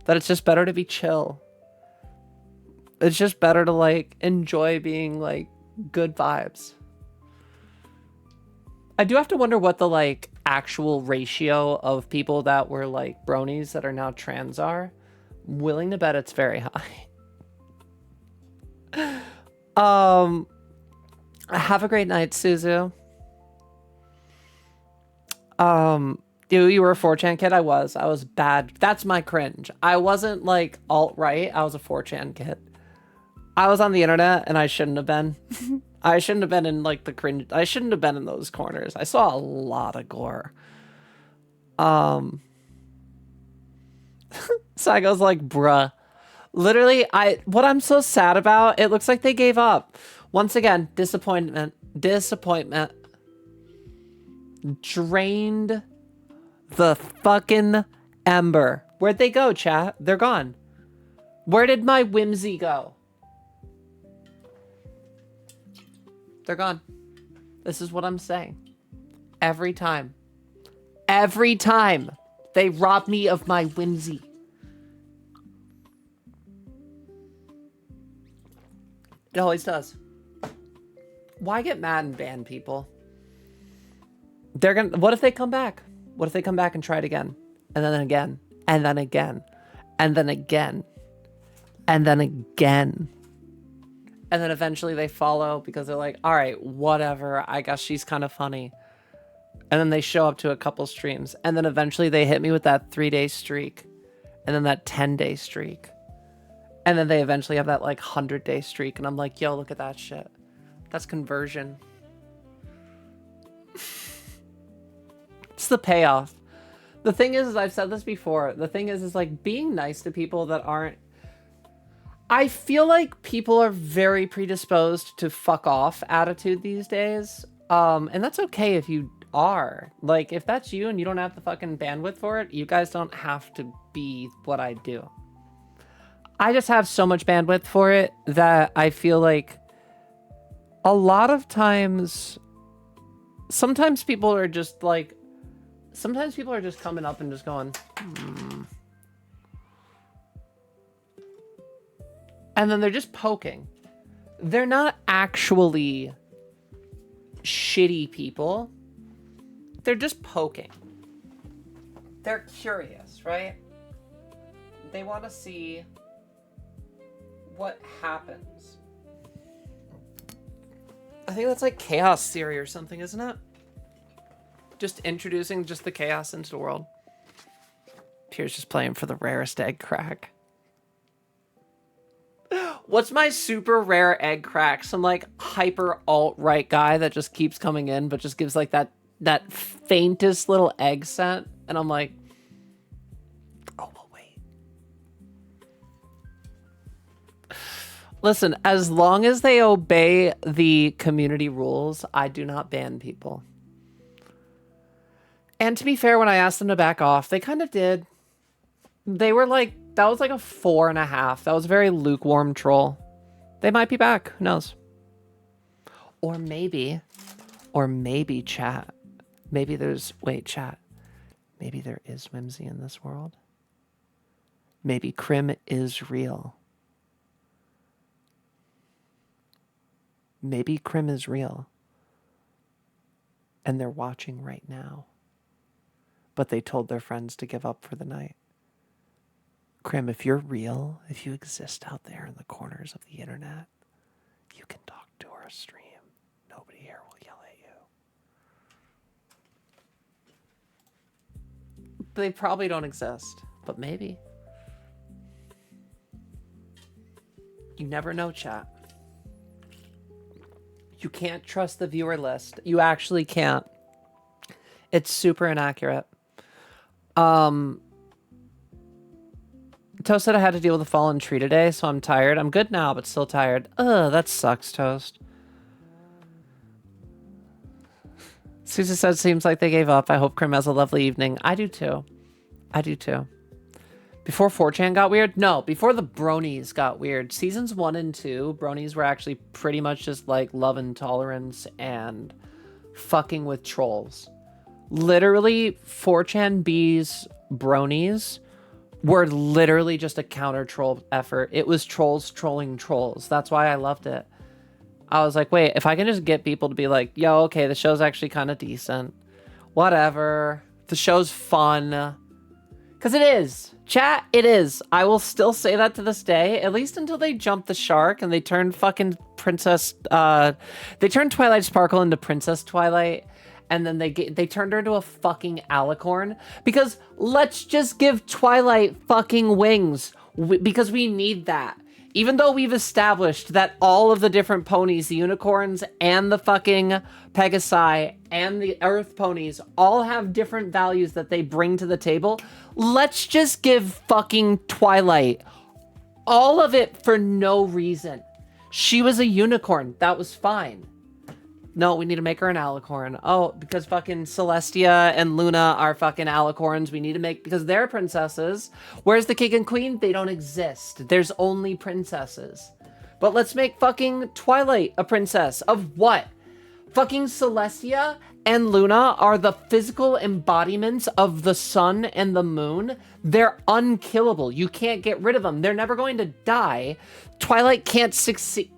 That it's just better to be chill. It's just better to, like, enjoy being, like, good vibes. I do have to wonder what the, like, actual ratio of people that were, like, bronies that are now trans are. I'm willing to bet it's very high. Have a great night, Suzu. You were a 4chan kid? I was bad. That's my cringe. I wasn't like alt-right. I was a 4chan kid. I was on the internet and I shouldn't have been. I shouldn't have been in like the cringe. I shouldn't have been in those corners. I saw a lot of gore. Saigo's like, bruh. Literally, what I'm so sad about, it looks like they gave up. Once again, disappointment. Disappointment. Drained the fucking ember. Where'd they go, chat? They're gone. Where did my whimsy go? They're gone. This is what I'm saying. Every time. Every time they rob me of my whimsy. It always does. Why get mad and ban people? They're gonna... What if they come back? What if they come back and try it again? And then again. And then again. And then again. And then again. And then eventually they follow because they're like, all right, whatever. I guess she's kind of funny. And then they show up to a couple streams. And then eventually they hit me with that 3-day streak. And then that 10-day streak. And then they eventually have that like 100-day streak. And I'm like, yo, look at that shit. That's conversion. It's the payoff. The thing is, I've said this before. The thing is like being nice to people that aren't... I feel like people are very predisposed to fuck off attitude these days. And that's okay if you are. Like, if that's you and you don't have the fucking bandwidth for it, you guys don't have to be what I do. I just have so much bandwidth for it that I feel like a lot of times, sometimes people are just like, sometimes people are just coming up and just going, And then they're just poking. They're not actually shitty people. They're just poking. They're curious, right? They want to see what happens. I think that's like chaos theory or something, isn't it? Just introducing just the chaos into the world. Pierre's just playing for the rarest egg crack. What's my super rare egg crack? Some like hyper alt-right guy that just keeps coming in but just gives like that faintest little egg scent. And I'm like, oh, well, wait. Listen, as long as they obey the community rules, I do not ban people. And to be fair, when I asked them to back off, they kind of did. They were like, that was like a 4.5. That was a very lukewarm troll. They might be back. Who knows? Or maybe chat. Maybe there's, wait, chat. Maybe there is whimsy in this world. Maybe Crim is real. Maybe Crim is real. And they're watching right now. But they told their friends to give up for the night. Crim, if you're real, if you exist out there in the corners of the internet, you can talk to our stream. Nobody here will yell at you. They probably don't exist, but maybe. You never know, chat. You can't trust the viewer list. You actually can't. It's super inaccurate. Toast said I had to deal with a fallen tree today, so I'm tired. I'm good now, but still tired. Ugh, that sucks, Toast. Susan said, seems like they gave up. I hope Crim has a lovely evening. I do too. I do too. Before 4chan got weird? No, before the bronies got weird. Seasons 1 and 2, bronies were actually pretty much just like love and tolerance and fucking with trolls. Literally, 4chan B's bronies were literally just a counter troll effort. It was trolls trolling trolls. That's why I loved it. I was like, wait, if I can just get people to be like, yo, okay, the show's actually kind of decent. Whatever. The show's fun. Because it is. Chat, it is. I will still say that to this day, at least until they jump the shark and they turn fucking Princess... they turn Twilight Sparkle into Princess Twilight. And then they turned her into a fucking alicorn. Because let's just give Twilight fucking wings. Because we need that. Even though we've established that all of the different ponies, the unicorns and the fucking Pegasi and the earth ponies all have different values that they bring to the table. Let's just give fucking Twilight all of it for no reason. She was a unicorn. That was fine. No, we need to make her an alicorn. Oh, because fucking Celestia and Luna are fucking alicorns. We need to make... Because they're princesses. Where's the king and queen? They don't exist. There's only princesses. But let's make fucking Twilight a princess. Of what? Fucking Celestia and Luna are the physical embodiments of the sun and the moon. They're unkillable. You can't get rid of them. They're never going to die. Twilight can't succeed...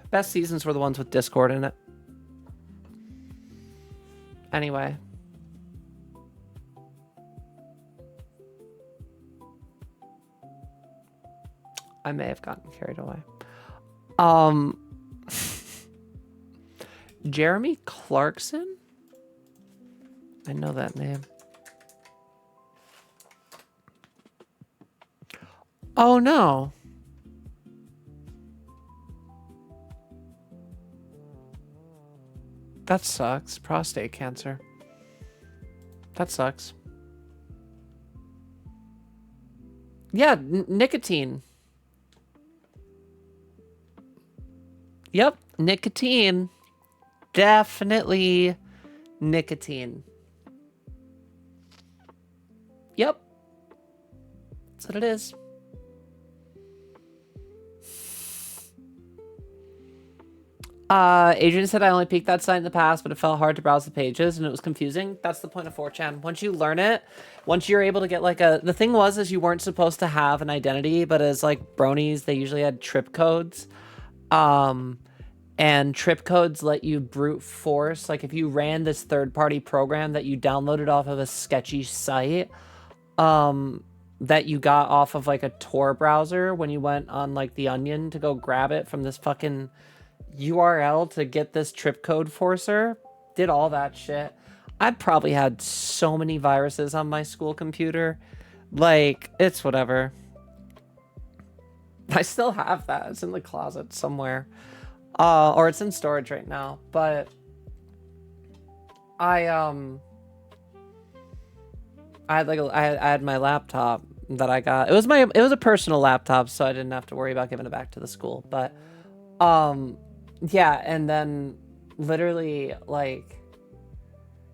Best seasons were the ones with Discord in it. Anyway. I may have gotten carried away. Jeremy Clarkson? I know that name. Oh no. That sucks. Prostate cancer. That sucks. Yeah, nicotine. Yep, nicotine. Definitely nicotine. Yep. That's what it is. Adrian said I only peeked that site in the past, but it felt hard to browse the pages and it was confusing. That's the point of 4chan. Once you learn it, once you're able to get like the thing was is you weren't supposed to have an identity, but as like bronies, they usually had trip codes. And trip codes let you brute force. Like if you ran this third-party program that you downloaded off of a sketchy site, that you got off of like a Tor browser when you went on like the Onion to go grab it from this fucking URL to get this trip code forcer, did all that shit. I probably had so many viruses on my school computer. Like, it's whatever. I still have that. It's in the closet somewhere. Or it's in storage right now. But I had my laptop that I got. It was a personal laptop, so I didn't have to worry about giving it back to the school. But yeah, and then literally like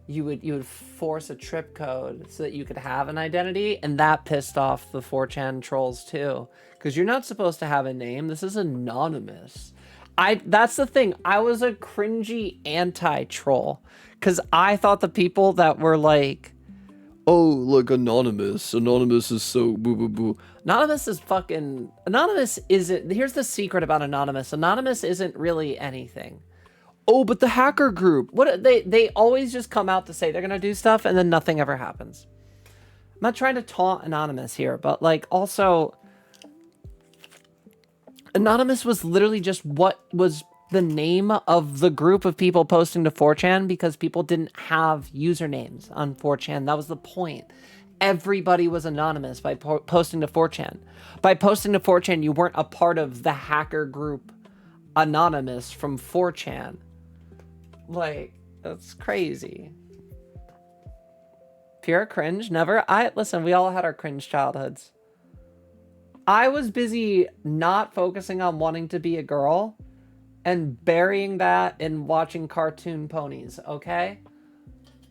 you would force a trip code so that you could have an identity, and that pissed off the 4chan trolls too, because you're not supposed to have a name. This is anonymous. That's the thing. I was a cringy anti-troll because I thought the people that were like, oh, like anonymous is so boo boo boo. Anonymous is fucking... Anonymous isn't... Here's the secret about Anonymous. Anonymous isn't really anything. Oh, but the hacker group. What they always just come out to say they're gonna do stuff and then nothing ever happens. I'm not trying to taunt Anonymous here, but like also... Anonymous was literally just what was the name of the group of people posting to 4chan because people didn't have usernames on 4chan. That was the point. Everybody was anonymous by posting to 4chan. By posting to 4chan, you weren't a part of the hacker group Anonymous from 4chan. Like, that's crazy. Pure cringe? Never? Listen, we all had our cringe childhoods. I was busy not focusing on wanting to be a girl and burying that in watching cartoon ponies, okay?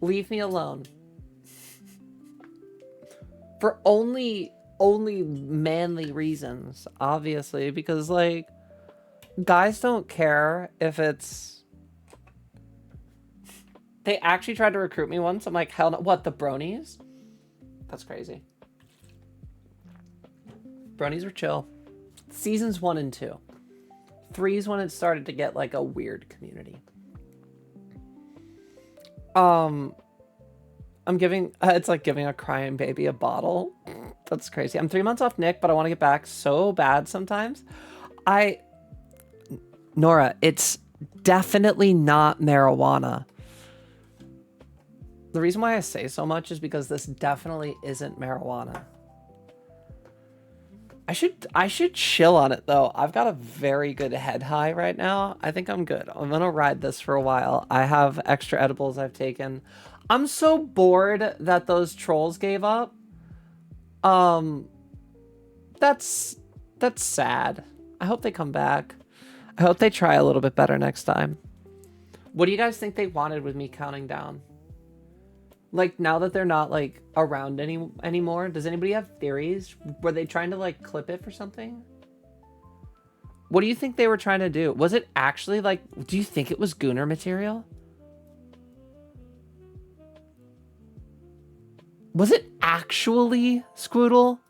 Leave me alone. For only manly reasons, obviously, because like guys don't care if it's... They actually tried to recruit me once. I'm like, hell no. What, the bronies? That's crazy. Bronies were chill. Seasons 1 and 2. 3 is when it started to get like a weird community. I'm giving, it's like giving a crying baby a bottle. That's crazy. I'm 3 months off Nick, but I want to get back so bad sometimes. Nora, it's definitely not marijuana. The reason why I say so much is because this definitely isn't marijuana. I should chill on it though. I've got a very good head high right now. I think I'm good. I'm gonna ride this for a while. I have extra edibles I've taken. I'm so bored that those trolls gave up. That's sad. I hope they come back. I hope they try a little bit better next time. What do you guys think they wanted with me counting down? Like, now that they're not, like, around anymore, does anybody have theories? Were they trying to, like, clip it for something? What do you think they were trying to do? Was it actually, like, do you think it was Gooner material? Was it actually Squoodle?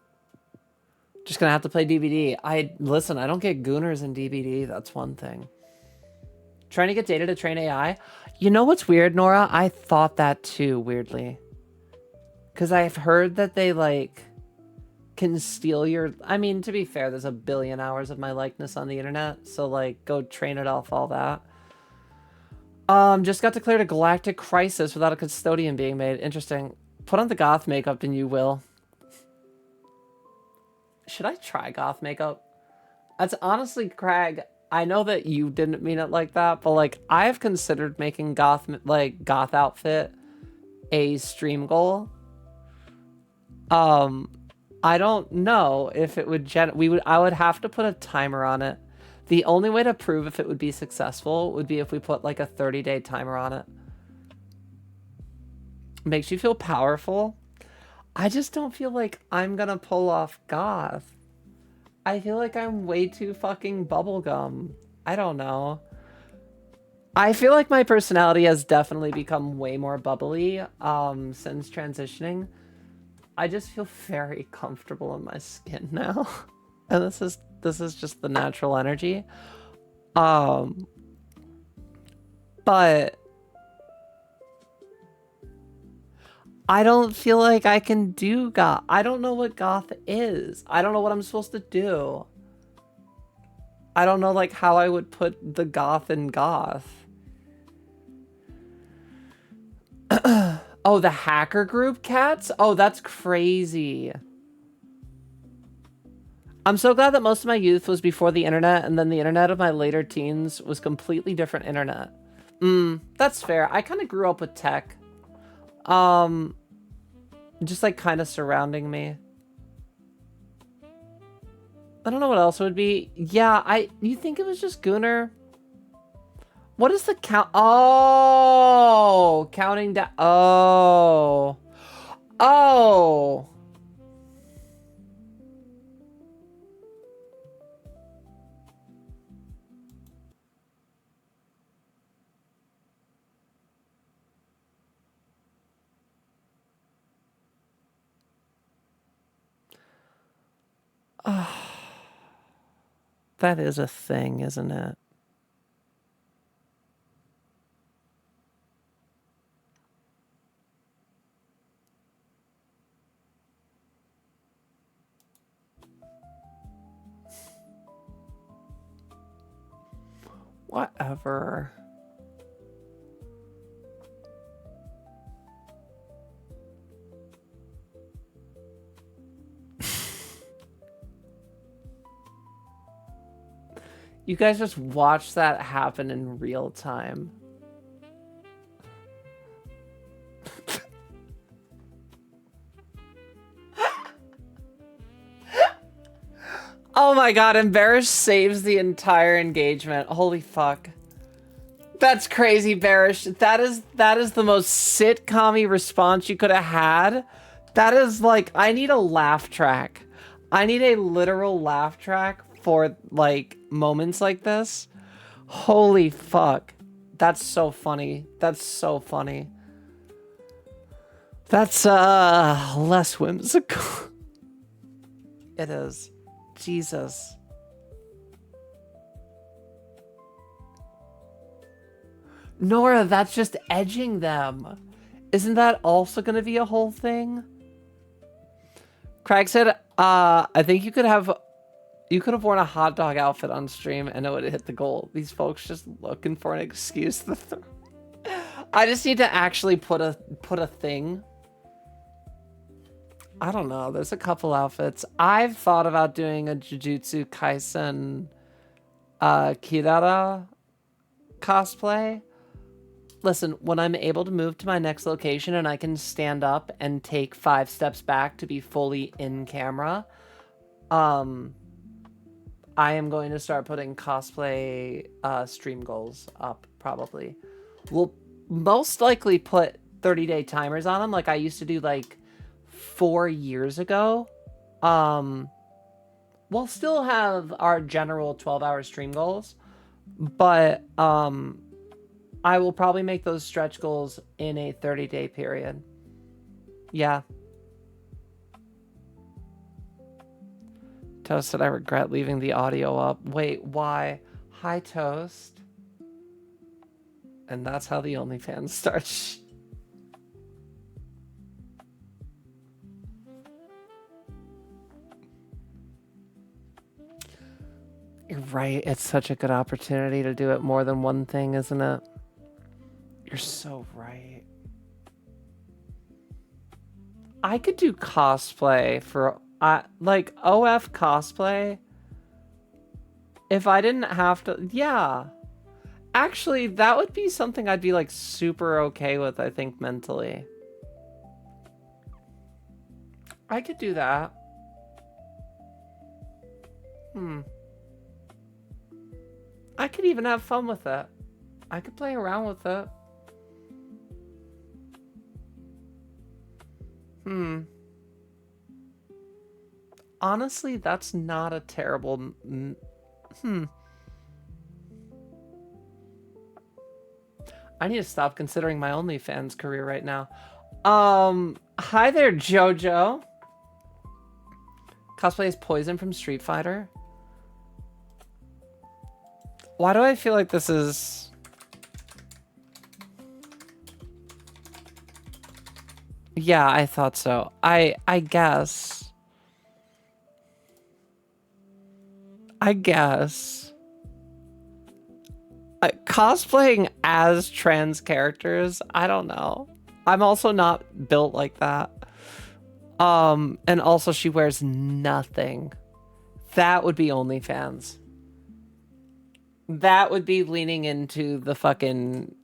Just gonna have to play DBD. Listen, I don't get Gooners in DBD, that's one thing. Trying to get data to train AI? You know what's weird, Nora? I thought that too, weirdly. Because I've heard that they, like, can steal your... I mean, to be fair, there's a billion hours of my likeness on the internet, so, like, go train it off all that. Just got declared a galactic crisis without a custodian being made. Interesting. Put on the goth makeup and you will. Should I try goth makeup? That's honestly, Craig... I know that you didn't mean it like that, but like I've considered making goth outfit a stream goal. I don't know if it would I would have to put a timer on it. The only way to prove if it would be successful would be if we put like a 30-day timer on it. Makes you feel powerful. I just don't feel like I'm gonna pull off goth. I feel like I'm way too fucking bubblegum. I don't know. I feel like my personality has definitely become way more bubbly since transitioning. I just feel very comfortable in my skin now. And this is just the natural energy. But I don't feel like I can do goth. I don't know what goth is. I don't know what I'm supposed to do. I don't know like how I would put the goth in goth. Oh, the hacker group cats? Oh, that's crazy. I'm so glad that most of my youth was before the internet, and then the internet of my later teens was completely different internet. That's fair. I kind of grew up with tech. Just like kind of surrounding me. I don't know what else it would be. Yeah, you think it was just Gooner? What is the count? Oh, counting down. Oh. Oh. That is a thing, isn't it? Whatever. You guys just watch that happen in real time. Oh my god, Embarrass saves the entire engagement. Holy fuck. That's crazy, Barish. That is the most sitcom-y response you could have had. That is like, I need a laugh track. I need a literal laugh track for like moments like this. Holy fuck. That's so funny. That's so funny. That's less whimsical. It is. Jesus. Nora, that's just edging them. Isn't that also going to be a whole thing? Craig said, I think you could have worn a hot dog outfit on stream and it would have hit the goal. These folks just looking for an excuse to throw. I just need to actually put a thing. I don't know. There's a couple outfits. I've thought about doing a Jujutsu Kaisen Kirara cosplay. Listen, when I'm able to move to my next location and I can stand up and take 5 steps back to be fully in camera, I am going to start putting cosplay stream goals up, probably. We'll most likely put 30-day timers on them like I used to do like 4 years ago. We'll still have our general 12-hour stream goals, but I will probably make those stretch goals in a 30-day period. Yeah. Toast said I regret leaving the audio up. Wait, why? Hi, Toast. And that's how the OnlyFans starts. You're right. It's such a good opportunity to do it more than one thing, isn't it? You're so right. I could do cosplay for like OF cosplay. If I didn't have to, yeah. Actually, that would be something I'd be like super okay with, I think, mentally. I could do that. I could even have fun with it. I could play around with it. Honestly, that's not a terrible... I need to stop considering my OnlyFans career right now. Hi there, Jojo. Cosplay as Poison from Street Fighter. Why do I feel like this is... Yeah, I thought so. I guess. Cosplaying as trans characters, I don't know. I'm also not built like that. And also she wears nothing. That would be OnlyFans. That would be leaning into the fucking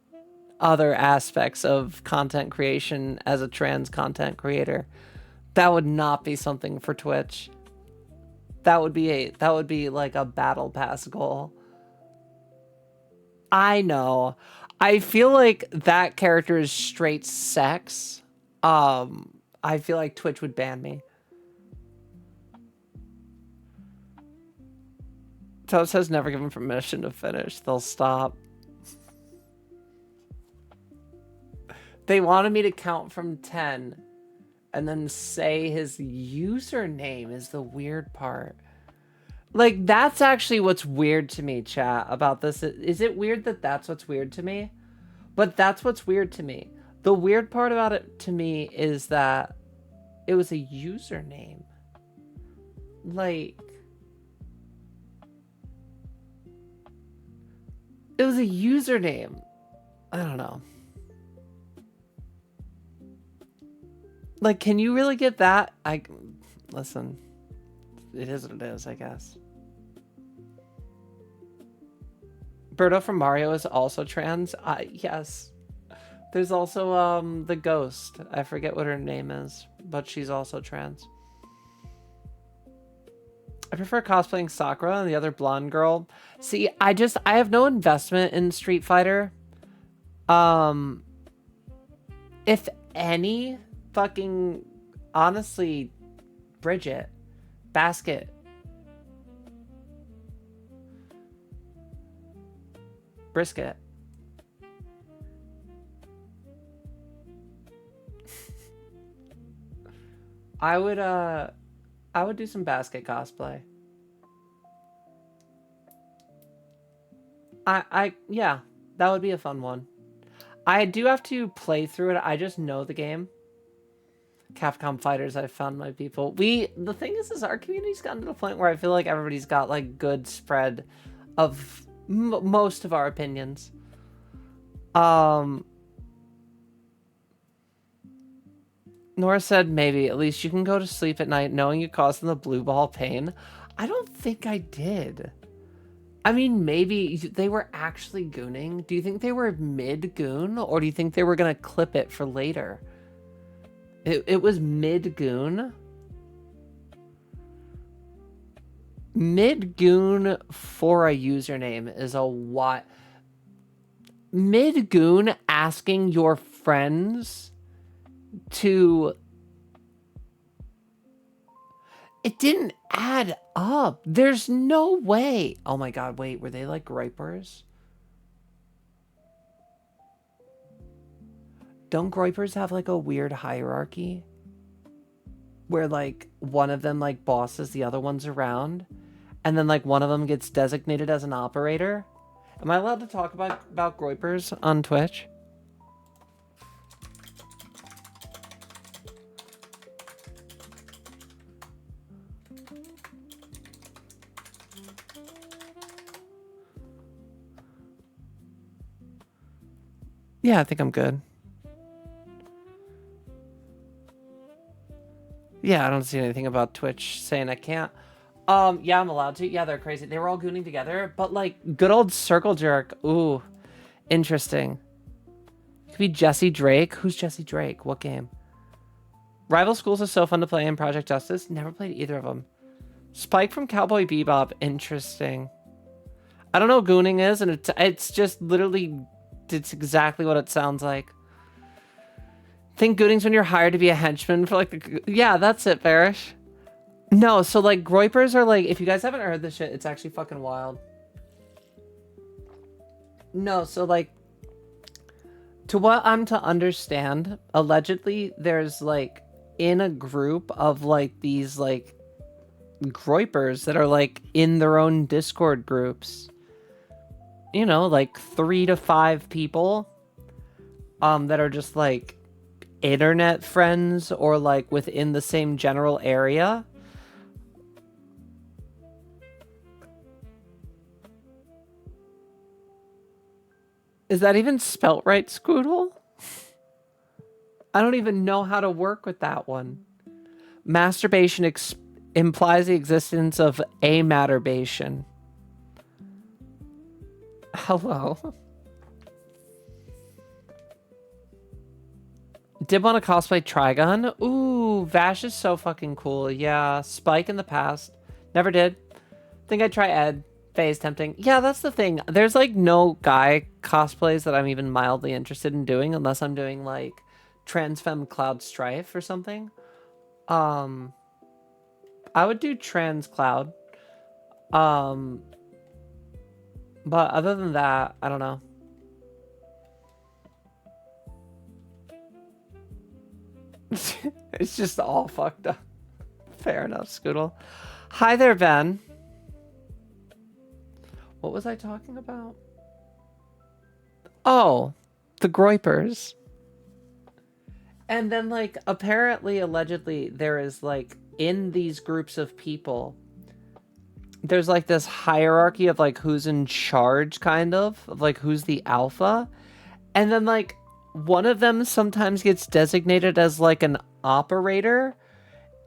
other aspects of content creation as a trans content creator. That would not be something for Twitch. That would be like a battle pass goal. I know. I feel like that character is straight sex. I feel like Twitch would ban me. Toad says never given permission to finish. They'll stop. They wanted me to count from 10 and then say his username is the weird part. Like, that's actually what's weird to me, chat, about this. Is it weird that that's what's weird to me? But that's what's weird to me. The weird part about it to me is that it was a username. Like, it was a username. I don't know. Like, can you really get that? Listen, it is what it is, I guess. Birdo from Mario is also trans. Yes. There's also the ghost. I forget what her name is, but she's also trans. I prefer cosplaying Sakura and the other blonde girl. See, I have no investment in Street Fighter. If any, fucking, honestly, Bridget, Basket, Brisket. I would do some Basket cosplay. Yeah, that would be a fun one. I do have to play through it. I just know the game. Capcom Fighters, I've found my people. The thing is our community's gotten to the point where I feel like everybody's got like good spread of most of our opinions. Nora said maybe. At least you can go to sleep at night knowing you caused them the blue ball pain. I don't think I did. I mean, maybe they were actually gooning. Do you think they were mid-goon? Or do you think they were going to clip it for later? It was mid-goon. Mid-goon for a username is a what? Mid-goon asking your friends to... It didn't add up. There's no way. Oh my god, wait, were they like groypers? Don't groypers have like a weird hierarchy? Where like one of them like bosses the other ones around? And then like one of them gets designated as an operator? Am I allowed to talk about groypers on Twitch? Yeah, I think I'm good. Yeah, I don't see anything about Twitch saying I can't. Yeah, I'm allowed to. Yeah, they're crazy. They were all gooning together, but like good old circle jerk. Ooh, interesting. It could be Jesse Drake. Who's Jesse Drake? What game? Rival Schools is so fun to play in Project Justice. Never played either of them. Spike from Cowboy Bebop. Interesting. I don't know what gooning is, and it's just literally, it's exactly what it sounds like. Think gooning's when you're hired to be a henchman for like yeah, that's it, Barish. No, so like groypers are like, if you guys haven't heard this shit, it's actually fucking wild. No, so like To what I'm to understand, allegedly there's like in a group of like these like groypers that are like in their own Discord groups. You know, like 3 to 5 people that are just like internet friends or like within the same general area. Is that even spelt right, Scoodle? I don't even know how to work with that one. Masturbation implies the existence of amaturbation. Hello. Did want to cosplay Trigun? Ooh, Vash is so fucking cool. Yeah, Spike in the past. Never did. Think I'd try Ed. Faye is tempting. Yeah, that's the thing. There's like no guy cosplays that I'm even mildly interested in doing unless I'm doing like Transfemme Cloud Strife or something. I would do Trans Cloud. But other than that, I don't know. It's just all fucked up. Fair enough, Scoodle. Hi there, Ben. What was I talking about? Oh, the groypers. And then, like, apparently, allegedly, there is, like, in these groups of people, there's, like, this hierarchy of, like, who's in charge, kind of like, who's the alpha. And then, like, one of them sometimes gets designated as, like, an operator.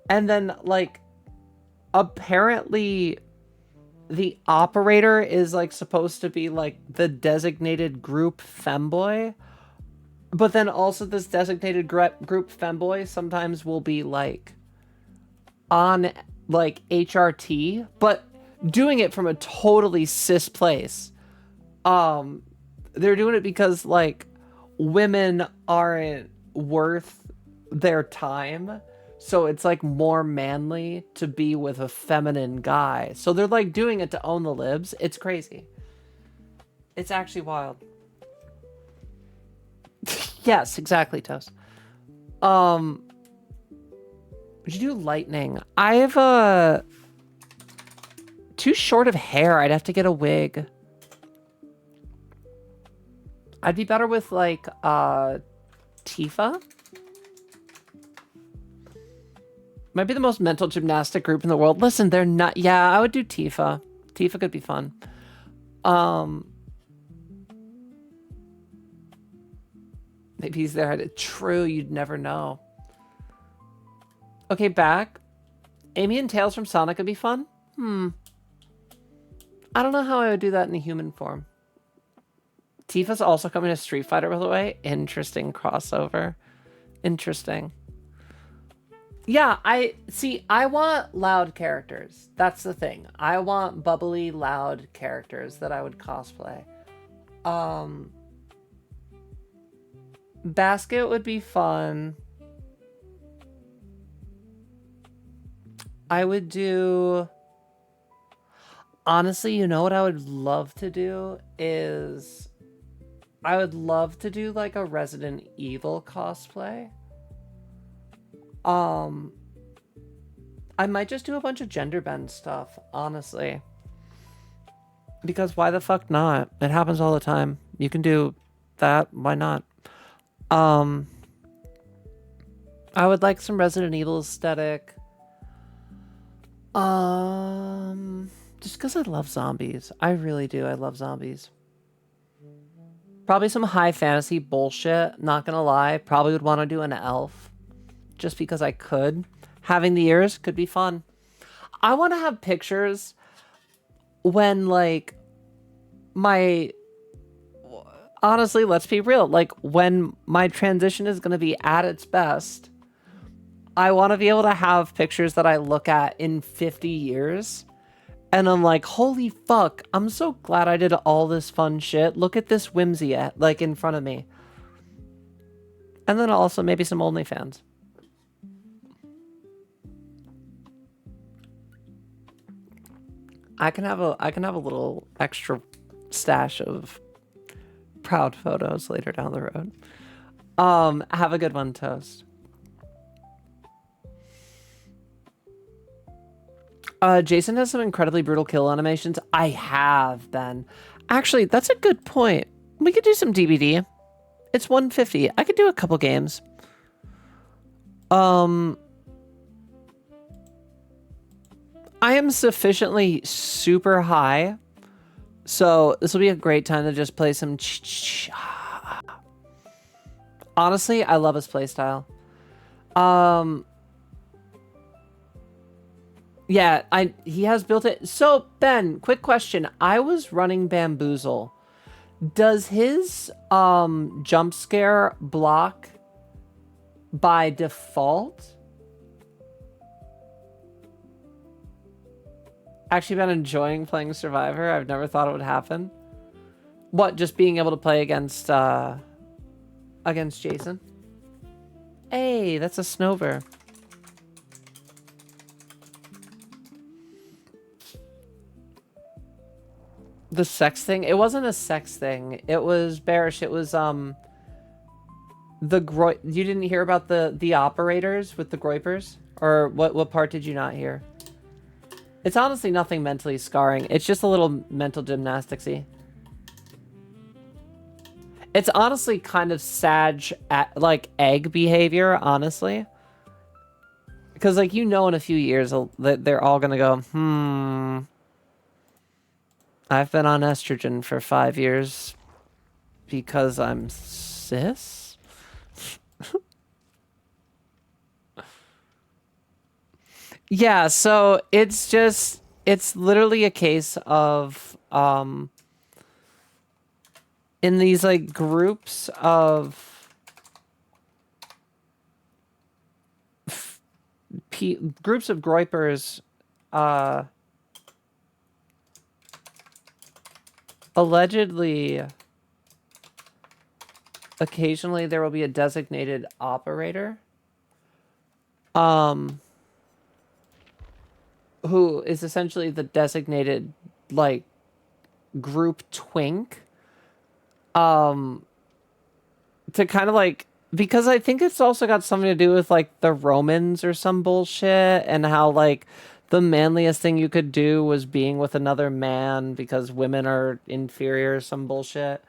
And then, like, apparently the operator is like supposed to be like the designated group femboy, but then also this designated group femboy sometimes will be like on like HRT, but doing it from a totally cis place. They're doing it because like women aren't worth their time. So it's like more manly to be with a feminine guy. So they're like doing it to own the libs. It's crazy. It's actually wild. Yes, exactly, Toast. Would you do lightning? I have too short of hair. I'd have to get a wig. I'd be better with like Tifa. Might be the most mental gymnastic group in the world. Listen, they're not... Yeah, I would do Tifa. Tifa could be fun. Maybe he's there. True, you'd never know. Okay, back. Amy and Tails from Sonic would be fun. I don't know how I would do that in a human form. Tifa's also coming to Street Fighter, by the way. Interesting crossover. Interesting. Yeah, I want loud characters. That's the thing. I want bubbly, loud characters that I would cosplay. Basket would be fun. I would do... Honestly, you know what I would love to do is... I would love to do like a Resident Evil cosplay. I might just do a bunch of gender bend stuff, honestly. Because why the fuck not? It happens all the time. You can do that, why not? I would like some Resident Evil aesthetic. Just because I love zombies. I really do. I love zombies. Probably some high fantasy bullshit, not gonna lie. Probably would want to do an elf. Just because I could. Having the ears could be fun. I want to have pictures when, like, honestly, let's be real. Like, when my transition is going to be at its best, I want to be able to have pictures that I look at in 50 years. And I'm like, holy fuck, I'm so glad I did all this fun shit. Look at this whimsy, like, in front of me. And then also maybe some OnlyFans. I can have a little extra stash of proud photos later down the road. Have a good one, Toast. Jason has some incredibly brutal kill animations. I have, Ben. Actually, that's a good point. We could do some DBD. It's 150. I could do a couple games. I am sufficiently super high, so this will be a great time to just play some honestly, I love his playstyle. Yeah, he has built it. So, Ben, quick question. I was running Bamboozle. Does his jump scare block by default? Actually been enjoying playing Survivor. I've never thought it would happen. What, just being able to play against Jason? Hey, that's a Snover. The sex thing? It wasn't a sex thing. It was bearish. It was you didn't hear about the operators with the groypers? Or what part did you not hear? It's honestly nothing mentally scarring. It's just a little mental gymnasticsy. It's honestly kind of Sag like egg behavior, honestly. Because like in a few years they're all gonna go, I've been on estrogen for 5 years because I'm cis? Yeah, so it's literally a case of, in these, like, groups of groypers, allegedly, occasionally there will be a designated operator, who is essentially the designated, like, group twink, to kind of, like, because I think it's also got something to do with, like, the Romans or some bullshit, and how, like, the manliest thing you could do was being with another man because women are inferior or some bullshit.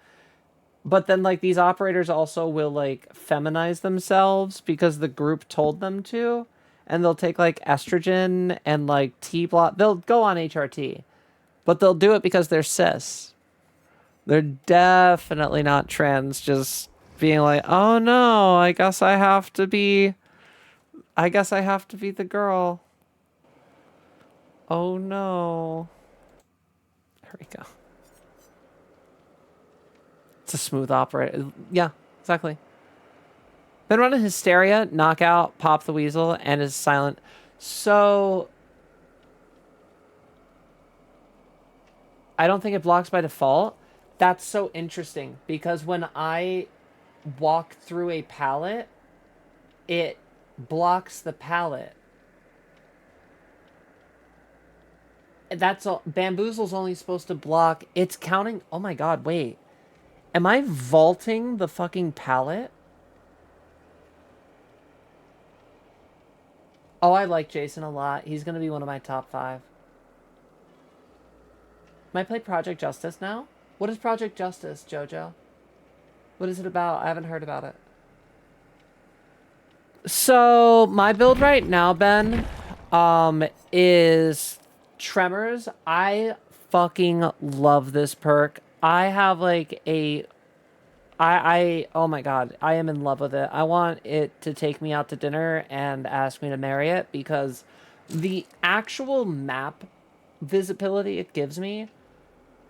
But then, like, these operators also will, like, feminize themselves because the group told them to. And they'll take, like, estrogen and, like, T-block. They'll go on HRT. But they'll do it because they're cis. They're definitely not trans, just being like, oh no, I guess I have to be the girl. Oh no. There we go. It's a smooth operator. Yeah, exactly. Been running Hysteria, Knockout, Pop the Weasel, and is silent. So I don't think it blocks by default. That's so interesting because when I walk through a pallet, it blocks the pallet. That's all. Bamboozle's only supposed to block. It's counting. Oh my god, wait. Am I vaulting the fucking pallet? Oh, I like Jason a lot. He's going to be one of my top 5. Might play Project Justice now? What is Project Justice, Jojo? What is it about? I haven't heard about it. So, my build right now, Ben, is Tremors. I fucking love this perk. I have like a... oh my god, I am in love with it. I want it to take me out to dinner and ask me to marry it because the actual map visibility it gives me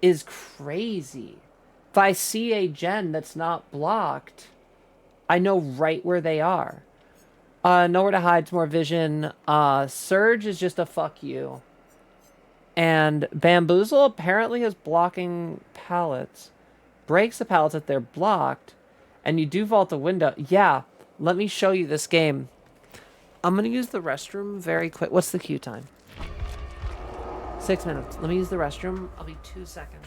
is crazy. If I see a gen that's not blocked, I know right where they are. Nowhere to hide's more vision. Surge is just a fuck you. And Bamboozle apparently is blocking pallets. Breaks the pallets if they're blocked. And you do vault the window. Yeah, let me show you this game. I'm going to use the restroom very quick. What's the queue time? 6 minutes. Let me use the restroom. I'll be 2 seconds.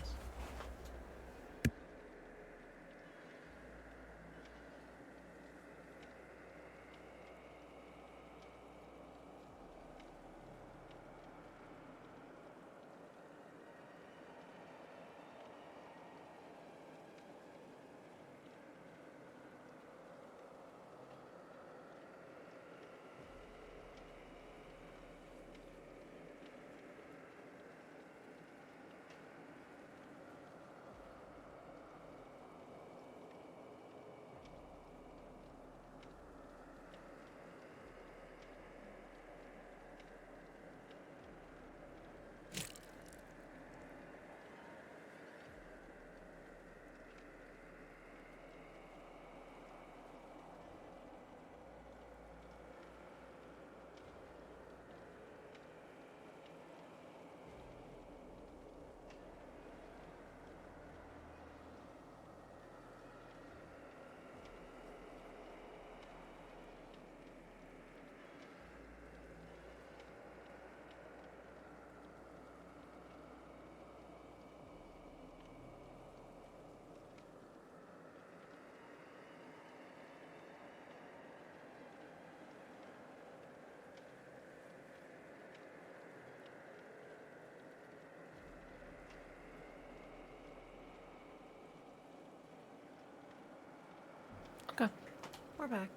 we're back.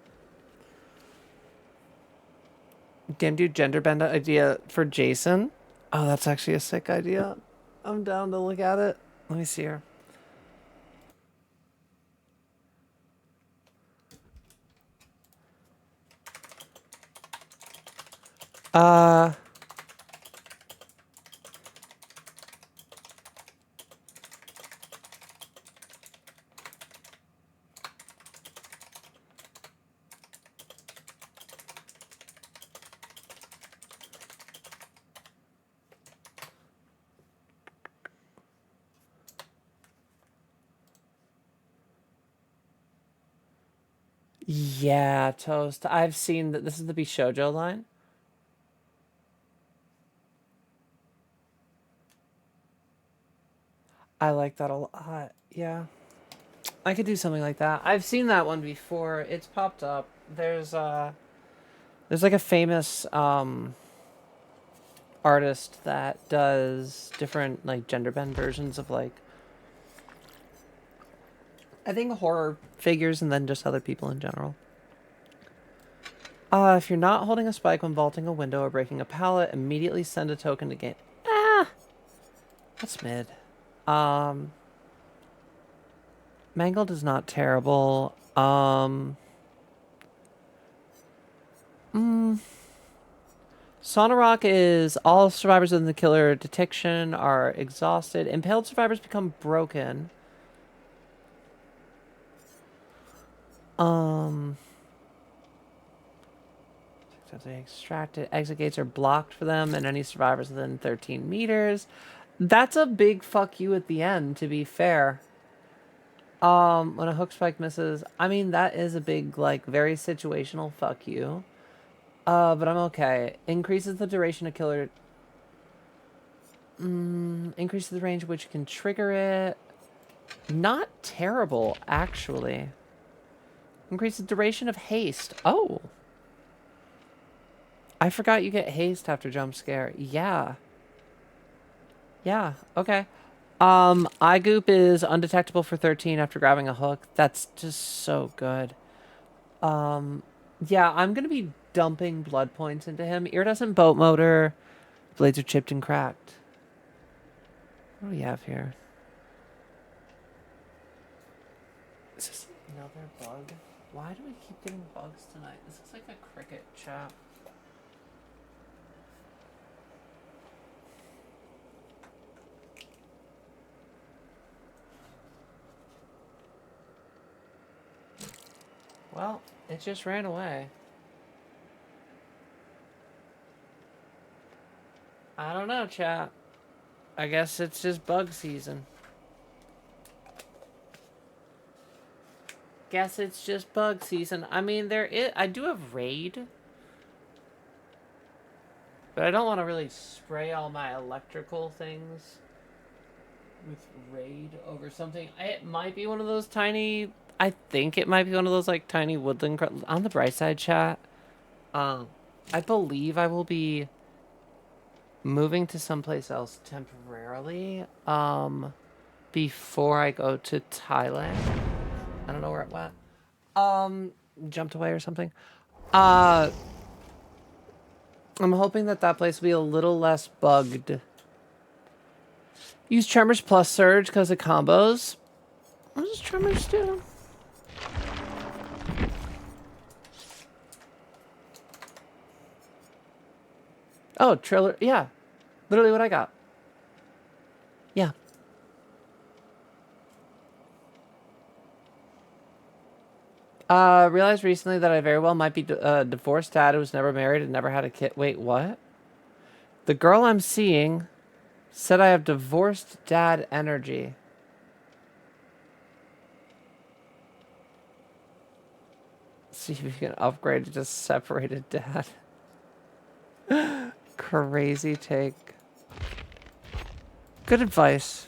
Can do gender bend idea for Jason. Oh, that's actually a sick idea. I'm down to look at it. Let me see here. Yeah, Toast. I've seen that. This is the Bishojo line. I like that a lot. Yeah. I could do something like that. I've seen that one before. It's popped up. There's like a famous artist that does different like gender bend versions of like I think horror figures and then just other people in general. If you're not holding a spike when vaulting a window or breaking a pallet, immediately send a token to game. That's mid. Mangled is not terrible. Sonorok is all survivors in the killer detection are exhausted. Impaled survivors become broken. They extracted. Exit gates are blocked for them and any survivors within 13 meters. That's a big fuck you at the end, to be fair. When a hook spike misses, I mean, that is a big, like, very situational fuck you. But I'm okay. Increases the duration of killer. Increases the range which can trigger it. Not terrible, actually. Increases the duration of haste. Oh. I forgot you get haste after jump scare. Yeah. Yeah, okay. Eye goop is undetectable for 13 after grabbing a hook. That's just so good. Yeah, I'm gonna be dumping blood points into him. Iridescent boat motor. Blades are chipped and cracked. What do we have here? Is this another bug? Why do we keep getting bugs tonight? This looks like a cricket chat. Well, it just ran away. I don't know, chat. I guess it's just bug season. Guess it's just bug season. I mean, I do have raid. But I don't want to really spray all my electrical things with raid over something. It might be one of those tiny... I think it might be one of those, like, tiny woodland... On the bright side, chat, I believe I will be moving to someplace else temporarily, before I go to Thailand. I don't know where it went. Jumped away or something. I'm hoping that place will be a little less bugged. Use Tremors plus Surge because of combos. What does Tremors do? Oh, Triller. Yeah. Literally what I got. Yeah. Realized recently that I very well might be a divorced dad who was never married and never had a kid. Wait, what? The girl I'm seeing said I have divorced dad energy. See if you can upgrade to just separated dad. Crazy take. Good advice.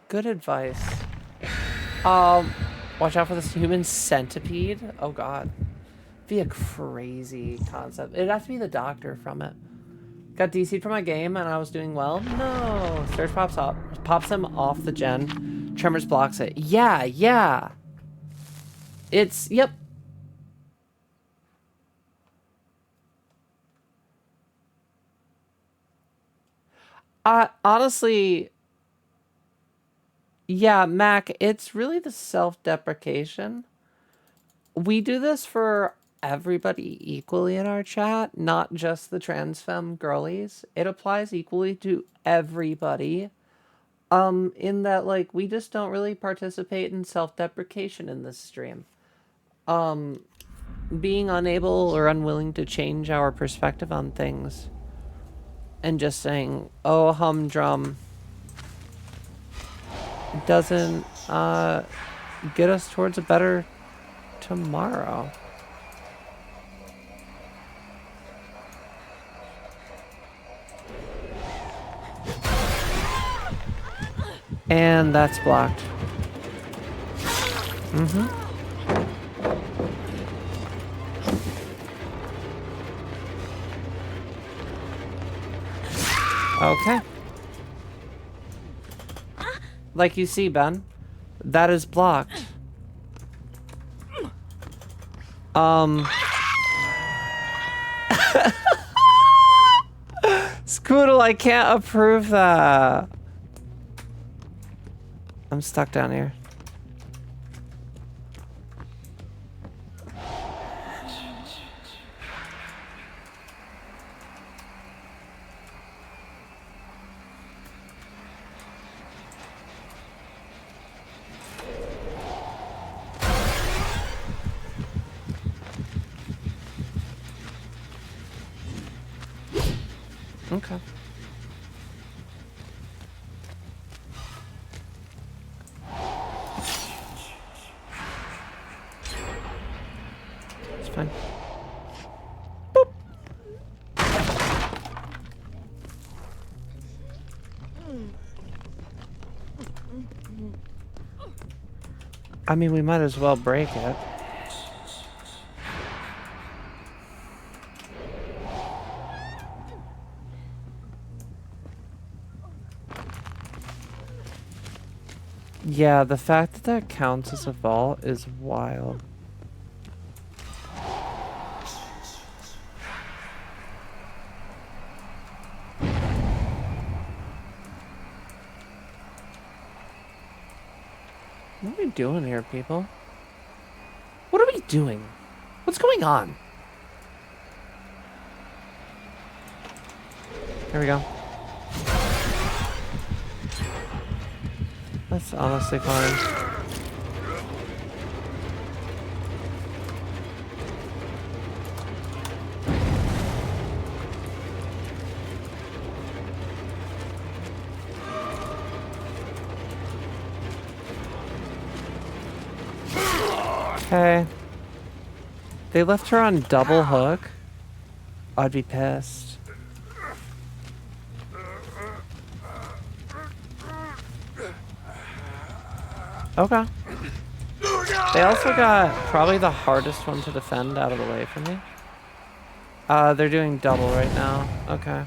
Good advice. Watch out for this human centipede. Oh god. Be a crazy concept. It'd have to be the doctor from it. Got DC'd for my game and I was doing well. No. Surge pops him off the gen. Tremors blocks it. Yeah, yeah. It's, yep. Honestly, yeah, Mac, it's really the self-deprecation. We do this for everybody equally in our chat, not just the trans femme girlies. It applies equally to everybody. In that, like, we just don't really participate in self-deprecation in this stream. Being unable or unwilling to change our perspective on things. And just saying, oh, humdrum, doesn't, get us towards a better tomorrow. And that's blocked. Mm-hmm. Okay. Like you see, Ben, that is blocked. Scoodle, I can't approve that. I'm stuck down here. Okay. It's fine. Boop. I mean, we might as well break it. Yeah, the fact that that counts as a vault is wild. What are we doing here, people? What are we doing? What's going on? Here we go. That's honestly fine. Okay. They left her on double hook. I'd be pissed. Okay. They also got probably the hardest one to defend out of the way for me. They're doing double right now. Okay.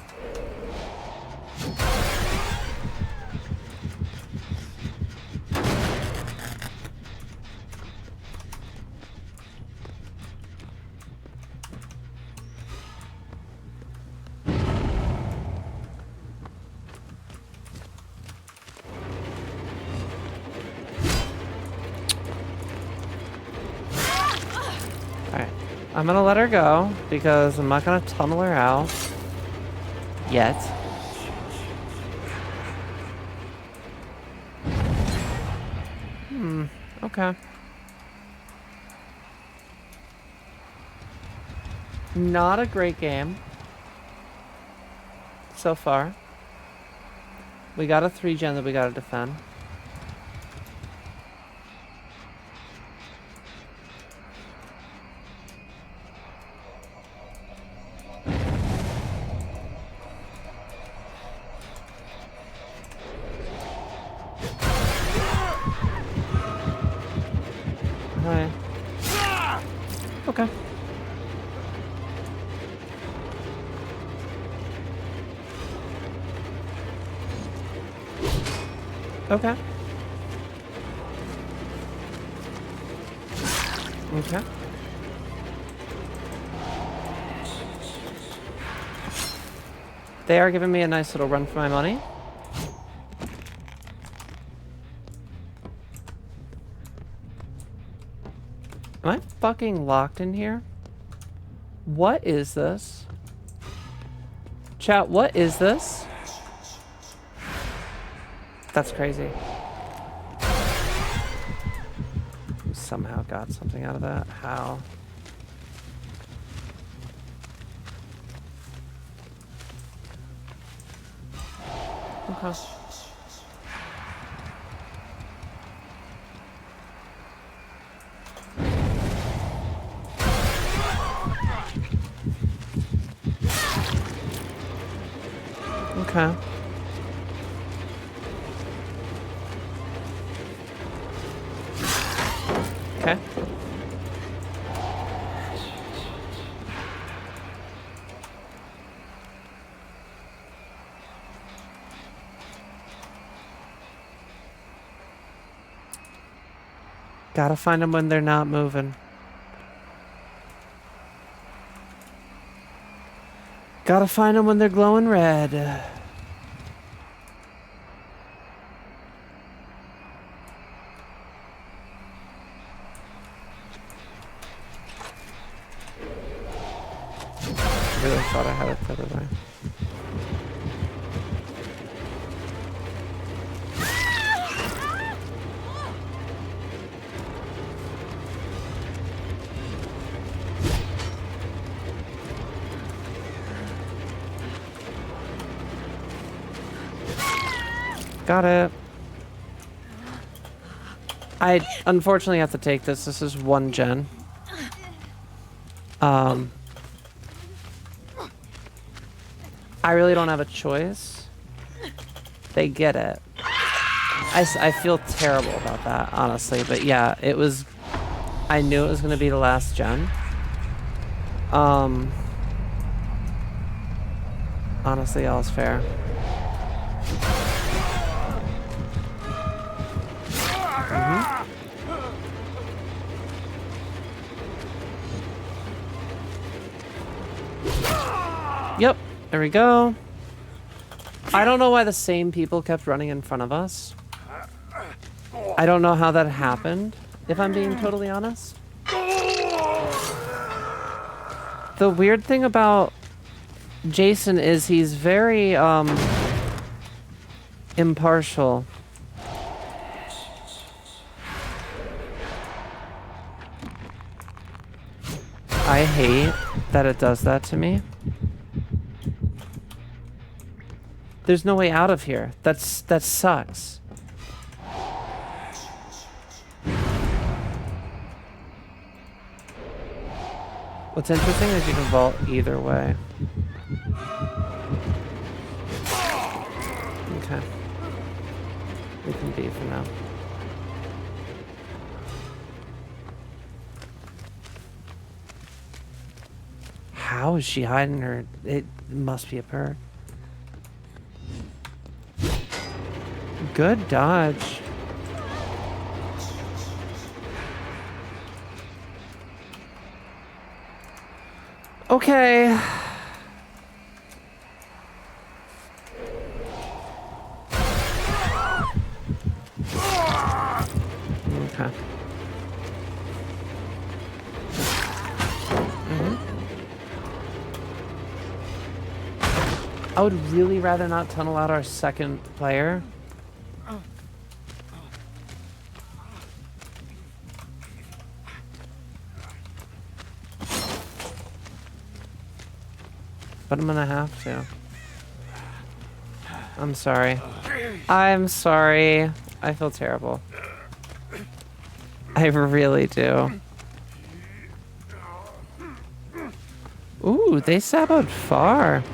I'm gonna let her go because I'm not gonna tunnel her out yet. Okay. Not a great game so far. We got a 3-gen that we gotta defend. Okay. Okay. Okay. They are giving me a nice little run for my money. Am I fucking locked in here? What is this? Chat, what is this? That's crazy. Somehow got something out of that. How? Okay. Okay. Okay. Gotta find them when they're not moving. Gotta find them when they're glowing red. Really thought I had it the other way. Got it. I unfortunately have to take this. This is 1 gen. I really don't have a choice. They get it. I feel terrible about that, honestly. But yeah, it was... I knew it was going to be the last gen. Honestly, all's fair. Yep, there we go. I don't know why the same people kept running in front of us. I don't know how that happened, if I'm being totally honest. The weird thing about Jason is he's very, impartial. I hate that it does that to me. There's no way out of here. That sucks. What's interesting is you can vault either way. Okay. We can be for now. How is she hiding her? It must be a perk. Good dodge. Okay. Okay. I would really rather not tunnel out our second player. But I'm gonna have to. I'm sorry. I'm sorry. I feel terrible. I really do. Ooh, they saboed far.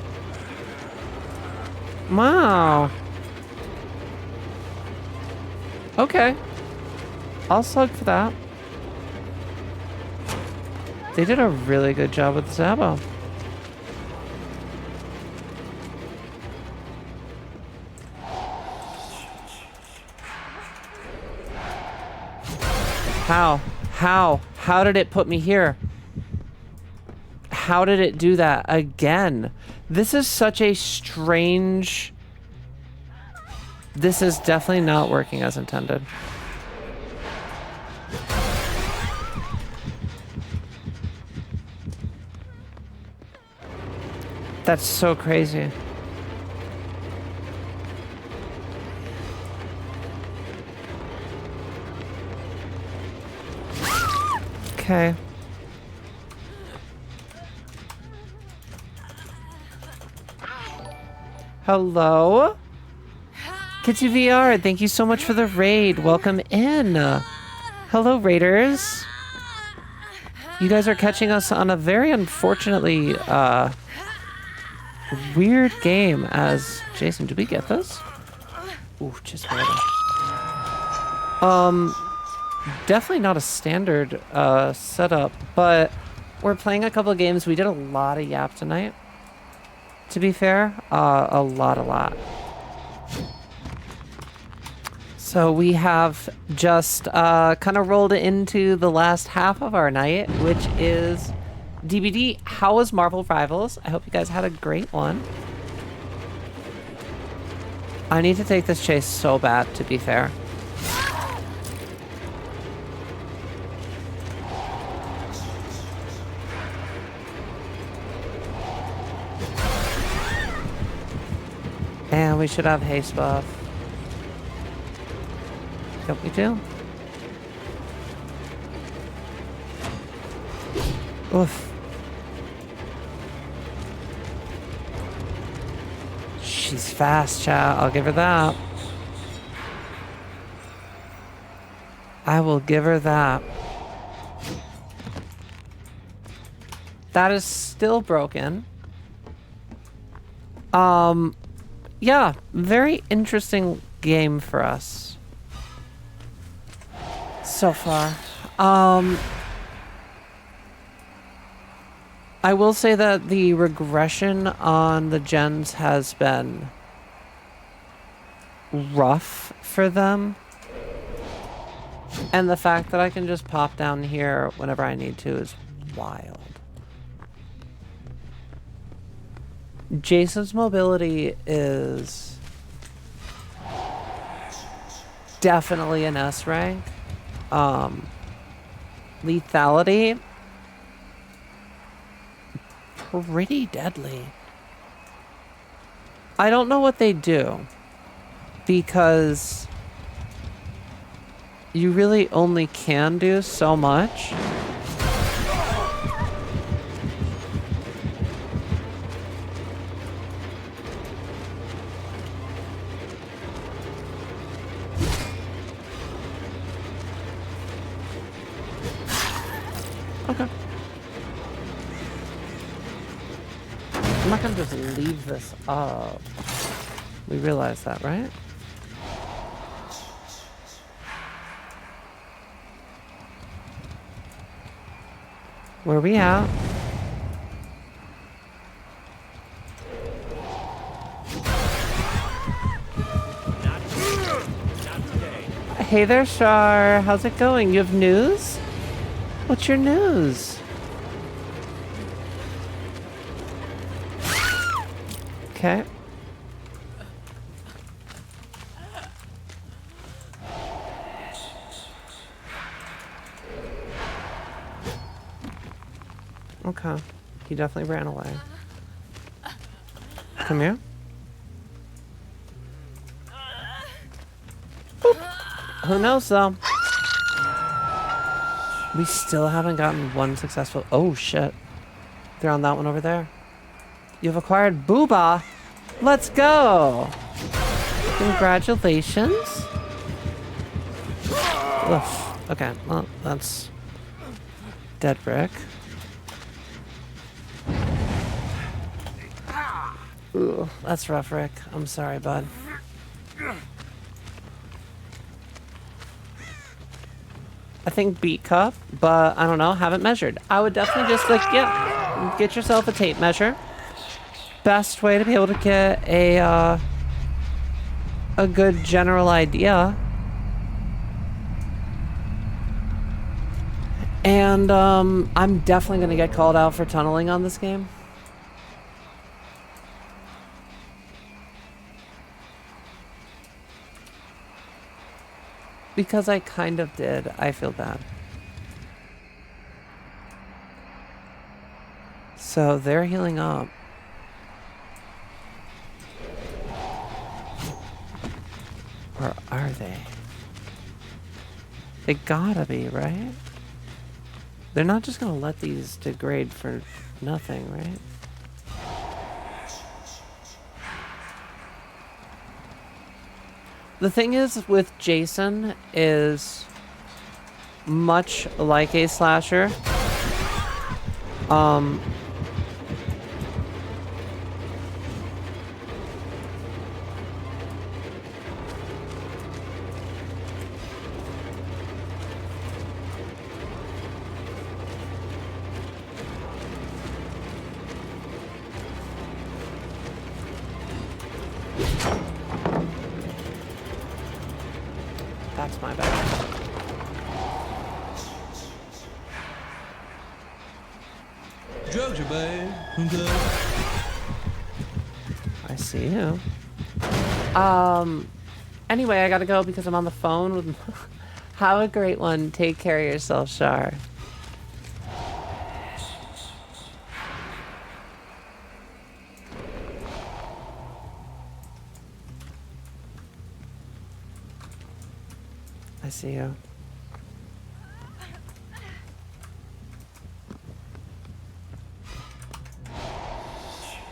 Wow. Okay. I'll slug for that. They did a really good job with the sabo. How? How? How did it put me here? How did it do that again? This is such a strange... This is definitely not working as intended. That's so crazy. Okay. Hello? Kitty VR, thank you so much for the raid. Welcome in. Hello, raiders. You guys are catching us on a very unfortunately weird game as... Jason, did we get this? Ooh, just barely. Definitely not a standard setup, but we're playing a couple of games. We did a lot of Yap tonight, to be fair. A lot. So we have just kind of rolled into the last half of our night, which is DBD. How was Marvel Rivals? I hope you guys had a great one. I need to take this chase so bad, to be fair. And we should have haste buff. Yep, we do. Oof. She's fast, chat. I'll give her that. I will give her that. That is still broken. Yeah, very interesting game for us so far. I will say that the regression on the gens has been rough for them. And the fact that I can just pop down here whenever I need to is wild. Jason's mobility is definitely an S rank. Lethality, pretty deadly. I don't know what they do, because you really only can do so much. Okay. I'm not gonna just leave this up. We realize that, right? Where are we at? Hey there, Shar. How's it going? You have news? What's your news? Okay. Okay. He definitely ran away. Come here. Boop. Who knows, though? We still haven't gotten one successful... Oh, shit. They're on that one over there. You've acquired Booba. Let's go. Congratulations. Oof. Okay, well, that's... dead brick. Ooh, that's rough, Rick. I'm sorry, bud. I think beat cup, but I don't know, haven't measured. I would definitely just like, yeah, get yourself a tape measure. Best way to be able to get a good general idea. And I'm definitely gonna get called out for tunneling on this game. Because I kind of did. I feel bad. So they're healing up. Or are they? They gotta be, right? They're not just gonna let these degrade for nothing, right? The thing is with Jason is much like a slasher. That's my bad. Drugs are bad. Okay. I see you. Anyway, I gotta go because I'm on the phone with... Have a great one. Take care of yourself, Shar. I see you.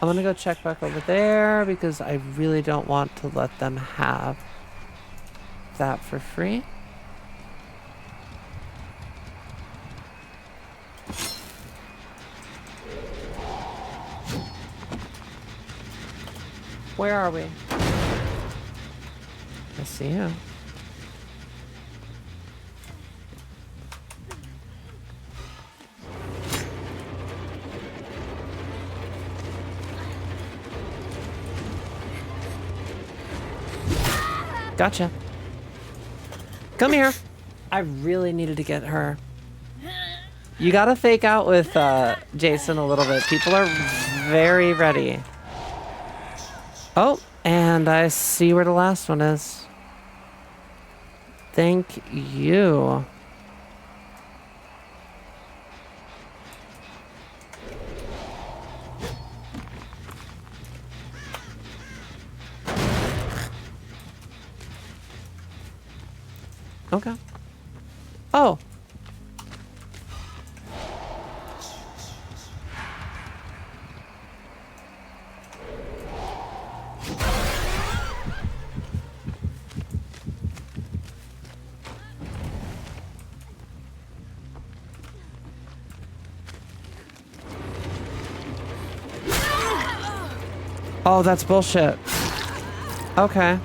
I'm gonna go check back over there because I really don't want to let them have that for free. Where are we? I see you. Gotcha. Come here. I really needed to get her. You gotta fake out with Jason a little bit. People are very ready. Oh, and I see where the last one is. Thank you. Okay. Oh. Oh, that's bullshit. Okay.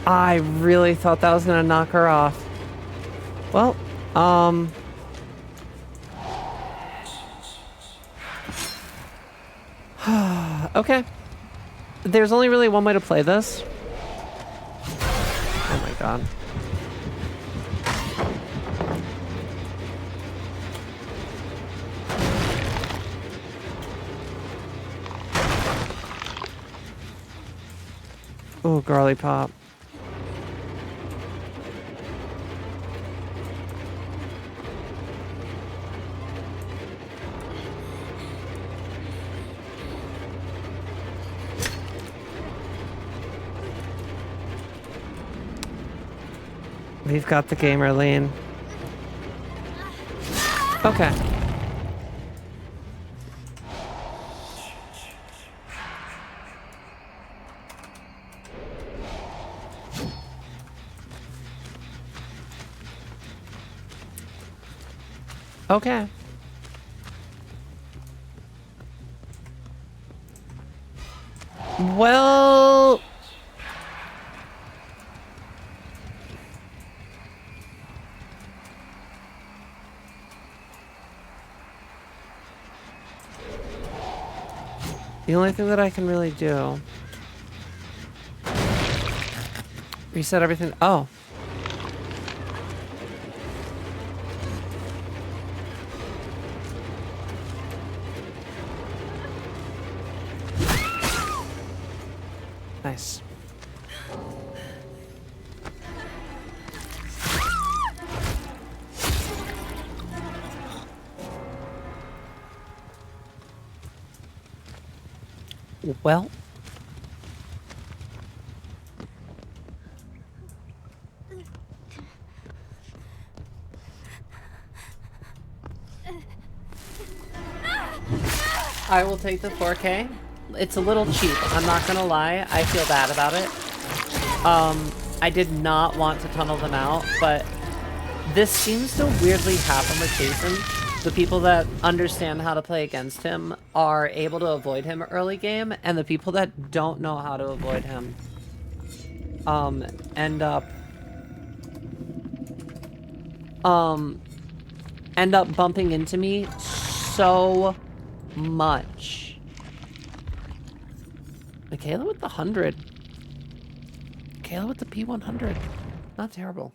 I really thought that was gonna knock her off. Well, okay. There's only really one way to play this. Oh my god. Oh, girly pop. We've got the gamer lean. Okay. Okay. Well... The only thing that I can really do... Reset everything... Oh. Nice. Well. I will take the 4K. It's a little cheap, I'm not gonna lie. I feel bad about it. I did not want to tunnel them out, but this seems to weirdly happen with Jason. The people that understand how to play against him are able to avoid him early game, and the people that don't know how to avoid him end up bumping into me so much. Michaela with the 100. Michaela with the P100. Not terrible.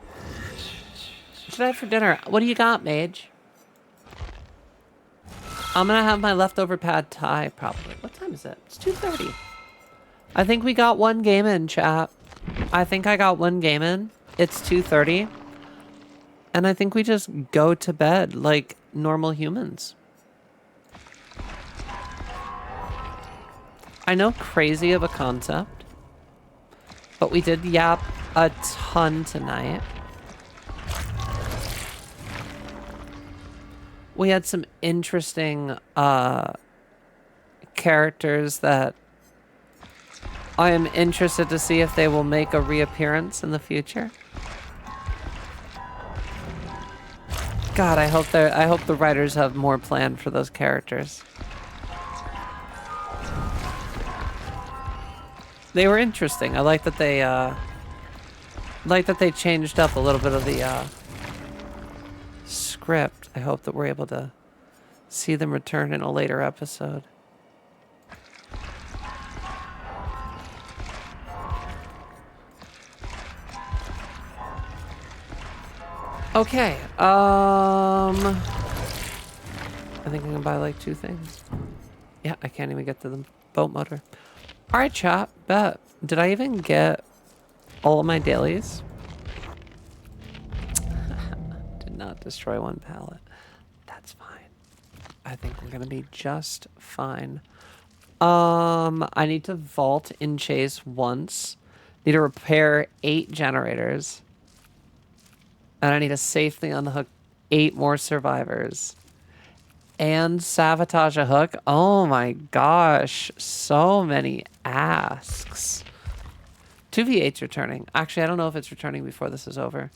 What should I have for dinner? What do you got, Mage? I'm gonna have my leftover pad thai, probably. What time is it? It's 2:30. I think we got one game in, chat. I think I got one game in. It's 2:30. And I think we just go to bed like normal humans. I know, crazy of a concept, but we did yap a ton tonight. We had some interesting characters that I am interested to see if they will make a reappearance in the future. God, I hope the writers have more planned for those characters. They were interesting. I like that they changed up a little bit of the script. I hope that we're able to see them return in a later episode. Okay, I think I can buy like 2 things. Yeah, I can't even get to the boat motor. Alright, chat, bet. Did I even get all of my dailies? Did not destroy one pallet. That's fine. I think we're gonna be just fine. I need to vault in Chase once. Need to repair 8 generators. And I need to safely unhook 8 more survivors. And sabotage a hook. Oh my gosh. So many asks. 2v8's returning. Actually, I don't know if it's returning before this is over.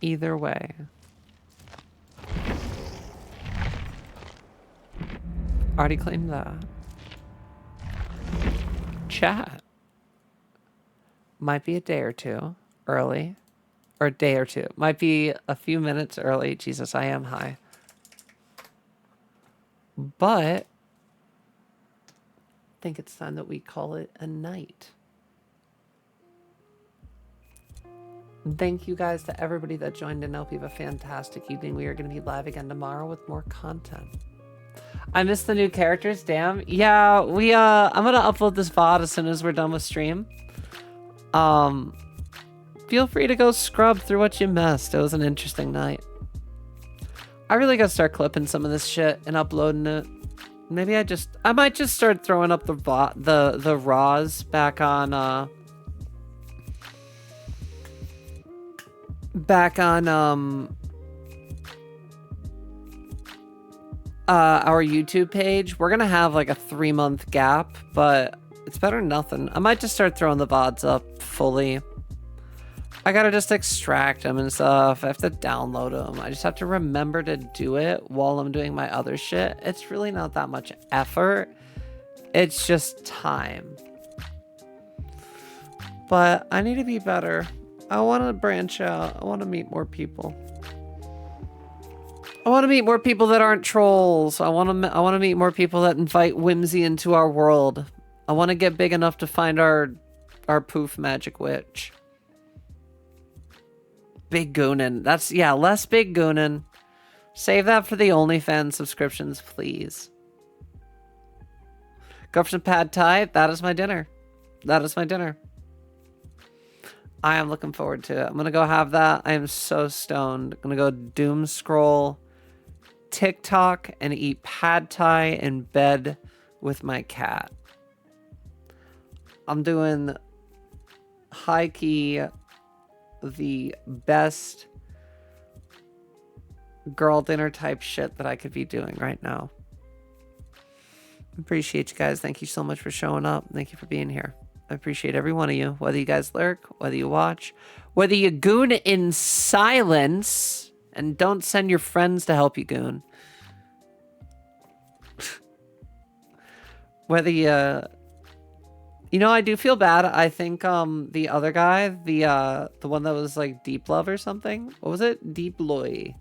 Either way. Already claimed that. Chat. Might be a day or two early. Or a day or two. Might be a few minutes early. Jesus, I am high. But I think it's time that we call it a night. Thank you guys to everybody that joined in. I hope you have a fantastic evening. We are going to be live again tomorrow with more content. I missed the new characters. Damn. Yeah, I'm going to upload this VOD as soon as we're done with stream. Feel free to go scrub through what you missed. It was an interesting night. I really gotta start clipping some of this shit and uploading it. Maybe I might just start throwing up the raws back on our YouTube page. We're gonna have like a 3-month gap, but it's better than nothing. I might just start throwing the VODs up fully. I gotta just extract them and stuff. I have to download them. I just have to remember to do it while I'm doing my other shit. It's really not that much effort. It's just time. But I need to be better. I want to branch out. I want to meet more people. I want to meet more people that aren't trolls. I want to meet more people that invite whimsy into our world. I want to get big enough to find our poof magic witch. Big goonin'. That's, yeah, less big goonin'. Save that for the OnlyFans subscriptions, please. Go for some pad thai. That is my dinner. That is my dinner. I am looking forward to it. I'm going to go have that. I am so stoned. I'm going to go doom scroll TikTok and eat pad thai in bed with my cat. I'm doing high key the best girl dinner type shit that I could be doing right now. Appreciate you guys. Thank you so much for showing up. Thank you for being here. I appreciate every one of you, whether you guys lurk, whether you watch, whether you goon in silence and don't send your friends to help you goon. Whether you know, I do feel bad. I think the other guy, the one that was like Deep Love or something. What was it? Deploy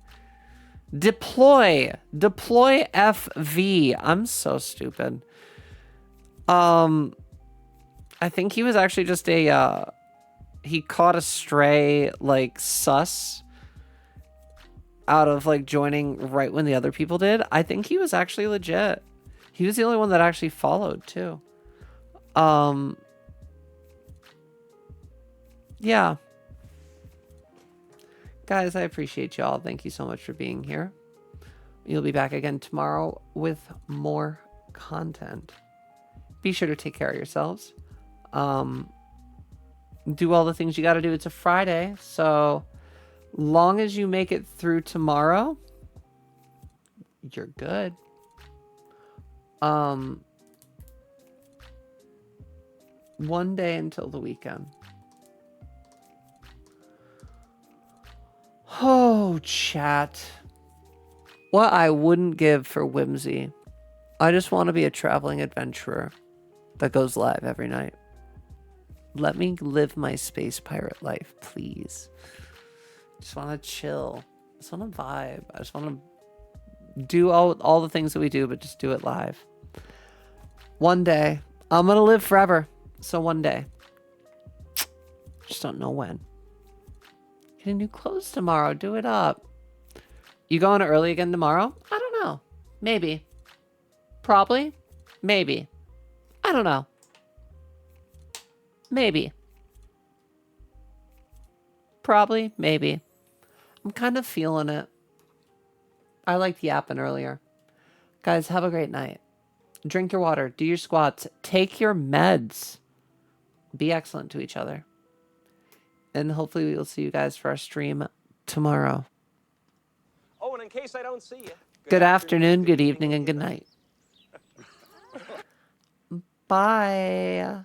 FV. I'm so stupid. I think he was actually just a he caught a stray like sus out of like joining right when the other people did. I think he was actually legit. He was the only one that actually followed too. Yeah. Guys, I appreciate y'all. Thank you so much for being here. You'll be back again tomorrow with more content. Be sure to take care of yourselves. Do all the things you got to do. It's a Friday, so long as you make it through tomorrow, you're good. One day until the weekend. Oh, chat. What I wouldn't give for whimsy. I just want to be a traveling adventurer that goes live every night. Let me live my space pirate life, please. Just want to chill. Just want to vibe. I just want to do all the things that we do, but just do it live. One day. I'm going to live forever. So one day. Just don't know when. Get a new clothes tomorrow. Do it up. You going early again tomorrow? I don't know. Maybe. Probably. Maybe. I don't know. Maybe. Probably. Maybe. I'm kind of feeling it. I liked yapping earlier. Guys, have a great night. Drink your water. Do your squats. Take your meds. Be excellent to each other. And hopefully we will see you guys for our stream tomorrow. Oh, and in case I don't see you. Good afternoon, good evening, and good night. Bye.